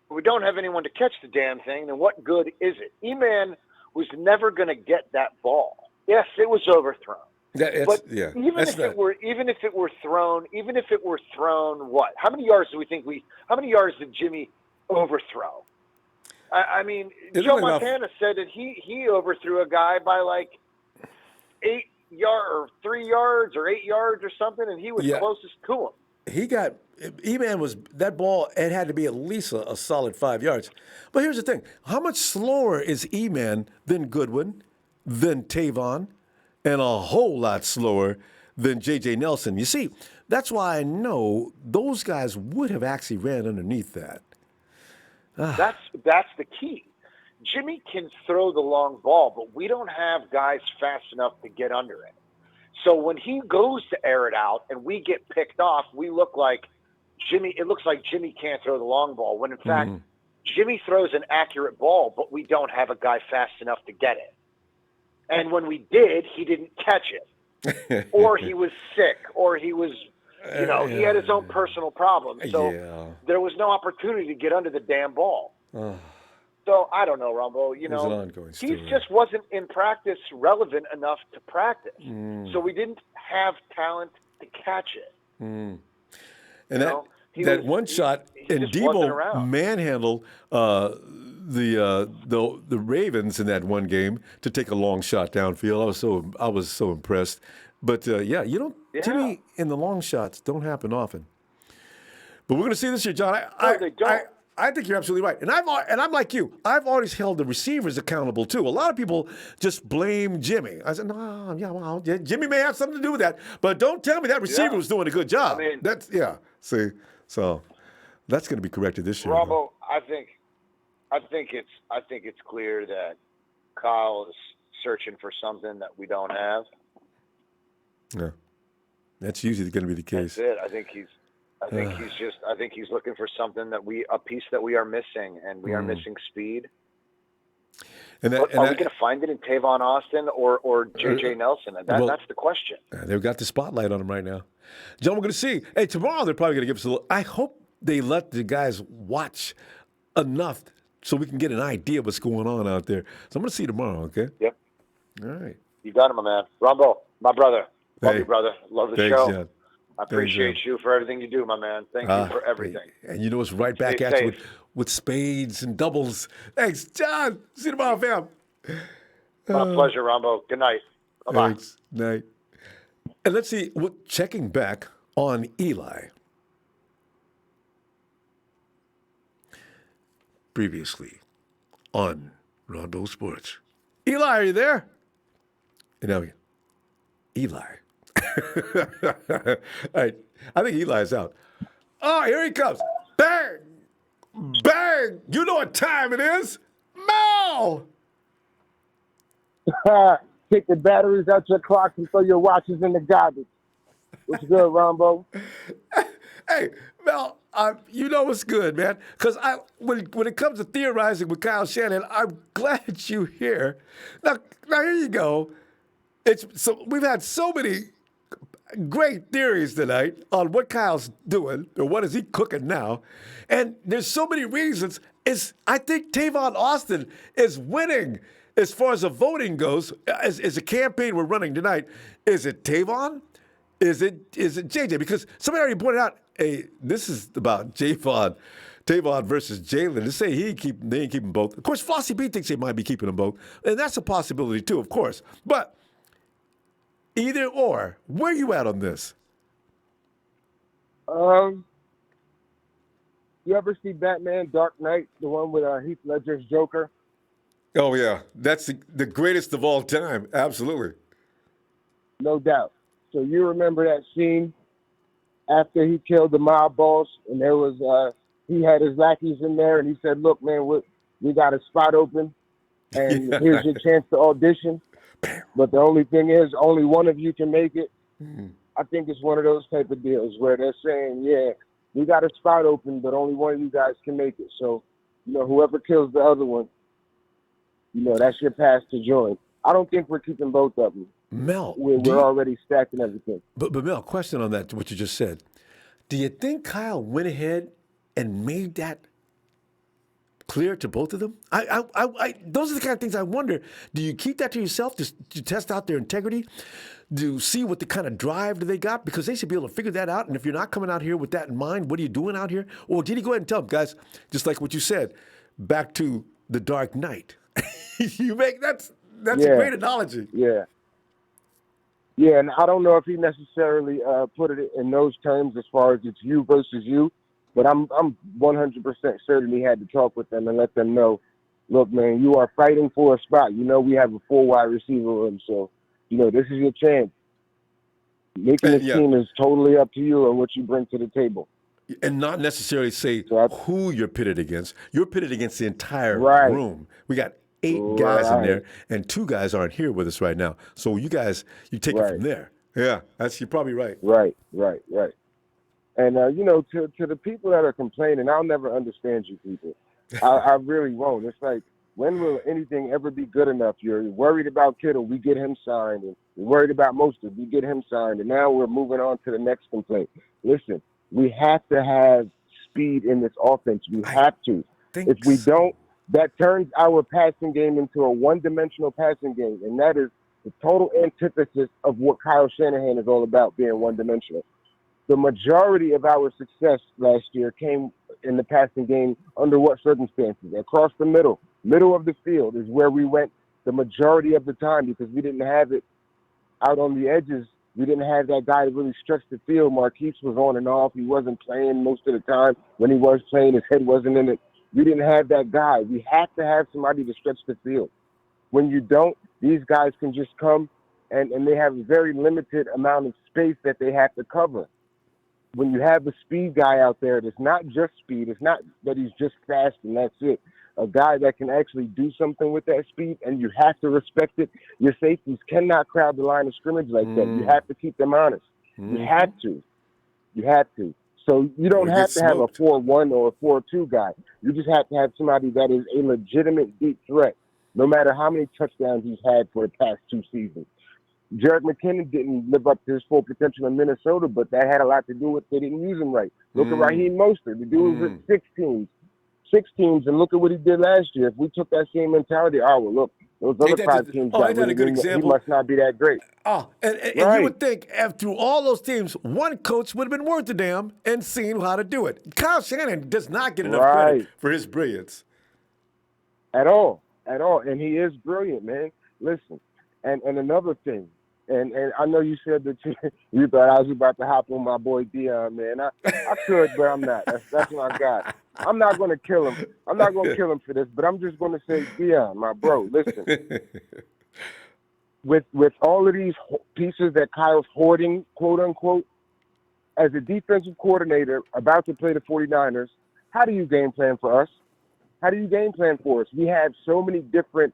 we don't have anyone to catch the damn thing, then what good is it? E-Man was never going to get that ball. Yes, it was overthrown. Even if it were thrown, what? How many yards did Jimmy overthrow? I mean, Joe Montana said that he overthrew a guy by 8 yards or 3 yards or 8 yards or something, and he was closest to him. E-Man that ball, it had to be at least a solid 5 yards. But here's the thing. How much slower is E-Man than Goodwin, than Tavon, and a whole lot slower than J.J. Nelson? You see, that's why I know those guys would have actually ran underneath that. That's the key. Jimmy can throw the long ball, but we don't have guys fast enough to get under it. So when he goes to air it out and we get picked off, we look like Jimmy. It looks like Jimmy can't throw the long ball when in fact Jimmy throws an accurate ball, but we don't have a guy fast enough to get it. And when we did, he didn't catch it. Or he was sick, or he was, he had his own personal problems. So there was no opportunity to get under the damn ball. So I don't know, Ronbo. He just wasn't in practice relevant enough to practice. So we didn't have talent to catch it. And that one shot, and Deebo manhandled the Ravens in that one game to take a long shot downfield. I was so impressed. But Jimmy and the long shots don't happen often. But we're going to see this year, John. I think you're absolutely right, and I'm like you. I've always held the receivers accountable too. A lot of people just blame Jimmy. I said, no, Jimmy may have something to do with that, but don't tell me that receiver was doing a good job. So that's going to be corrected this year. Ronbo, I think it's clear that Kyle is searching for something that we don't have. Yeah, that's usually going to be the case. That's it. I think he's looking for something a piece that we are missing, and we are missing speed. Are we going to find it in Tavon Austin or J.J. Nelson? That's the question. They've got the spotlight on them right now. John, we're going to see. Hey, tomorrow they're probably going to give us a little. I hope they let the guys watch enough so we can get an idea of what's going on out there. So I'm going to see you tomorrow, okay? Yep. All right. You got him, my man. Ronbo, my brother. Love you, brother. Love the thanks, show. John. I appreciate you for everything you do, my man. Thank you for everything. And you know it's right back at you with spades and doubles. Thanks, John. See you tomorrow, fam. My pleasure, Ronbo. Good night. Bye-bye. Thanks. Night. And let's see, checking back on Eli. Previously on Ronbo Sports. Eli, are you there? Eli. All right. I think Eli's out. Oh, here he comes. Bang! Bang! You know what time it is? Mel! Take the batteries out your clocks and throw your watches in the garbage. What's good, Ronbo? Hey, Mel, you know what's good, man. Because when it comes to theorizing with Kyle Shanahan, I'm glad you're here. Now here you go. We've had so many great theories tonight on what Kyle's doing or what is he cooking now. And there's so many reasons. I think Tavon Austin is winning as far as the voting goes. As a campaign we're running tonight, is it Tavon? Is it JJ? Because somebody already pointed out, hey, this is about Tavon versus Jalen. To say they ain't keeping both. Of course, Flossie B thinks they might be keeping them both. And that's a possibility too, of course. But either or, where you at on this? You ever see Batman Dark Knight, the one with Heath Ledger's Joker? Oh, yeah. That's the greatest of all time. Absolutely. No doubt. So you remember that scene after he killed the mob boss, and there was he had his lackeys in there, and he said, look, man, we got a spot open, and here's your chance to audition. But the only thing is, only one of you can make it. I think it's one of those type of deals where they're saying, yeah, we got a spot open, but only one of you guys can make it. So, whoever kills the other one, that's your pass to join. I don't think we're keeping both of them. Mel, we're already stacking everything. But Mel, question on that, what you just said. Do you think Kyle went ahead and made that clear to both of them? Those are the kind of things I wonder. Do you keep that to yourself to test out their integrity? To see what the kind of drive they got? Because they should be able to figure that out. And if you're not coming out here with that in mind, what are you doing out here? Or did he go ahead and tell them, guys, just like what you said, back to the Dark Knight? That's a great analogy. Yeah. Yeah, and I don't know if he necessarily put it in those terms as far as it's you versus you, but I'm 100% certain he had to talk with them and let them know, look, man, you are fighting for a spot. We have a full wide receiver room, so, this is your chance. Making this team is totally up to you and what you bring to the table. And not necessarily say who you're pitted against. You're pitted against the entire room. We got 8 guys in there, and 2 guys aren't here with us right now. So you guys, you take it from there. Yeah, you're probably right. Right. And, to the people that are complaining, I'll never understand you people. I really won't. It's like, when will anything ever be good enough? You're worried about Kittle, we get him signed. And you're worried about Mostert, we get him signed. And now we're moving on to the next complaint. Listen, we have to have speed in this offense. We have to. If we don't, that turns our passing game into a one-dimensional passing game. And that is the total antithesis of what Kyle Shanahan is all about, being one-dimensional. The majority of our success last year came in the passing game under what circumstances? Across the middle of the field is where we went the majority of the time because we didn't have it out on the edges. We didn't have that guy to really stretch the field. Marquise was on and off. He wasn't playing most of the time. When he was playing, his head wasn't in it. We didn't have that guy. We have to have somebody to stretch the field. When you don't, these guys can just come and they have a very limited amount of space that they have to cover. When you have the speed guy out there, it's not just speed. It's not that he's just fast and that's it. A guy that can actually do something with that speed, and you have to respect it. Your safeties cannot crowd the line of scrimmage like that. You have to keep them honest. You have to. You have to. So you don't have to have a 4-1 or a 4-2 guy. You just have to have somebody that is a legitimate deep threat, no matter how many touchdowns he's had for the past 2 seasons. Jerick McKinnon didn't live up to his full potential in Minnesota, but that had a lot to do with they didn't use him right. Look at Raheem Mostert. The dude was at 6 teams, and look at what he did last year. If we took that same mentality, well, look, those other 5 teams got a good example. He must not be that great. And you would think through all those teams, one coach would have been worth a damn and seen how to do it. Kyle Shanahan does not get enough credit for his brilliance. At all. And he is brilliant, man. Listen, and another thing, and I know you said that you thought I was about to hop on my boy Dion, man. I could, but I'm not. That's my guy. I'm not going to kill him. I'm not going to kill him for this, but I'm just going to say, Dion, my bro, listen. With all of these pieces that Kyle's hoarding, quote unquote, as a defensive coordinator about to play the 49ers, how do you game plan for us? How do you game plan for us? We have so many different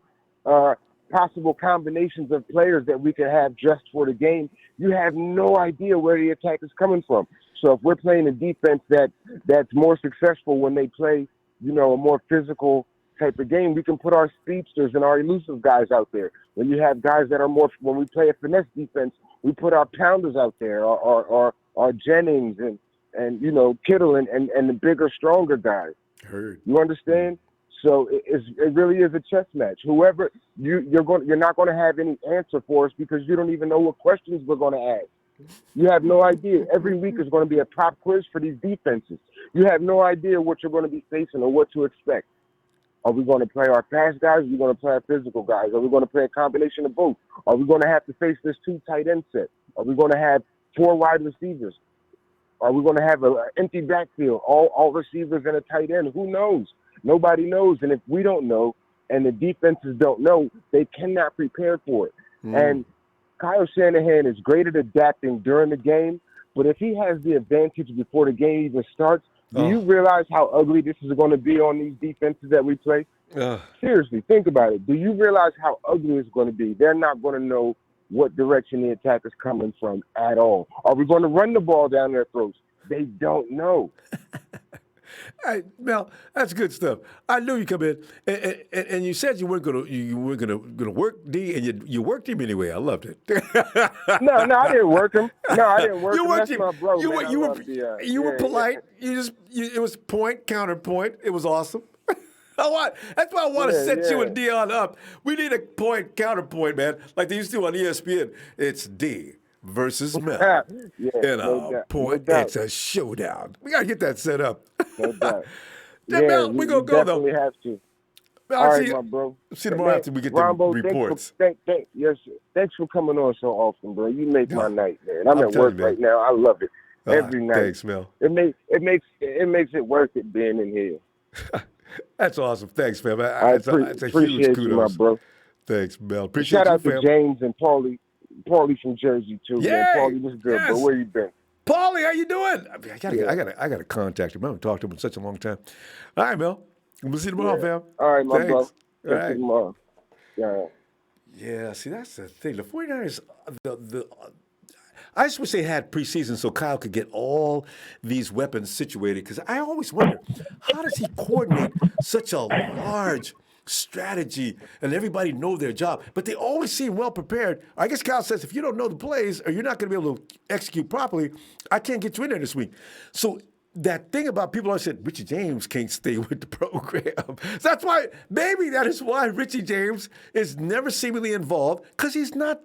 possible combinations of players that we can have just for the game. You have no idea where the attack is coming from. So if we're playing a defense that's more successful when they play, a more physical type of game, we can put our speedsters and our elusive guys out there. When you have guys that are more, when we play a finesse defense, we put our pounders out there, our Jennings and Kittle and the bigger, stronger guys. Heard. You understand? So it really is a chess match. Whoever you're not going to have any answer for us because you don't even know what questions we're going to ask. You have no idea. Every week is going to be a pop quiz for these defenses. You have no idea what you're going to be facing or what to expect. Are we going to play our fast guys? Are we going to play our physical guys? Are we going to play a combination of both? Are we going to have to face this 2 tight end set? Are we going to have 4 wide receivers? Are we going to have an empty backfield, all receivers and a tight end? Who knows? Nobody knows. And if we don't know and the defenses don't know, they cannot prepare for it. And Kyle Shanahan is great at adapting during the game, but if he has the advantage before the game even starts, do you realize how ugly this is going to be on these defenses that we play? Seriously, think about it. Do you realize how ugly it's going to be? They're not going to know what direction the attack is coming from at all. Are we going to run the ball down their throats? They don't know. Hey, Mel, that's good stuff. I knew you come in, and you said you weren't gonna work D, and you worked him anyway. I loved it. No, I didn't work him. No, I didn't work you him. Worked That's him. my bro. You man. were polite. It was point counterpoint. It was awesome. That's why I want to set you and Dion up. We need a point counterpoint, man, like they used to on ESPN. It's D versus Mel. It's a showdown. We gotta get that set up. No doubt. Mel, we're gonna go though. We have to. Mel, All right, my bro. See tomorrow after we get Ronbo, the reports. Thanks for coming on so often, bro. You make my night, man. I'm at work right now. I love it every night. Thanks, Mel. It makes it worth it being in here. That's awesome. Thanks, fam. It's a huge kudos, you, my bro. Thanks, Mel. Appreciate Shout out fam. to James and Paulie from Jersey too. Man. Paulie, what's good, bro? Where you been? Paulie, how you doing? I gotta contact him. I haven't talked to him in such a long time. All right, Mel. We'll see you tomorrow, fam. All right, my Thanks. bro. All right. See you tomorrow. Yeah. Yeah, see, that's the thing. The 49ers, I just wish they had preseason so Kyle could get all these weapons situated. Because I always wonder, how does he coordinate such a large strategy and everybody know their job? But they always seem well prepared. I guess Kyle says, if you don't know the plays or you're not going to be able to execute properly, I can't get you in there this week. So that thing about people always said Richie James can't stay with the program. So that's why, maybe that is why Richie James is never seemingly involved, because he's not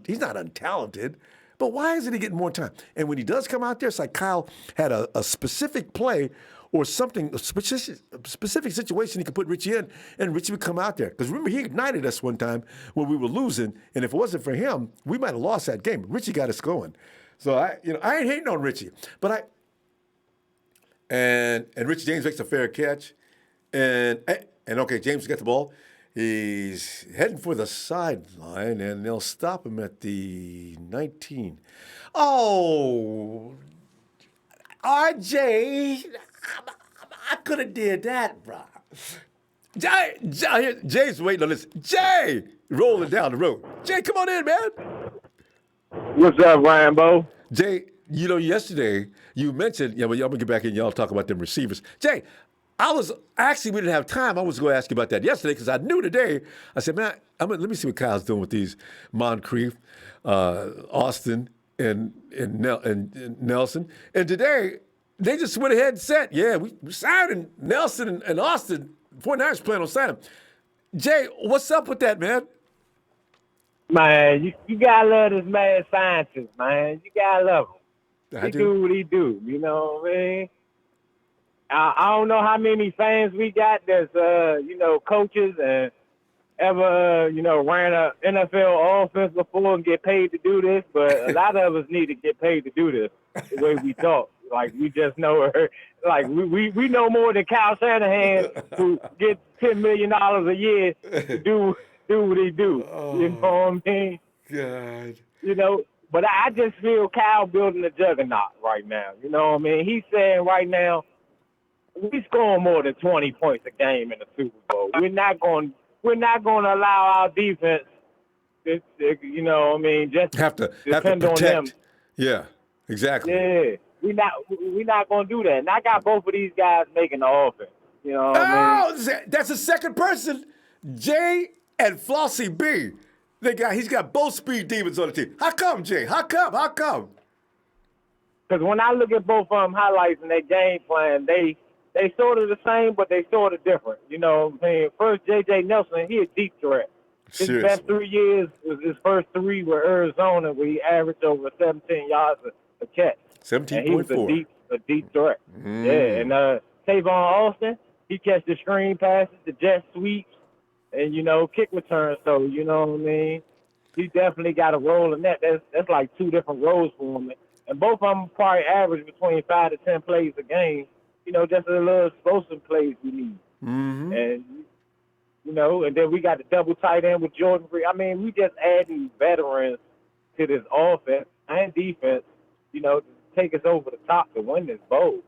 he's not untalented. But why isn't he getting more time? And when he does come out there, it's like Kyle had a specific play or something, a specific situation he could put Richie in, and Richie would come out there. Because remember, he ignited us one time when we were losing, and if it wasn't for him, we might have lost that game. Richie got us going. So I ain't hating on Richie, but And Richie James makes a fair catch. And okay, James got the ball. He's heading for the sideline, and they'll stop him at the 19. Oh, RJ, I could have did that, bro. Jay's waiting on this. Jay, rolling down the road. Jay, come on in, man. What's up, Ronbo? Jay, yesterday you mentioned, well, I'm going to get back in. Y'all talk about them receivers. Jay, we didn't have time. I was going to ask you about that yesterday because I knew today. I said, man, let me see what Kyle's doing with these Moncrief, Austin, and Nelson. And today, they just went ahead and said, yeah, we signed Nelson and Austin. 49ers plan on signing them. Jay, what's up with that, man? Man, you gotta love this mad scientist, man. You gotta love him. He do what he do. You know what I mean? I don't know how many fans we got that's coaches and ever ran a NFL offense before and get paid to do this, but a lot of us need to get paid to do this the way we talk. Like, we just know her. Like, we know more than Kyle Shanahan, who gets $10 million a year to do what he do. You know what I mean? God. But I just feel Kyle building a juggernaut right now. You know what I mean? He's saying right now, we scoring more than 20 points a game in the Super Bowl. We're not going to allow our defense to just have to depend on them. Yeah, exactly. Yeah. We're not going to do that. And I got both of these guys making the offense. You know what I mean? That's the second person. Jay and Flossie B. He's got both speed demons on the team. How come, Jay? How come? Because when I look at both of them highlights and their game plan, they sort of the same, but they sort of different. You know what I'm saying? First, J.J. Nelson, he a deep threat. His best 3 years was his first 3 with Arizona, where he averaged over 17 yards a catch. 17.4. And he was a deep threat. Yeah, and Tavon Austin, he catch the screen passes, the jet sweeps, and, kick returns. So, you know what I mean? He definitely got a role in that. That's like 2 different roles for him. And both of them probably average between 5 to 10 plays a game. Just a little explosive plays we need. Mm-hmm. And, and then we got the double tight end with Jordan Free. I mean, we just adding veterans to this offense and defense, to take us over the top to win this bowl.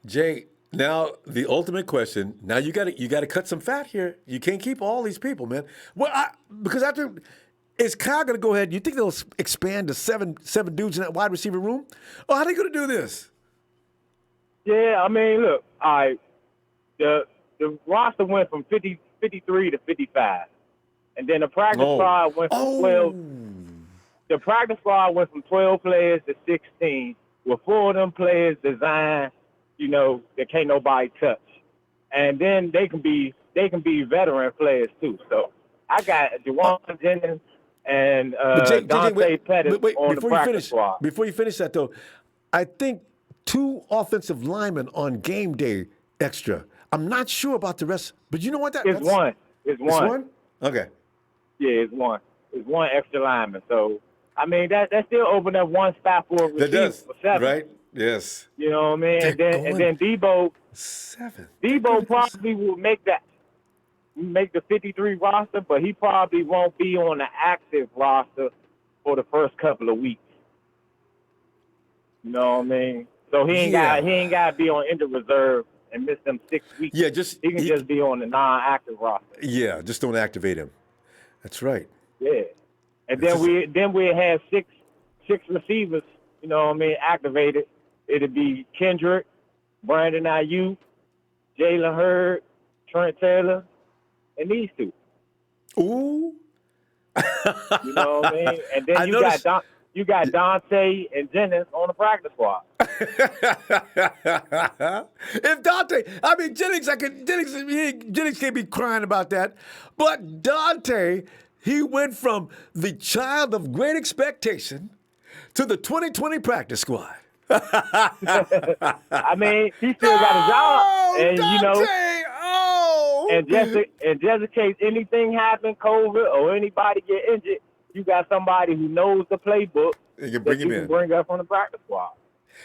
Jay, now the ultimate question. Now you got to cut some fat here. You can't keep all these people, man. Well, because after is Kyle going to go ahead? You think they'll expand to seven dudes in that wide receiver room? Or how are they going to do this? Yeah, I mean, look, all right, the roster went from 53 to 55, and then the practice squad went from 12. The practice squad went from 12 players to 16, with 4 of them players designed, that can't nobody touch, and then they can be veteran players too. So I got Juwan Jennings and Dante Pettis on the practice squad. Before you finish that, though, I think 2 offensive linemen on game day extra. I'm not sure about the rest, but you know what? It's one. It's one? Okay. Yeah, it's one. It's one extra lineman. So, I mean, that still opened up one spot for a receiver for 7. Right? Yes. You know what I mean? And then Deebo. 7. Deebo probably will make the 53 roster, but he probably won't be on the active roster for the first couple of weeks. You know what I mean? So he ain't got to be on injured reserve and miss them 6 weeks. Yeah, he can just be on the non-active roster. Yeah, just don't activate him. That's right. Yeah, and then we have 6 receivers, you know what I mean, activated, it'd be Kendrick, Brandon Ayuk, Jalen Hurd, Trent Taylor, and these two. Ooh. You know what I mean? And then you got Dante and Jennings on the practice squad. If Dante, I mean Jennings can't be crying about that, but Dante, he went from the child of great expectation to the 2020 practice squad. I mean, he still got a job, and Dante, you know, and just in case anything happen, COVID or anybody get injured, you got somebody who knows the playbook you can bring him in. Bring up from the practice squad.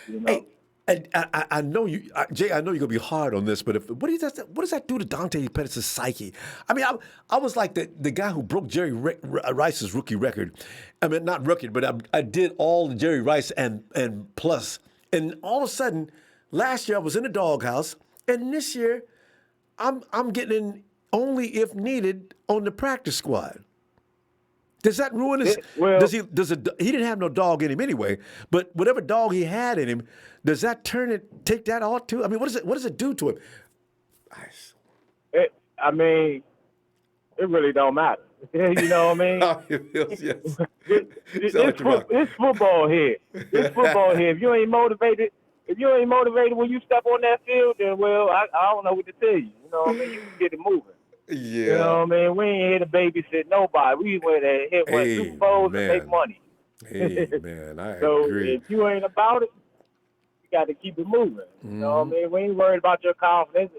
You know? Hey, and I know you, Jay. I know you're gonna be hard on this, but what does that do to Dante Pettis' psyche? I mean, I was like the guy who broke Jerry Rice's rookie record. I mean, not rookie, but I did all the Jerry Rice and plus. And all of a sudden, last year I was in the doghouse, and this year I'm getting in only if needed on the practice squad. Does that ruin his? He didn't have no dog in him anyway. But whatever dog he had in him, does that take that off too? I mean, what does it do to him? I mean, it really don't matter. You know what I mean? It's football here. It's football here. If you ain't motivated when you step on that field, then I don't know what to tell you. You know what I mean? You can get it moving. Yeah. You know what I mean? We ain't here to babysit nobody. We went and hit Super Bowls and make money. Hey, man, I so agree. if you ain't about it, you got to keep it moving. You know what I mean? We ain't worried about your confidence.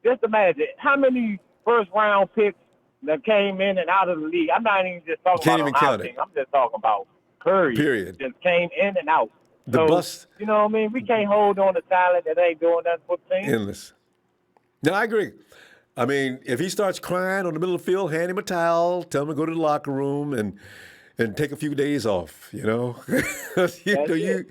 Just imagine how many first-round picks that came in and out of the league. I'm not even just talking about our team. I'm just talking about period. Just came in and out. The bust. You know what I mean? We can't hold on to talent that ain't doing nothing for the team. Endless. No, I agree. I mean, if he starts crying on the middle of the field, hand him a towel, tell him to go to the locker room and take a few days off, you know? Go ahead.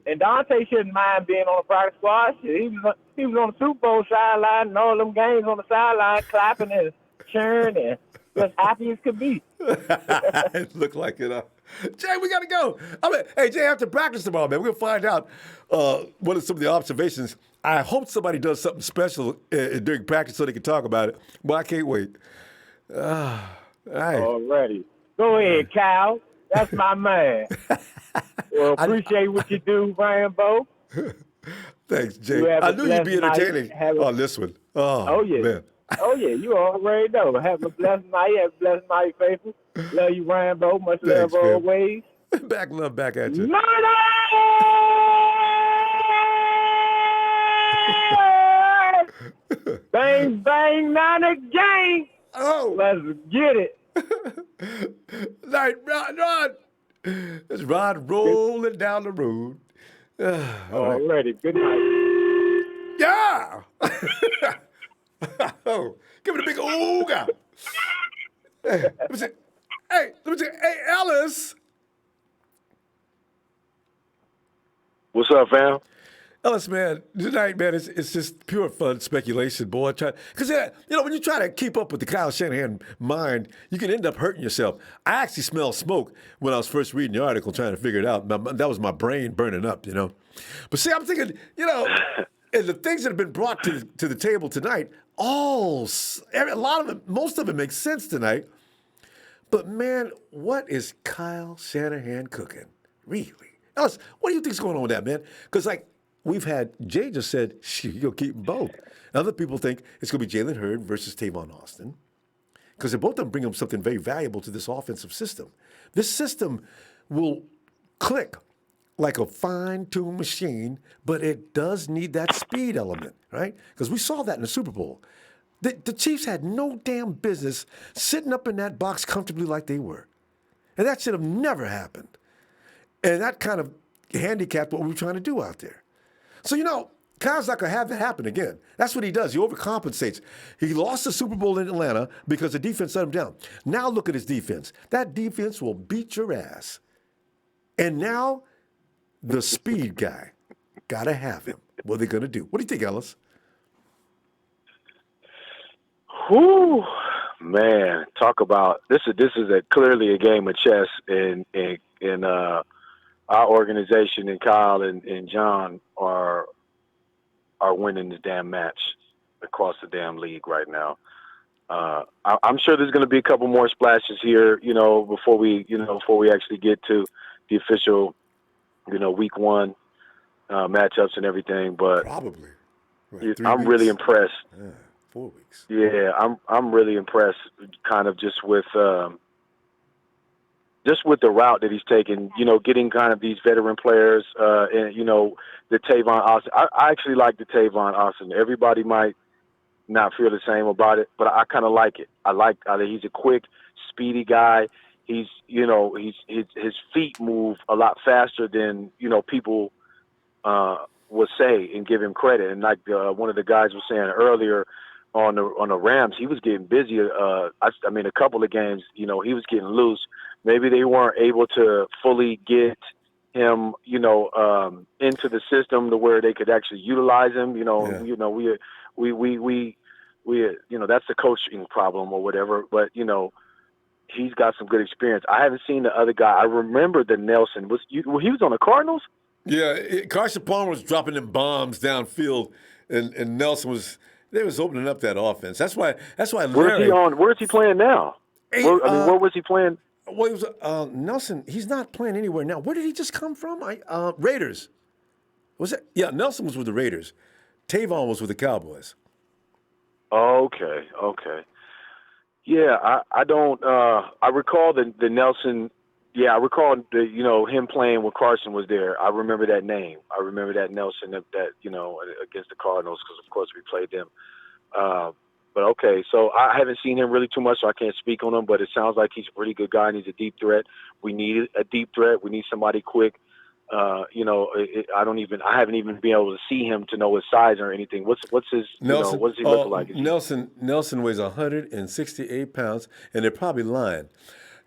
And Dante shouldn't mind being on the practice squad. He was on the Super Bowl sideline and all them games on the sideline, clapping and cheering and just happy as could be. It looked like it. Jay, we got to go. Hey, Jay, after practice tomorrow, man, we're going to find out what are some of the observations. I hope somebody does something special during practice so they can talk about it. But I can't wait. All right. Already. Go ahead, Kyle. That's my man. Well, appreciate what you do, Ronbo. Thanks, Jay. I knew you'd be entertaining on this one. Oh, yeah. Man. Oh, yeah. You already know. Have a blessed night. Have a blessed night, faithful. Love you, Ronbo. Much love always. Back love back at you. Bang, bang, Niner gang. Oh. Let's get it. Night, Rod. It's Rod rolling down the road. Already. Good night. Yeah. Oh, give it a big ooga. Hey, let me see. Hey, Ellis. What's up, fam? Ellis, man, tonight, man, it's just pure fun speculation, boy. Because, when you try to keep up with the Kyle Shanahan mind, you can end up hurting yourself. I actually smelled smoke when I was first reading the article, trying to figure it out. That was my brain burning up, But see, I'm thinking, and the things that have been brought to the table tonight, most of it makes sense tonight. But, man, what is Kyle Shanahan cooking? Really? Ellis, what do you think's going on with that, man? Because, we've had, Jay just said, you'll keep them both. Other people think it's going to be Jalen Hurd versus Tavon Austin because both of them bring them something very valuable to this offensive system. This system will click like a fine-tuned machine, but it does need that speed element, right? Because we saw that in the Super Bowl. The Chiefs had no damn business sitting up in that box comfortably like they were. And that should have never happened. And that kind of handicapped what we were trying to do out there. So, Kyle's not going to have that happen again. That's what he does. He overcompensates. He lost the Super Bowl in Atlanta because the defense let him down. Now look at his defense. That defense will beat your ass. And now the speed guy, got to have him. What are they going to do? What do you think, Ellis? Whew, Man, talk about this is clearly a game of chess in our organization, and Kyle and John are winning this damn match across the damn league right now. I'm sure there's going to be a couple more splashes here, before we actually get to the official, week one matchups and everything. But probably, I'm really impressed. 4 weeks. Yeah, I'm really impressed, kind of just with the route that he's taken. Getting kind of these veteran players, and the Tavon Austin. I actually like the Tavon Austin. Everybody might not feel the same about it, but I kind of like it. I like he's a quick, speedy guy. His feet move a lot faster than people would say and give him credit. And like one of the guys was saying earlier on the Rams, he was getting busy. I mean, a couple of games, he was getting loose. Maybe they weren't able to fully get him, into the system to where they could actually utilize him. We that's the coaching problem or whatever. But he's got some good experience. I haven't seen the other guy. I remember the Nelson he was on the Cardinals. Yeah, Carson Palmer was dropping them bombs downfield, and Nelson was opening up that offense. That's why. Where is he playing now? Where was he playing? Well, he was Nelson. He's not playing anywhere now. Where did he just come from? Raiders. Was it? Yeah, Nelson was with the Raiders. Tavon was with the Cowboys. Okay. Yeah, I don't. I recall the Nelson. Yeah, I recall him playing when Carson was there. I remember that name. I remember that Nelson that against the Cardinals, because of course we played them. But okay, so I haven't seen him really too much, so I can't speak on him. But it sounds like he's a pretty good guy and he's a deep threat. We need a deep threat. We need somebody quick. I haven't even been able to see him to know his size or anything. What's his Nelson? What does he look like? Nelson weighs 168 pounds, and they're probably lying.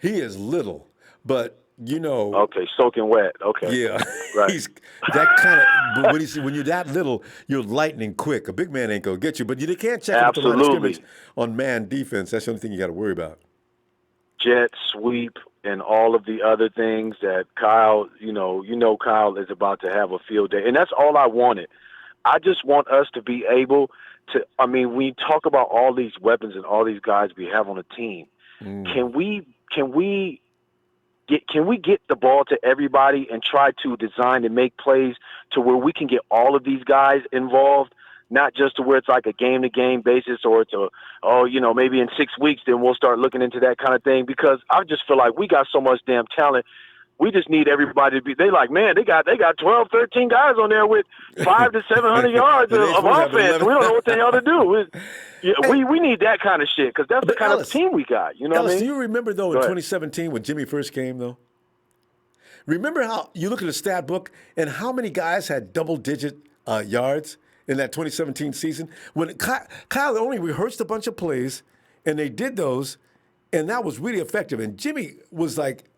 He is little, but Okay, soaking wet. Okay. Yeah, right. He's that kind of. But when you're that little, you're lightning quick. A big man ain't gonna get you, but you can't check him at the line of scrimmage on man defense. That's the only thing you got to worry about. Jet sweep and all of the other things that Kyle, Kyle is about to have a field day, and that's all I wanted. I just want us to be able to. I mean, we talk about all these weapons and all these guys we have on the team. Can we get the ball to everybody and try to design and make plays to where we can get all of these guys involved, not just to where it's like a game-to-game basis or it's maybe in 6 weeks then we'll start looking into that kind of thing, because I just feel like we got so much damn talent. We just need everybody to be – they like, man, they got 12, 13 guys on there with 500 to 700 yards of offense. We don't know what the hell to do. We need that kind of shit, because that's the kind of team we got. You know what I mean? Do you remember, though, in 2017 when Jimmy first came, though? Remember how you look at the stat book and how many guys had double-digit yards in that 2017 season? When Kyle only rehearsed a bunch of plays, and they did those, and that was really effective. And Jimmy was like –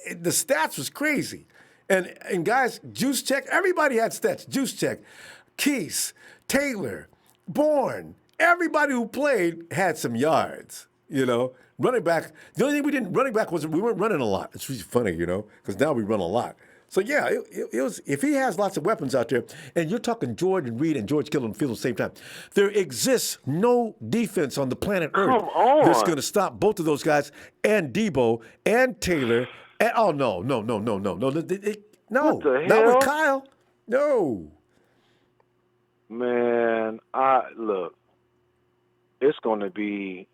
the stats was crazy. And guys, Juice Check, everybody had stats. Juice Check, Keese, Taylor, Bourne, everybody who played had some yards, Running back, the only thing running back was we weren't running a lot. It's really funny, because now we run a lot. So, yeah, it was, if he has lots of weapons out there, and you're talking Jordan Reed and George Kittle on the field at the same time, there exists no defense on the planet Earth that's going to stop both of those guys and Deebo and Taylor. And, no. Not with Kyle. No. Man, look, it's going to be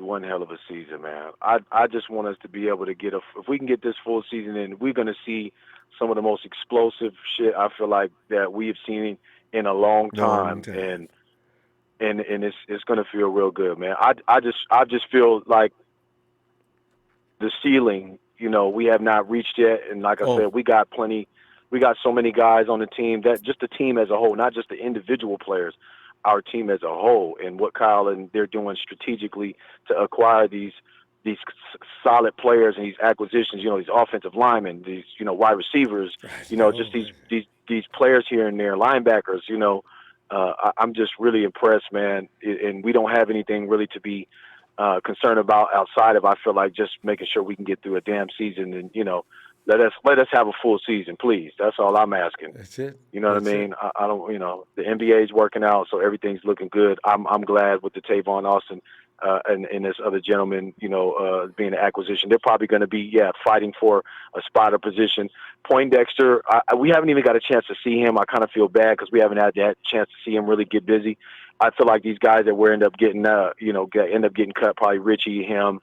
one hell of a season, man. I just want us to be able to if we can get this full season in, we're going to see some of the most explosive shit I feel like that we've seen in a long time. And it's going to feel real good, man. I just feel like the ceiling, we have not reached yet. And like I said, we got so many guys on the team, that just the team as a whole, not just the individual players, our team as a whole, and what Kyle and they're doing strategically to acquire these solid players and these acquisitions, these offensive linemen, these, wide receivers, just these players here and there, linebackers, I'm just really impressed, man. And we don't have anything really to be concerned about outside of, I feel like, just making sure we can get through a damn season and, let us have a full season, please. That's all I'm asking. That's it. You know what I mean? I don't, the NBA is working out, so everything's looking good. I'm glad with the Tavon Austin and this other gentleman, being an acquisition. They're probably going to be, fighting for a spotter position. Poindexter, we haven't even got a chance to see him. I kind of feel bad because we haven't had that chance to see him really get busy. I feel like these guys that we end up getting, end up getting cut, probably Richie, him,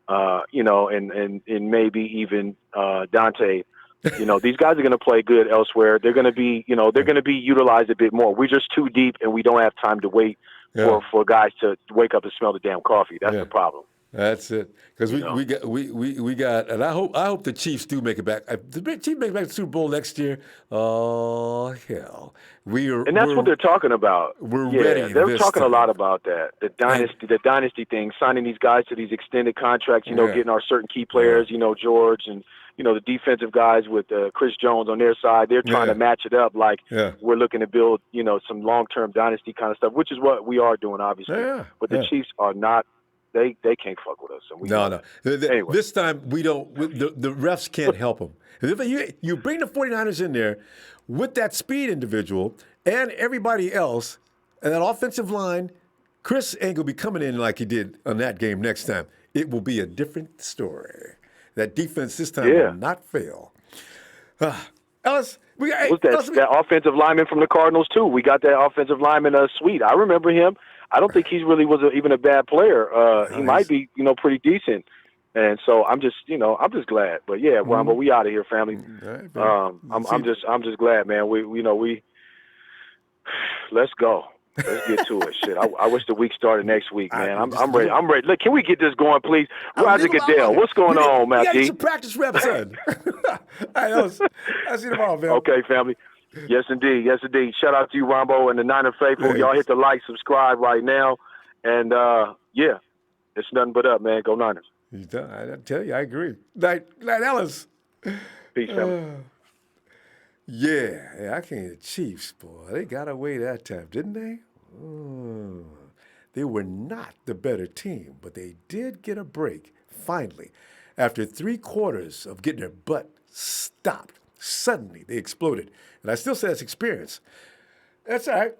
and maybe even Dante. These guys are going to play good elsewhere. They're going to be, they're going to be utilized a bit more. We're just too deep, and we don't have time to wait for guys to wake up and smell the damn coffee. That's the problem. That's it. Because we got, and I hope the Chiefs do make it back. If the Chiefs make it back to the Super Bowl next year, oh hell, and that's what they're talking about. We're ready. They're talking a lot about that. The dynasty thing, signing these guys to these extended contracts. Getting our certain key players. George and the defensive guys with Chris Jones on their side. They're trying to match it up like we're looking to build some long-term dynasty kind of stuff, which is what we are doing, obviously. But the Chiefs are not. They can't fuck with us. And no. Anyway. This time we don't. The refs can't help them. You bring the 49ers in there with that speed individual and everybody else, and that offensive line, Chris ain't gonna be coming in like he did on that game next time. It will be a different story. That defense this time will not fail. Ellis, that offensive lineman from the Cardinals too. We got that offensive lineman Sweet. I remember him. I don't think he really was even a bad player. He might be, pretty decent. And so I'm just glad. But yeah, Ronbo, we out of here, family. Right, I'm just glad, man. We let's go. Let's get to it. Shit, I wish the week started next week, man. I'm ready. I'm ready. Look, can we get this going, please? Roger Goodell, what's going on, Matt? We got some practice reps in. I'll see you tomorrow, man. Okay, family. Yes, indeed. Yes, indeed. Shout out to you, Ronbo, and the Niner faithful. Y'all hit the like, subscribe right now. And, it's nothing but up, man. Go Niners. He's done. I tell you, I agree. Night, Ellis. Peace, family. Yeah, I can't. The Chiefs, boy, they got away that time, didn't they? They were not the better team, but they did get a break, finally. After 3 quarters of getting their butt stopped, suddenly they exploded. And I still say that's experience. That's all right.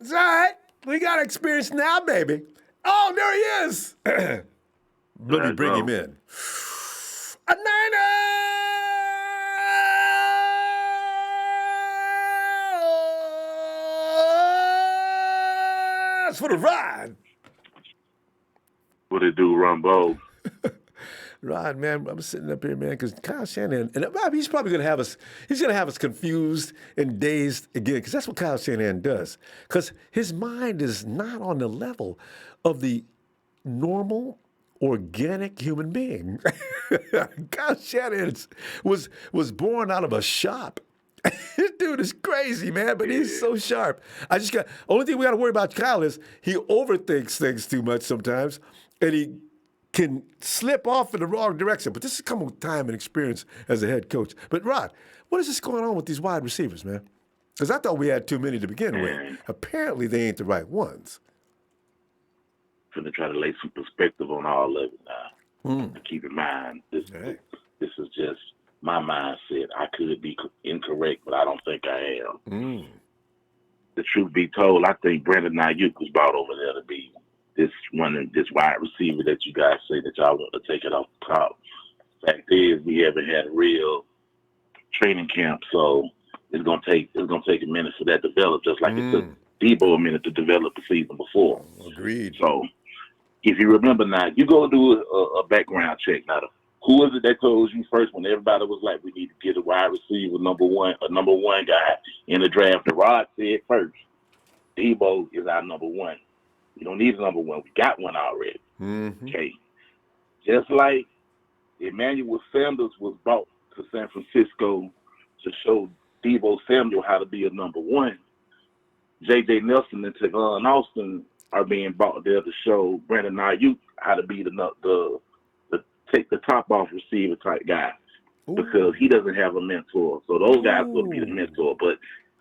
It's all right. We got experience now, baby. Oh, there he is. Let me bring him in. A Niners for the ride. What it do, Ronbo? Rod, man, I'm sitting up here, man, because Kyle Shanahan, and he's probably going to have us, confused and dazed again, because that's what Kyle Shanahan does. Because his mind is not on the level of the normal, organic human being. Kyle Shanahan was born out of a shop. This dude is crazy, man, but he's so sharp. Only thing we got to worry about Kyle is he overthinks things too much sometimes, and he can slip off in the wrong direction. But this has come with time and experience as a head coach. But, Rod, what is this going on with these wide receivers, man? Because I thought we had too many to begin with. Apparently, they ain't the right ones. I'm going to try to lay some perspective on all of it now. Keep in mind, this is just my mindset. I could be incorrect, but I don't think I am. The truth be told, I think Brandon Ayuk was brought over there to be this wide receiver that you guys say that y'all want to take it off the top. Fact is, we haven't had a real training camp, so it's gonna take a minute for that to develop, just like it took Deebo a minute to develop the season before. Agreed. So if you remember now, you go do a background check. Now, who was it that told you first when everybody was like, we need to get a wide receiver, a number one guy in the draft? The Rod said first, Deebo is our number one. We don't need a number one. We got one already. Okay. Just like Emmanuel Sanders was brought to San Francisco to show Deebo Samuel how to be a number one, J.J. Nelson and Tavon Austin are being brought there to show Brandon Ayuk how to be the take the top off receiver type guy. Because he doesn't have a mentor. So those guys will be the mentor. But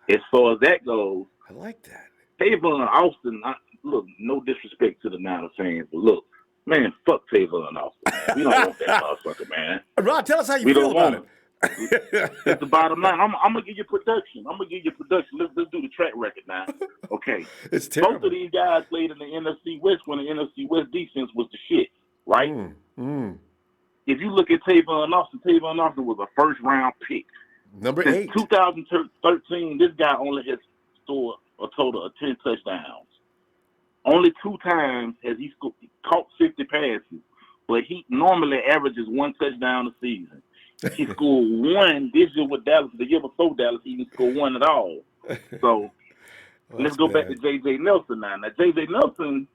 as far as that goes, I like that. Tavon Austin, look, no disrespect to the Niners fans, but look, Man, fuck Tavon Austin. We don't want that motherfucker, man. Rod, tell us how you We feel don't about want it. It's the bottom line. I'm gonna give you production. Let's do the track record now. Okay. It's terrible. Both of these guys played in the NFC West when the NFC West defense was the shit, right? If you look at Tavon Austin was a first round pick. Number Since 8. 2013, this guy only has scored a total of 10 touchdowns. Only 2 times has he caught 50 passes, but he normally averages 1 touchdown a season. He scored 1 this year with Dallas. The year before Dallas, he didn't score 1 at all. So let's go back to J.J. Nelson now. Now, J.J. Nelson,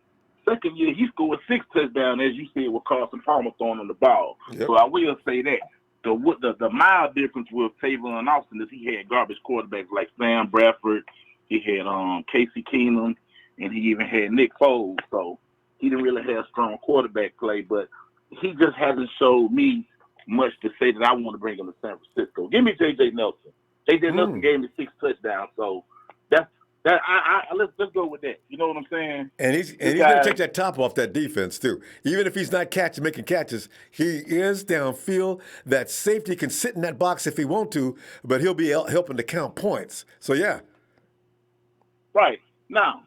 second year, he scored 6 touchdowns, as you said, with Carson Palmer throwing on the ball. Yep. So I will say that. The mild difference with Tavon Austin is he had garbage quarterbacks like Sam Bradford. He had Casey Keenum, and he even had Nick Foles. So he didn't really have strong quarterback play, but he just hasn't showed me much to say that I want to bring him to San Francisco. Give me J.J. Nelson. J.J. Nelson gave me 6 touchdowns, so let's go with that. You know what I'm saying? And he's going to take that top off that defense too. Even if he's not making catches, he is downfield. That safety can sit in that box if he want to, but he'll be helping to count points. So yeah. Right. Now,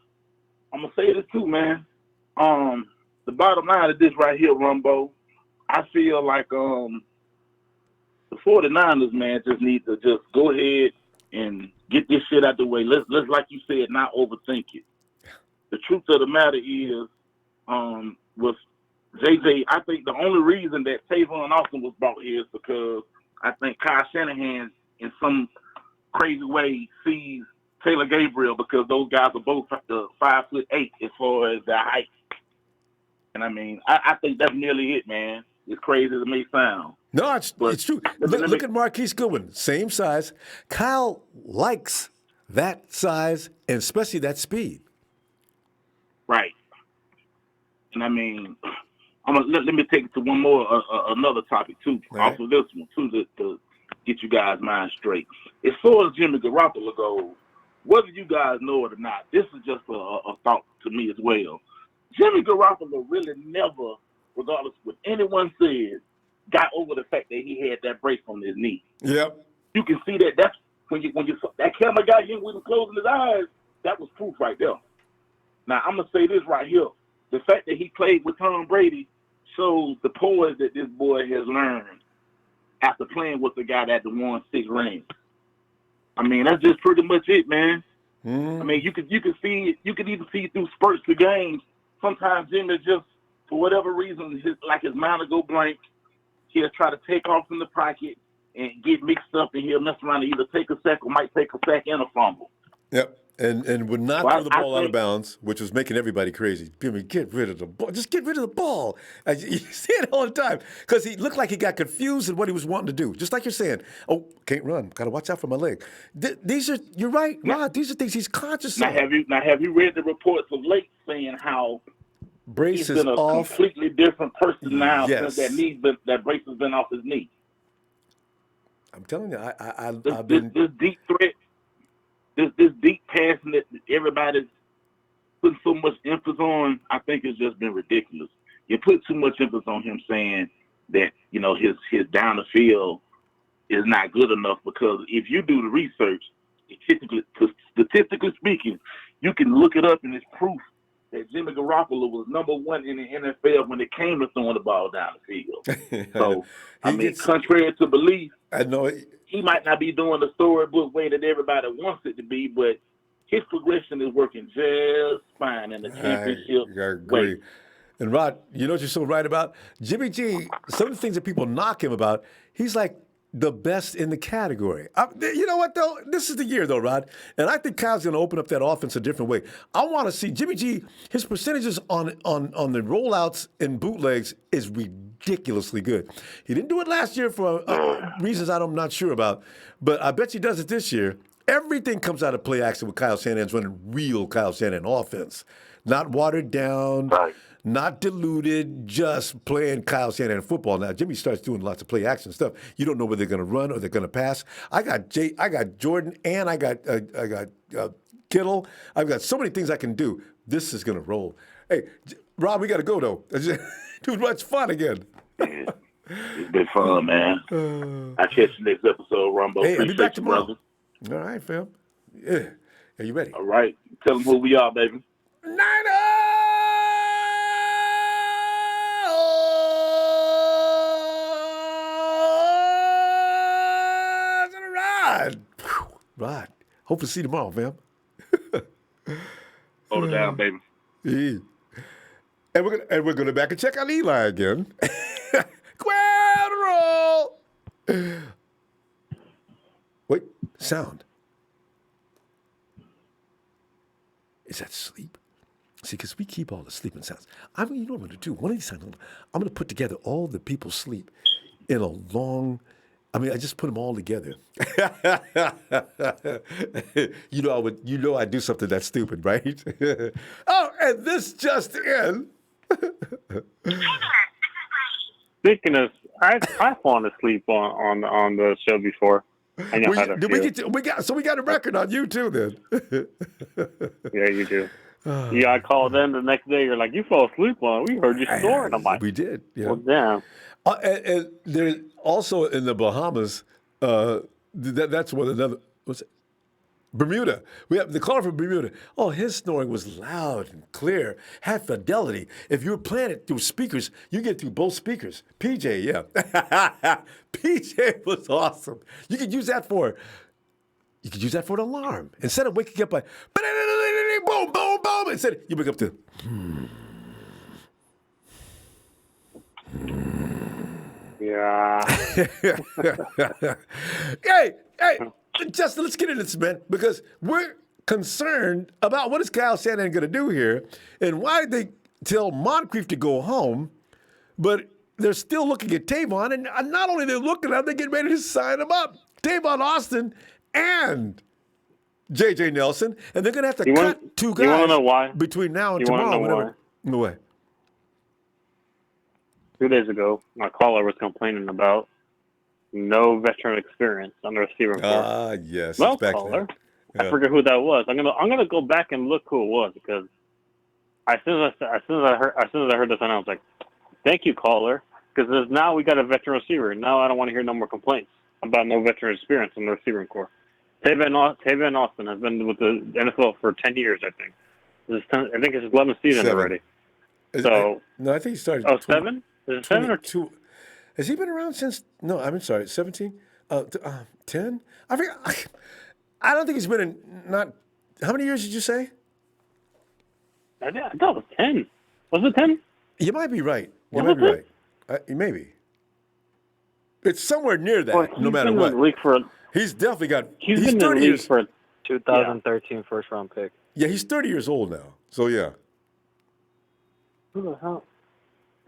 I'm gonna say this too, man. The bottom line of this right here, Ronbo, I feel like the 49ers, man, just need to just go ahead and get this shit out the way. Let's like you said, not overthink it. The truth of the matter is, with JJ, I think the only reason that Tavon Austin was brought here is because I think Kyle Shanahan, in some crazy way, sees Taylor Gabriel, because those guys are both 5'8" as far as their height. And I mean, I think that's nearly it, man. As crazy as it may sound. No, it's true. Look at Marquise Goodwin, same size. Kyle likes that size and especially that speed. Right. And I mean, let me take it to one more, another topic too, right, off of this one too, to get you guys' mind straight. As far as Jimmy Garoppolo goes, whether you guys know it or not, this is just a thought to me as well. Jimmy Garoppolo really never, regardless of what anyone says, got over the fact that he had that brace on his knee. Yep. You can see that. That's when you that camera got in with him closing his eyes. That was proof right there. Now I'm gonna say this right here: the fact that he played with Tom Brady shows the poise that this boy has learned after playing with the guy that won 6 rings. I mean, that's just pretty much it, man. I mean, you could see it. You could even see it through spurts of games. Sometimes Jimmy just, for whatever reason, his mind will go blank. He'll try to take off in the pocket and get mixed up, and he'll mess around and either take a sack or might take a sack and a fumble. Yep. And would not throw the ball out of bounds, which was making everybody crazy. Jimmy, get rid of the ball. Just get rid of the ball. You see it all the time. Because he looked like he got confused in what he was wanting to do. Just like you're saying, oh, can't run. Got to watch out for my leg. You're right, Rod. These are things he's conscious of. Now, have you read the reports of late saying how brace he's been a completely different person now since that brace has been off his knee? I'm telling you, this deep threat. This deep passing that everybody's putting so much emphasis on, I think it's just been ridiculous. You put too much emphasis on him saying that, you know, his down the field is not good enough, because if you do the research, statistically speaking, you can look it up and it's proof that Jimmy Garoppolo was number 1 in the NFL when it came to throwing the ball down the field. So, I mean, contrary to belief, I know he might not be doing the storybook way that everybody wants it to be, but his progression is working just fine in the championship way. And Rod, you know what you're so right about? Jimmy G, some of the things that people knock him about, he's like the best in the category. You know what, though? This is the year, though, Rod. And I think Kyle's going to open up that offense a different way. I want to see Jimmy G, his percentages on the rollouts and bootlegs is ridiculously good. He didn't do it last year for reasons I'm not sure about, but I bet he does it this year. Everything comes out of play action with Kyle Shanahan's running real Kyle Shanahan offense. Not watered down, not diluted, just playing Kyle Shanahan football. Now, Jimmy starts doing lots of play action stuff. You don't know whether they're going to run or they're going to pass. I got Jordan, and I got Kittle. I've got so many things I can do. This is going to roll. Hey, Rob, we got to go, though. too much fun again. It's been fun, man. I'll catch you next episode, Ronbo. Hey, I'll be back Appreciate you, tomorrow. brother. All right, fam. Yeah. Are you ready? All right. Tell them who we are, baby. Niners! Right. Hope to see you tomorrow, fam. Hold it down, baby. Yeah. And we're gonna back and check on Eli again. Quadro. Wait, sound. Is that sleep? See, because we keep all the sleeping sounds. You know what I'm going to do? One of these times, I'm going to put together all the people's sleep in a long. I just put them all together. I do something that's stupid, right? Oh, and this just in. Speaking of, I've fallen asleep on the show before. I know how to feel. We got a record on you too, then. Yeah, you do. Yeah, I called in the next day. You're like, you fell asleep on. We heard you snoring. I'm like, we did. Yeah. Well, damn. And there's also in the Bahamas. That's one another. What's it? Bermuda. We have the caller from Bermuda. Oh, his snoring was loud and clear, had fidelity. If you were playing it through speakers, you get through both speakers. PJ, yeah. PJ was awesome. You could use that for an alarm. Instead of waking up by boom, boom, boom, instead you wake up to Yeah. Hey, Justin, let's get into this, man, because we're concerned about what is Kyle Shanahan going to do here, and why did they tell Moncrief to go home, but they're still looking at Tavon, and not only they're looking at him, they're getting ready to sign him up. Tavon Austin and J.J. Nelson, and they're going to have to cut two guys. You want to know why? Between now and you tomorrow. Want to know why? No way. 2 days ago, my caller was complaining about no veteran experience on the receiver corps. Ah, yes. Well, caller, yeah. I forget who that was. I'm gonna go back and look who it was, because as soon as I heard this, I was like, "Thank you, caller," because now we got a veteran receiver. Now I don't want to hear no more complaints about no veteran experience on the receiving corps. Tavon Austin has been with the NFL for 10 years, I think. I think it's his 11th season already. No, I think he started. Oh, 7? Is it 7 or 2? Has he been around since? No, I'm sorry, 17, 10. I don't think he's been in. Not how many years did you say? I thought it was 10. Was it 10? You might be right. You might be right. Maybe. It's somewhere near that. Well, no matter what. He's definitely got. He's been 30 in the years. league for 2013 first round pick. Yeah, he's 30 years old now. So yeah. Who the hell?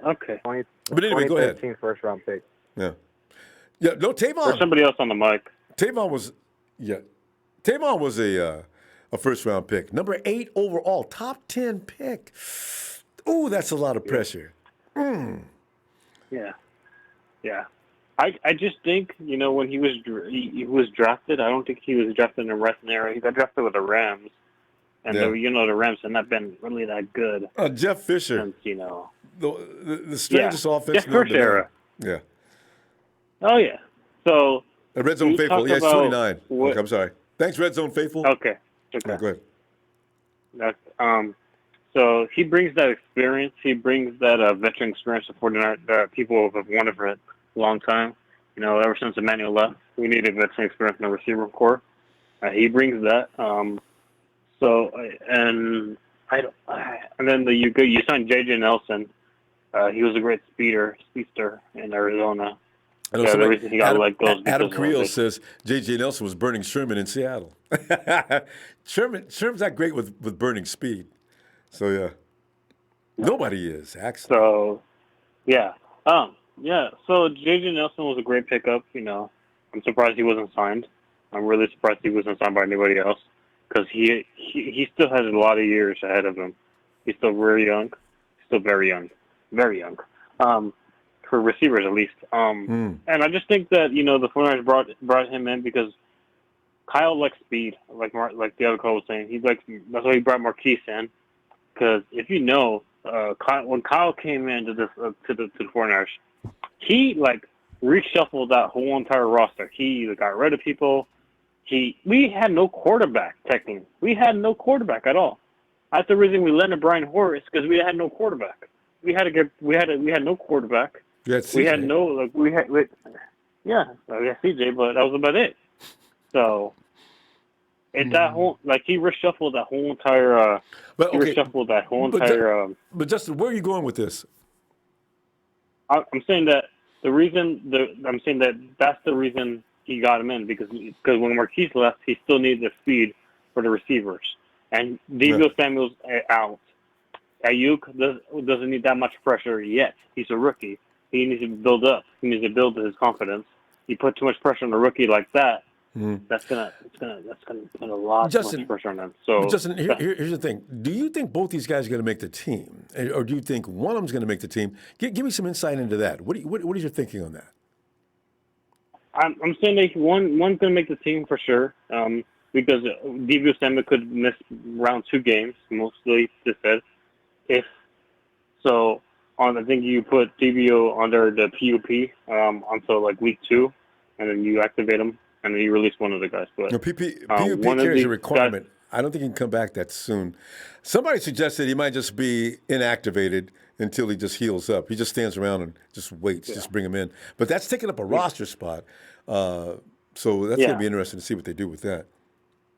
Okay. But anyway, go ahead. 2013 first round pick. Yeah. Yeah. No, Tavon. There's somebody else on the mic. Tavon was a first round pick, number 8 overall, top 10 pick. Ooh, that's a lot of pressure. Mm. Yeah. I just think, when he was drafted, I don't think he was drafted in the right era. He got drafted with the Rams, and the Rams have not been really that good. Jeff Fisher. Since, the strangest offense. Jeff Fisher era. Yeah. Oh yeah. So. The Red Zone Faithful. Yeah, it's 29. Okay, I'm sorry. Thanks, Red Zone Faithful. Okay. Go ahead. So he brings that experience. He brings that veteran experience to 49 that people have wanted for a long time. Ever since Emmanuel left, we needed veteran experience in the receiver corps. He brings that. And then you signed J.J. Nelson. He was a great speedster in Arizona. The reason he got let go. Adam Creel says J.J. Nelson was burning Sherman in Seattle. Sherman's not great with burning speed. So, yeah. Nobody is, actually. So, yeah. So J.J. Nelson was a great pickup. I'm surprised he wasn't signed. I'm really surprised he wasn't signed by anybody else, because he still has a lot of years ahead of him. He's still very young. He's still very young. Very young. For receivers, at least. And I just think that, the 49ers brought him in because Kyle likes speed, like the other call was saying. That's why he brought Marquise in. Because if when Kyle came into this to the 49ers, he like reshuffled that whole entire roster. He got rid of people. We had no quarterback technically. We had no quarterback at all. That's the reason we landed Brian Horace, because we had no quarterback. We had no quarterback. We had CJ. Yeah, I guess CJ, but that was about it. So, that whole he reshuffled that whole entire. But Justin, where are you going with this? I'm saying that that's the reason he got him in, because when Marquise left, he still needed the speed for the receivers, and Deebo Samuel's out. Ayuk doesn't need that much pressure yet. He's a rookie. He needs to build up. He needs to build his confidence. You put too much pressure on a rookie like that, that's gonna put a lot of pressure on them. So, Justin, here's the thing: do you think both these guys are going to make the team, or do you think one of them's going to make the team? Give me some insight into that. What is your thinking on that? I'm saying that one's going to make the team for sure, because Deebo Samuel could miss round 2 games, mostly they said. I think you put DBO under the PUP until like week 2, and then you activate him, and then you release one of the guys. But PUP carries a requirement. I don't think he can come back that soon. Somebody suggested he might just be inactivated until he just heals up. He just stands around and just waits, just bring him in. But that's taking up a roster spot. So that's going to be interesting to see what they do with that.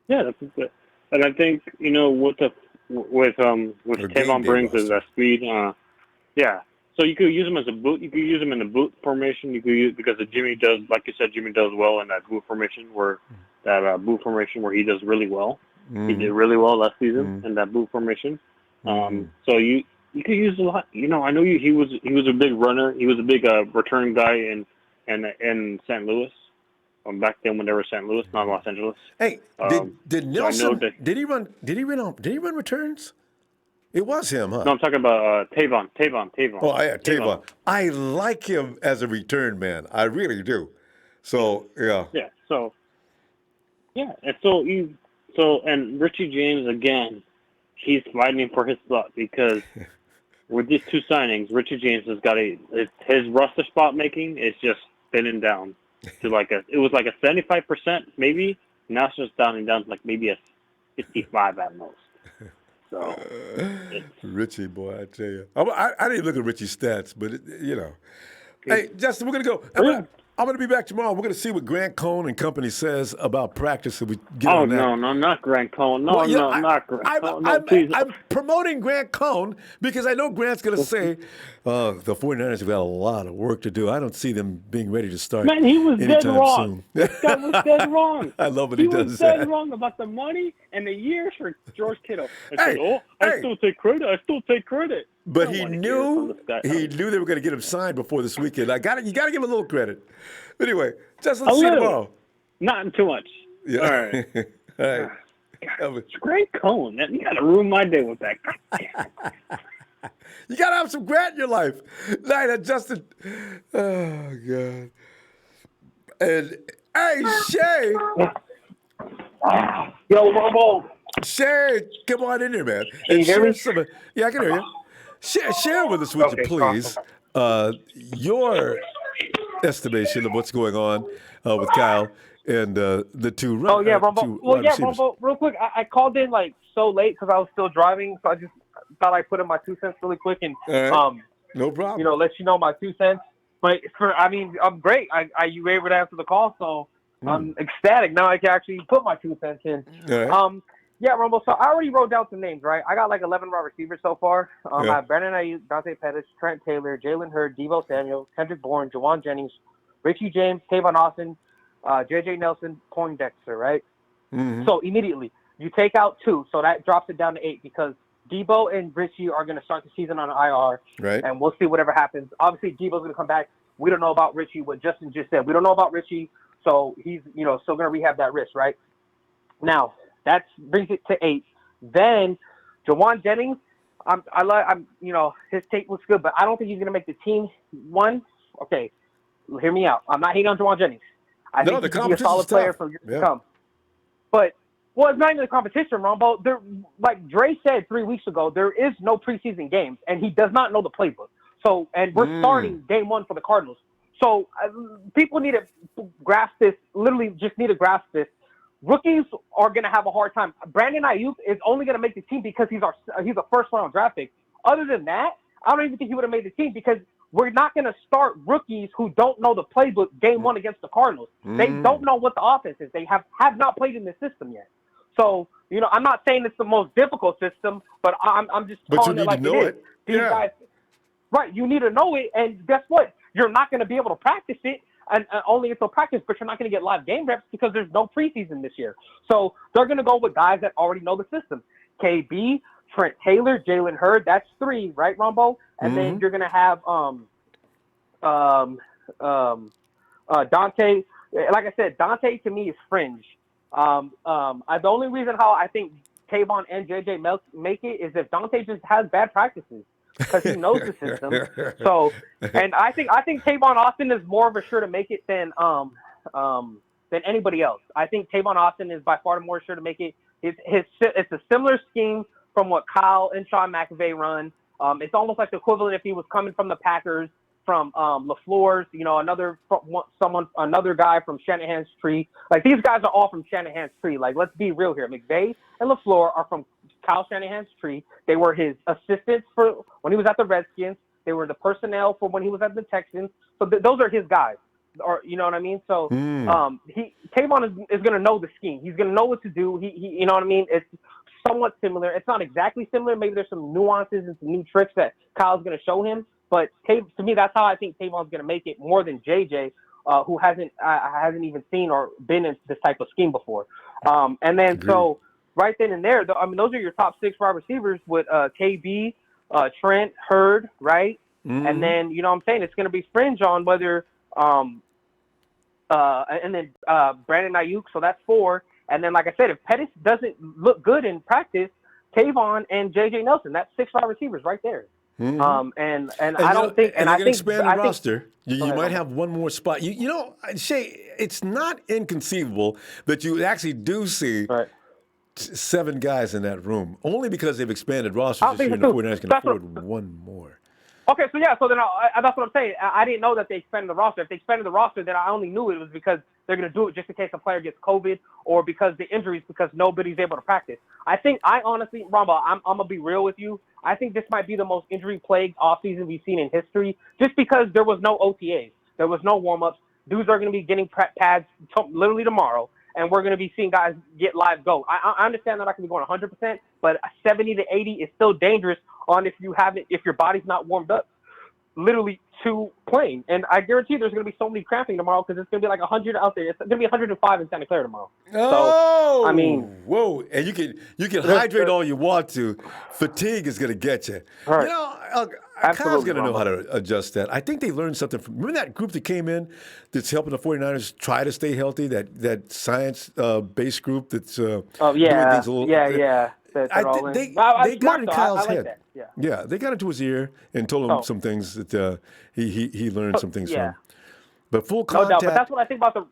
Yeah, that's good. And I think, what Tavon brings is that speed. So you could use him as a boot. You could use him in the boot formation. You could use, because Jimmy does, like you said, Jimmy does well in that boot formation where he does really well. He did really well last season in that boot formation. So you could use a lot. I know he was a big runner. He was a big return guy in St. Louis. Back then when they were St. Louis, not Los Angeles. Hey, did Nelson? Did he run returns? It was him, huh? No, I'm talking about Tavon. Oh, yeah, Tavon. I like him as a return man. I really do. So, yeah. Yeah. So, yeah. And and Richie James, again, he's fighting for his spot, because with these 2 signings, Richie James has got his roster spot making is just thinning down to it was like a 75% maybe. Now it's just down to like maybe a 55 at most. So, Richie, boy, I tell you, I didn't look at Richie's stats, but Hey, Justin, we're gonna go. I'm going to be back tomorrow. We're going to see what Grant Cohn and company says about practice. So we get on that. No, not Grant Cohn. Not Grant Cohn. I'm promoting Grant Cohn because I know Grant's going to say, the 49ers have got a lot of work to do. I don't see them being ready to start. Man, he was dead wrong. Soon. This guy was dead wrong. I love when he does was that. dead wrong about the money and the years for George Kittle. I still take credit. But he knew they were going to get him signed before this weekend. You got to give him a little credit. Anyway, let's see you tomorrow. Not too much. Yeah. All right. All right. It's Grant Cohn. You got to ruin my day with that. You got to have some Grant in your life. Night, Justin. Oh, God. And, hey, Shay. Yo, Ronbo. Shay, come on in here, man. Can you hear me? Yeah, I can hear you. Share with us, would you please, your estimation of what's going on with Kyle and the two runners. Oh, yeah, Ronbo. Ronbo, real quick, I called in so late because I was still driving, so I just thought I'd put in my 2 cents really quick and no problem. Let you know my 2 cents. But I'm great. You were able to answer the call, so I'm ecstatic. Now I can actually put my 2 cents in. Right. Yeah, Rumble. So I already wrote down some names, right? I got 11 wide receivers so far. I have Brandon Ayuk, Dante Pettis, Trent Taylor, Jalen Hurd, Deebo Samuel, Kendrick Bourne, Jawan Jennings, Richie James, Tavon Austin, J.J. Nelson, Poindexter, right? Mm-hmm. So immediately you take out 2, so that drops it down to 8 because Deebo and Richie are going to start the season on IR, right? And we'll see whatever happens. Obviously, Deebo's going to come back. We don't know about Richie. What Justin just said, we don't know about Richie, so he's still going to rehab that wrist, right? Now. That brings it to 8. Then, Jawan Jennings, his tape looks good, but I don't think he's going to make the team. Okay, hear me out. I'm not hating on Jawan Jennings. I think he can be a solid player for years to come. But Well, it's not even a competition, Ronbo. There, like Dre said 3 weeks ago, there is no preseason games, and he does not know the playbook. So, and we're starting game one for the Cardinals. So, people need to grasp this. Literally, just need to grasp this. Rookies are going to have a hard time. Brandon Ayuk is only going to make the team because he's a first-round draft pick. Other than that, I don't even think he would have made the team because we're not going to start rookies who don't know the playbook game one against the Cardinals. They don't know what the offense is. They have not played in the system yet. So, I'm not saying it's the most difficult system, but I'm just calling it like it is. These guys, right, you need to know it, and guess what? You're not going to be able to practice it, and only until practice, but you're not going to get live game reps because there's no preseason this year. So they're going to go with guys that already know the system. KB, Trent Taylor, Jalen Hurd, that's 3, right, Ronbo? And then you're going to have Dante. Like I said, Dante to me is fringe. The only reason how I think Tavon and JJ make it is if Dante just has bad practices because he knows the system. So, and I think Tavon Austin is more of a sure to make it than anybody else. I think Tavon Austin is by far more sure to make it. It's a similar scheme from what Kyle and Sean McVay run. It's almost like the equivalent if he was coming from the Packers, from LaFleur's, another guy from Shanahan's tree. Like, these guys are all from Shanahan's tree. Like, let's be real here. McVay and LaFleur are from Kyle Shanahan's tree. They were his assistants for when he was at the Redskins. They were the personnel for when he was at the Texans. So those are his guys. Or, you know what I mean? So Tavon is going to know the scheme. He's going to know what to do. He you know what I mean? It's somewhat similar. It's not exactly similar. Maybe there's some nuances and some new tricks that Kyle's going to show him. But to me, that's how I think Tavon's going to make it more than JJ, who hasn't even seen or been in this type of scheme before. And then so right then and there, those are your top 6 wide receivers with KB, Trent, Hurd, right? And then I'm saying it's going to be fringe on whether and then Brandon Ayuk, so that's 4. And then, like I said, if Pettis doesn't look good in practice, Tavon and JJ Nelson, that's 6 wide receivers right there. And I don't think, and I think expand the roster. You might have one more spot. Shay, it's not inconceivable that you actually do see 7 guys in that room, only because they've expanded rosters this year, and the 49ers can afford one more. Okay, so yeah, so then that's what I'm saying. I didn't know that they expanded the roster. If they expanded the roster, then I only knew it was because they're going to do it just in case a player gets COVID or because the injuries, because nobody's able to practice. I honestly, Ronbo, I'm going to be real with you. I think this might be the most injury-plagued offseason we've seen in history just because there was no OTAs. There was no warm-ups. Dudes are going to be getting prep pads literally tomorrow, and we're going to be seeing guys get live go. I understand that I can be going 100%, but 70 to 80 is still dangerous on if your body's not warmed up literally to playing. And I guarantee there's going to be so many cramping tomorrow because it's going to be like 100 out there. It's going to be 105 in Santa Clara tomorrow. Oh, so, whoa. And you can hydrate all you want to. Fatigue is going to get you. Right. Kyle's going to know how to adjust that. I think they learned something from, remember that group that came in that's helping the 49ers try to stay healthy, that science-based group that's doing things a little... Yeah. They got in Kyle's head. That. Yeah, they got into his ear and told him some things that he learned some things from. But full contact... No doubt, but that's what I think about the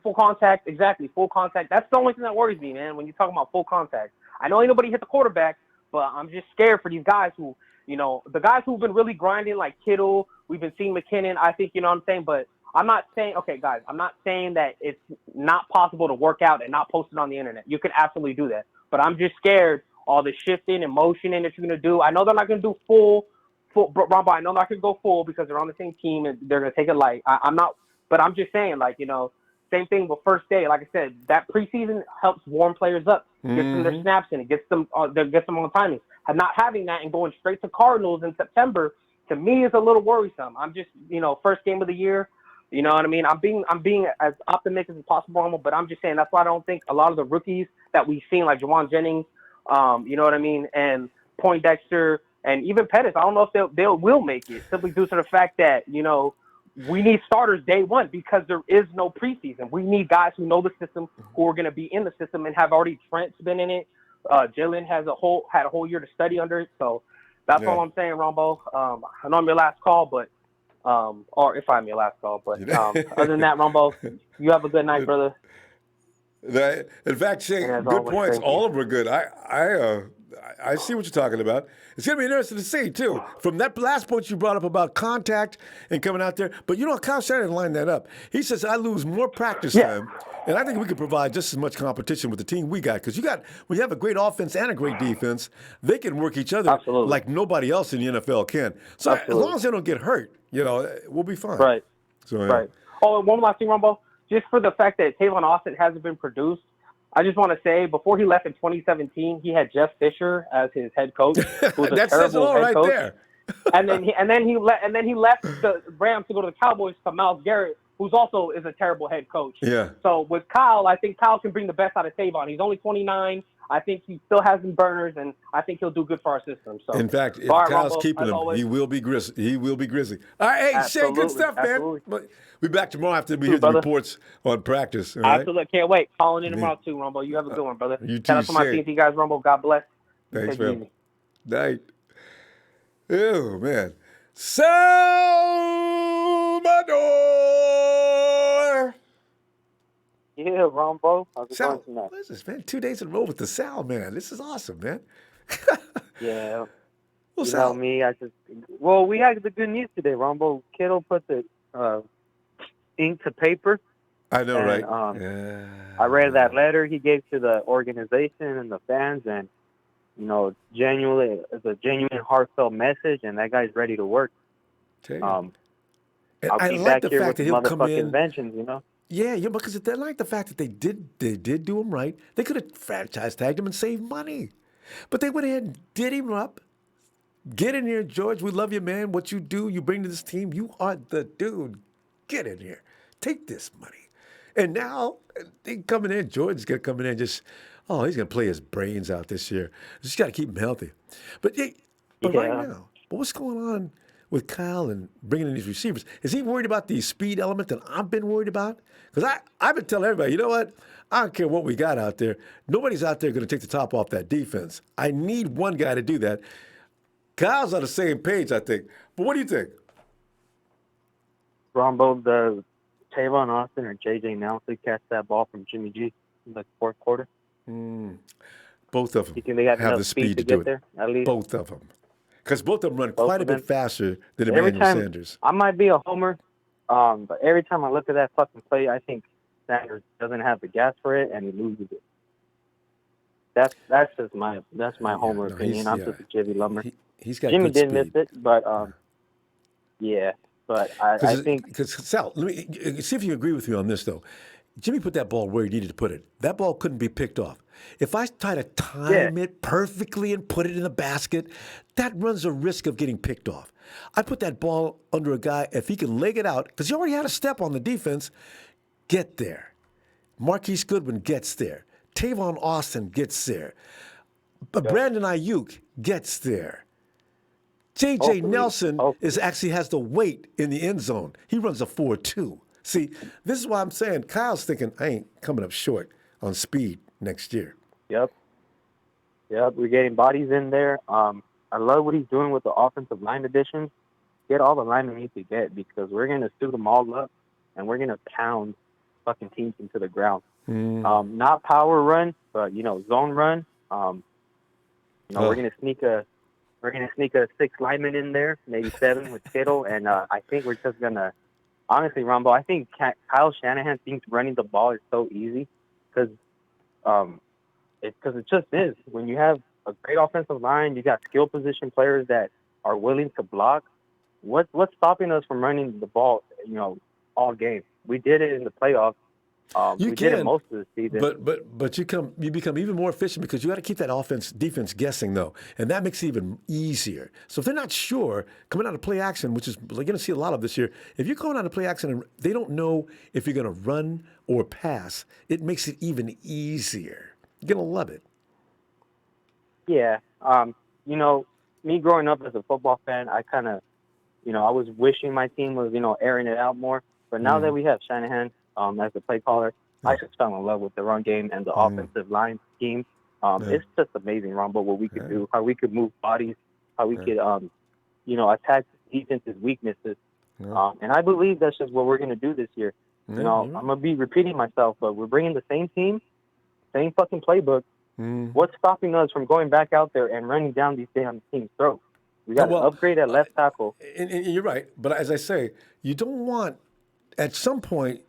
full contact. Exactly, full contact. That's the only thing that worries me, man, when you're talking about full contact. I know ain't nobody hit the quarterback, but I'm just scared for these guys who, the guys who've been really grinding like Kittle, we've been seeing McKinnon, I think, you know what I'm saying? But I'm not saying, okay, guys, I'm not saying that it's not possible to work out and not post it on the internet. You can absolutely do that. But I'm just scared all the shifting and motioning that you're going to do. I know they're not going to do full, Ronbo, I know they're not going to go full because they're on the same team and they're going to take it light. I'm not, but I'm just saying, same thing with first day. Like I said, that preseason helps warm players up, gets them their snaps in, it gets them on timing. And not having that and going straight to Cardinals in September, to me, is a little worrisome. I'm just, first game of the year. You know what I mean? I'm being as optimistic as possible, but I'm just saying that's why I don't think a lot of the rookies that we've seen, like Jawan Jennings, you know what I mean, and Poindexter, and even Pettis, I don't know if they will make it simply due to the fact that we need starters day one because there is no preseason. We need guys who know the system, who are going to be in the system and have already. Trent's been in it. Jalen had a whole year to study under it. So that's all I'm saying, Ronbo. I know I'm your last call, but. Or if I'm your last call. But other than that, Ronbo, you have a good night, brother. In fact, Shane, And as good always, points. thank you. All of them are good. I see what you're talking about. It's going to be interesting to see, too. From that last point you brought up about contact and coming out there. But, Kyle Shanahan lined that up. He says, I lose more practice time, and I think we could provide just as much competition with the team we got. Because when you have a great offense and a great defense, they can work each other like nobody else in the NFL can. So as long as they don't get hurt, we'll be fine. Right. So, Right. Oh, and one last thing, Ronbo. Just for the fact that Tavon Austin hasn't been produced, I just want to say, before he left in 2017, he had Jeff Fisher as his head coach, who was a that says it terrible all head right coach. there. and then he left the Rams to go to the Cowboys to Myles Garrett, who's also is a terrible head coach. Yeah. So with Kyle, I think Kyle can bring the best out of Tavon. He's only 29. I think he still has some burners, and I think he'll do good for our system. So, in fact, if all right, Kyle's Ronbo, keeping him, always, he will be grizzly. All right, hey, Shane, good stuff, man. Absolutely. We'll be back tomorrow after we hear the reports on practice. All right? Absolutely. Can't wait. Calling in tomorrow, too, Ronbo. You have a good one, brother. You too, Shout out to my Shane. TNT guys, Ronbo. God bless. Thanks, Take it man. easy. Night. Oh, man. Salvador! Yeah, Ronbo. How's it going tonight? What is this, man? 2 days in a row with the Sal, man. This is awesome, man. Yeah. Well, You Sal. know me, we had the good news today, Ronbo. Kittle put the ink to paper. I know, and, right? I read that letter he gave to the organization and the fans, and genuinely, it's a genuine, heartfelt message, and that guy's ready to work. And I'll I be like back the here fact with that he'll come motherfucking in. vengeance, Yeah, because I like the fact that they did do him right. They could have franchise tagged him and saved money. But they went ahead and did him up. Get in here, George. We love you, man. What you do, you bring to this team, you are the dude. Get in here. Take this money. And now, they coming in, George's going to come in and he's going to play his brains out this year. Just got to keep him healthy. But right now, what's going on with Kyle and bringing in these receivers? Is he worried about the speed element that I've been worried about? Because I've been telling everybody, you know what? I don't care what we got out there. Nobody's out there going to take the top off that defense. I need one guy to do that. Kyle's on the same page, I think. But what do you think? Ronbo, the Tavon Austin or J.J. Nelson catch that ball from Jimmy G in the fourth quarter? Both of them You think they have enough the speed speed to to do get it. there, at least? Both of them. Because both of them run Both quite a of bit them? faster than Every Emmanuel time, Sanders. I might be a homer, but every time I look at that fucking play, I think Sanders doesn't have the gas for it, and he loses it. That's just my homer opinion. I'm just a Jimmy Lumber. He's got Jimmy good did speed. miss it, but yeah. But I think Because, Sal, let me see if you agree with me on this, though. Jimmy put that ball where he needed to put it. That ball couldn't be picked off. If I try to time it perfectly and put it in the basket, that runs a risk of getting picked off. I put that ball under a guy, if he can leg it out, because he already had a step on the defense, get there. Marquise Goodwin gets there. Tavon Austin gets there. But Brandon Ayuk gets there. J.J. Nelson actually has the weight in the end zone. He runs a 4.2. See, this is why I'm saying Kyle's thinking, I ain't coming up short on speed next year. Yep, we're getting bodies in there. I love what he's doing with the offensive line additions. Get all the linemen he could get because we're going to suit them all up, and we're going to pound fucking teams into the ground. Not power run, but, zone run. We're going to sneak a 6 lineman in there, maybe 7 with Kittle, and I think we're just going to, honestly, Ronbo, I think Kyle Shanahan thinks running the ball is so easy because it just is. When you have a great offensive line, you got skill position players that are willing to block. What's stopping us from running the ball, all game? We did it in the playoffs. We did it most of the season. But you become even more efficient because you got to keep that defense guessing though, and that makes it even easier. So if they're not sure coming out of play action, which is we're going to see a lot of this year, if you're coming out of play action and they don't know if you're going to run or pass, it makes it even easier. You're going to love it. Yeah. Me growing up as a football fan, I kind of, I was wishing my team was, airing it out more. But now that we have Shanahan as the play caller, I just fell in love with the run game and the offensive line scheme. It's just amazing, Ronbo, what we could do, how we could move bodies, how we could, attack defense's weaknesses. And I believe that's just what we're going to do this year. I'm going to be repeating myself, but we're bringing the same team, same fucking playbook. What's stopping us from going back out there and running down these damn teams' throats? We got to upgrade at left tackle. And you're right. But as I say, you don't want, at some point,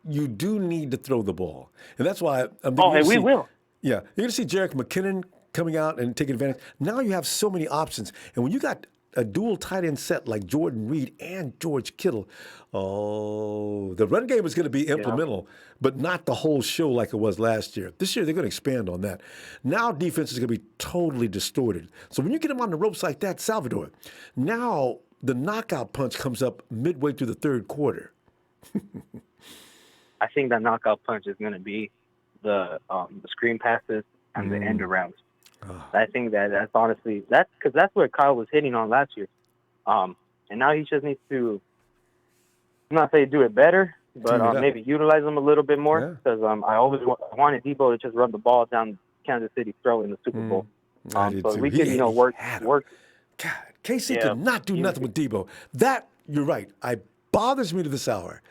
you do need to throw the ball. And that's why I'm thinking. We will. Yeah. You're going to see Jerick McKinnon coming out and taking advantage. Now you have so many options. And when you got a dual tight end set like Jordan Reed and George Kittle, the run game is going to be implemental, but not the whole show like it was last year. This year, they're going to expand on that. Now defense is going to be totally distorted. So when you get them on the ropes like that, Salvador, now the knockout punch comes up midway through the third quarter. I think that knockout punch is going to be the screen passes and the end arounds. I think that's honestly because that's what Kyle was hitting on last year, and now he just needs to, I'm not saying do it better, but maybe utilize them a little bit more because I always wanted Deebo to just run the ball down Kansas City's throat in the Super Bowl. So we could work. God, KC could not do nothing with Deebo. That you're right. It bothers me to this hour.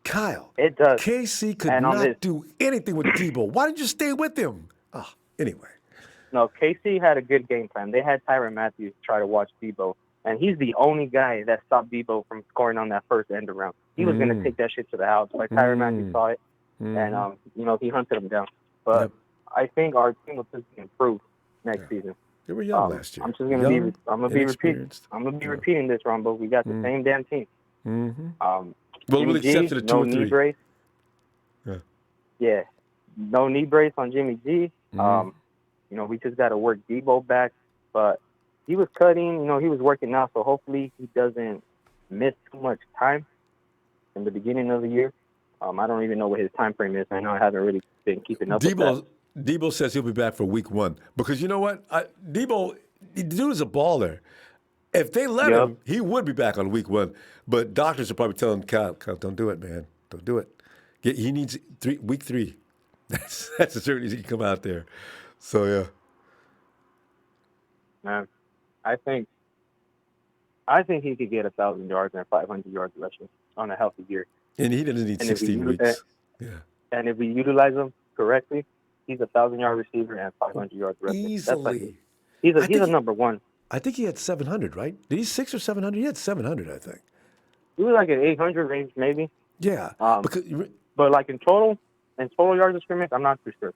Kyle, it does. KC could not do anything with Deebo. Why didn't you stay with him? Anyway. No, KC had a good game plan. They had Tyrann Mathieu try to watch Deebo, and he's the only guy that stopped Deebo from scoring on that first end around. He was going to take that shit to the house, but Tyrann Mathieu saw it, and he hunted him down. But I think our team will just improve next season. They were young last year. I'm just going to be repeating this, Ronbo. We got the same damn team. Well, except for the 2 and 3. Knee brace. Yeah, no knee brace on Jimmy G. We just got to work Deebo back, but he was cutting, he was working out, so hopefully he doesn't miss too much time in the beginning of the year. I don't even know what his time frame is. I know I haven't really been keeping up with that. Deebo says he'll be back for week 1 because you know what? Deebo, the dude is a baller. If they let him, he would be back on week 1. But doctors are probably telling Kyle, don't do it, man. Don't do it. He needs week 3. That's the certainty he can come out there. So, yeah. Man, I think he could get 1,000 yards and 500 yards rushing on a healthy year. And he doesn't need 16 weeks. And if we utilize him correctly, he's a 1,000-yard receiver and 500 yards rushing. Easily. He's a number 1. I think he had 700, right? Did he 600 or 700? He had 700, I think. He was like an 800 range, maybe. Yeah. But like in total yards of scrimmage, I'm not too sure.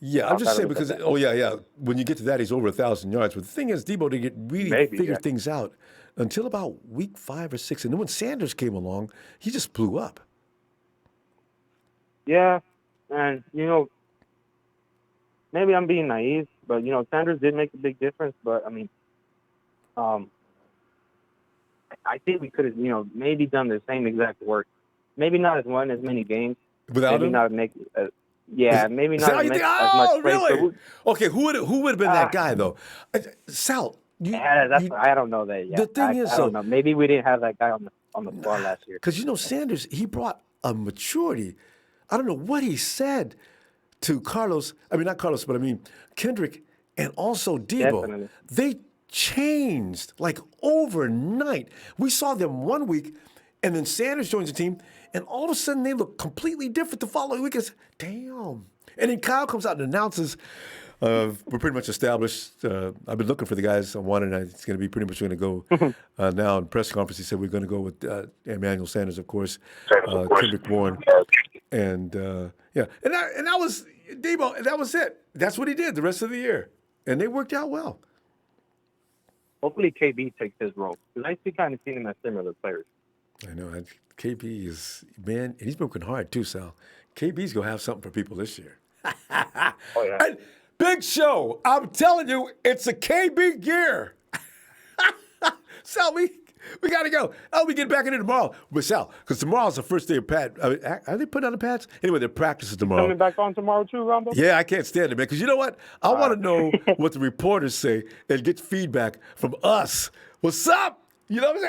Yeah, I'm just saying because, when you get to that, he's over 1,000 yards. But the thing is, Deebo didn't really figure things out until about week 5 or 6. And then when Sanders came along, he just blew up. Yeah, and, maybe I'm being naive, but, Sanders did make a big difference. But, I think we could have, maybe done the same exact work. Maybe not as many games. Without maybe him? Not make maybe not as much play. Really? Okay, who would have been that guy though? Sal, I don't know that yet. The thing is, I don't know. Maybe we didn't have that guy on the floor last year. Because Sanders, he brought a maturity. I don't know what he said to Carlos. I mean, not Carlos, but I mean Kendrick and also Deebo. Definitely. They changed like overnight. We saw them one week, and then Sanders joins the team, and all of a sudden they look completely different the following week. It's, damn. And then Kyle comes out and announces, we're pretty much established. I've been looking for the guys I wanted, and it's going to be pretty much going to go now in press conference. He said we're going to go with Emmanuel Sanders, of course, Kendrick Bourne. And, and that was Deebo, and that was it. That's what he did the rest of the year. And they worked out well. Hopefully KB takes his role. Because I kind of seen him as similar players. I know. KB is, man, and he's working hard too, Sal. KB's going to have something for people this year. Oh, yeah. And big show. I'm telling you, it's a KB gear. Sal, we got to go. We get back in it tomorrow. But Sal, because tomorrow's the first day of Pat. Are they putting on the pads? Anyway, they're practicing tomorrow. Coming back on tomorrow too, Ronbo? Yeah, I can't stand it, man. Because you know what? I want to know what the reporters say and get feedback from us. What's up? You know what I'm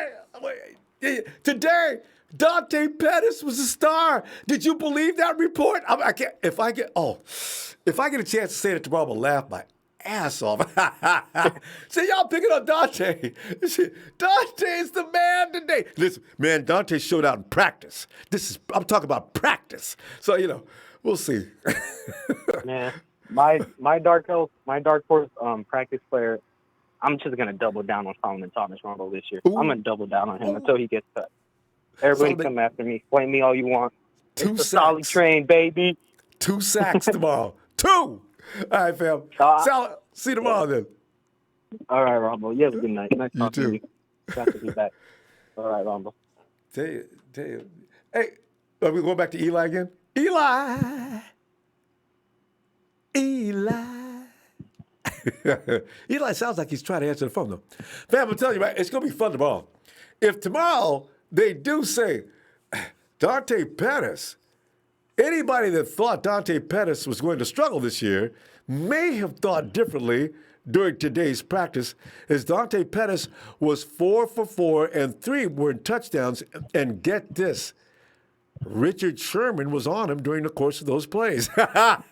saying? Today, Dante Pettis was a star. Did you believe that report? I can't. If I get a chance to say it tomorrow, I'm gonna laugh my ass off. See, y'all picking on Dante. Dante's the man today. Listen, man, Dante showed out in practice. I'm talking about practice. So, we'll see. Man, my dark horse practice player, I'm just gonna double down on Solomon Thomas Ronbo this year. I'm gonna double down on him until he gets cut. Everybody come after me. Blame me all you want. It's a solid train, baby. 2 sacks tomorrow. 2! All right, fam. Sal, see you tomorrow then. All right, Ronbo. You have a good night. Nice talking too. to you. Glad to be back. All right, Ronbo. Tell you. Hey, are we going back to Eli again? Eli. Eli sounds like he's trying to answer the phone, though. Fam, I'm telling you, it's going to be fun tomorrow. If tomorrow they do say, Dante Pettis, anybody that thought Dante Pettis was going to struggle this year may have thought differently during today's practice, as Dante Pettis was 4 for 4 and 3 were in touchdowns. And get this, Richard Sherman was on him during the course of those plays. I'm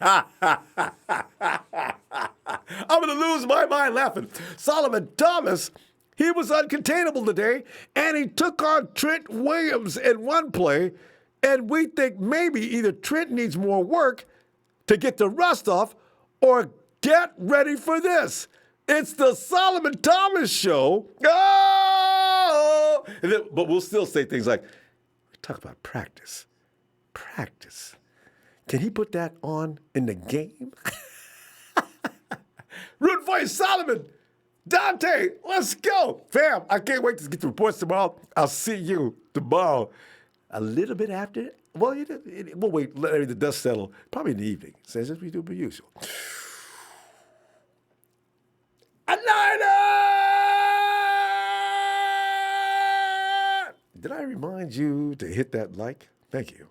going to lose my mind laughing. Solomon Thomas, he was uncontainable today, and he took on Trent Williams in one play, and we think maybe either Trent needs more work to get the rust off, or get ready for this. It's the Solomon Thomas show. Oh! But we'll still say things like, talk about practice. Practice. Can he put that on in the game? Root for you, Solomon. Dante, let's go. Fam, I can't wait to get the reports tomorrow. I'll see you tomorrow. A little bit after. Well, we'll wait, let the dust settle. Probably in the evening, as we do per usual. A Niner! Did I remind you to hit that like? Thank you.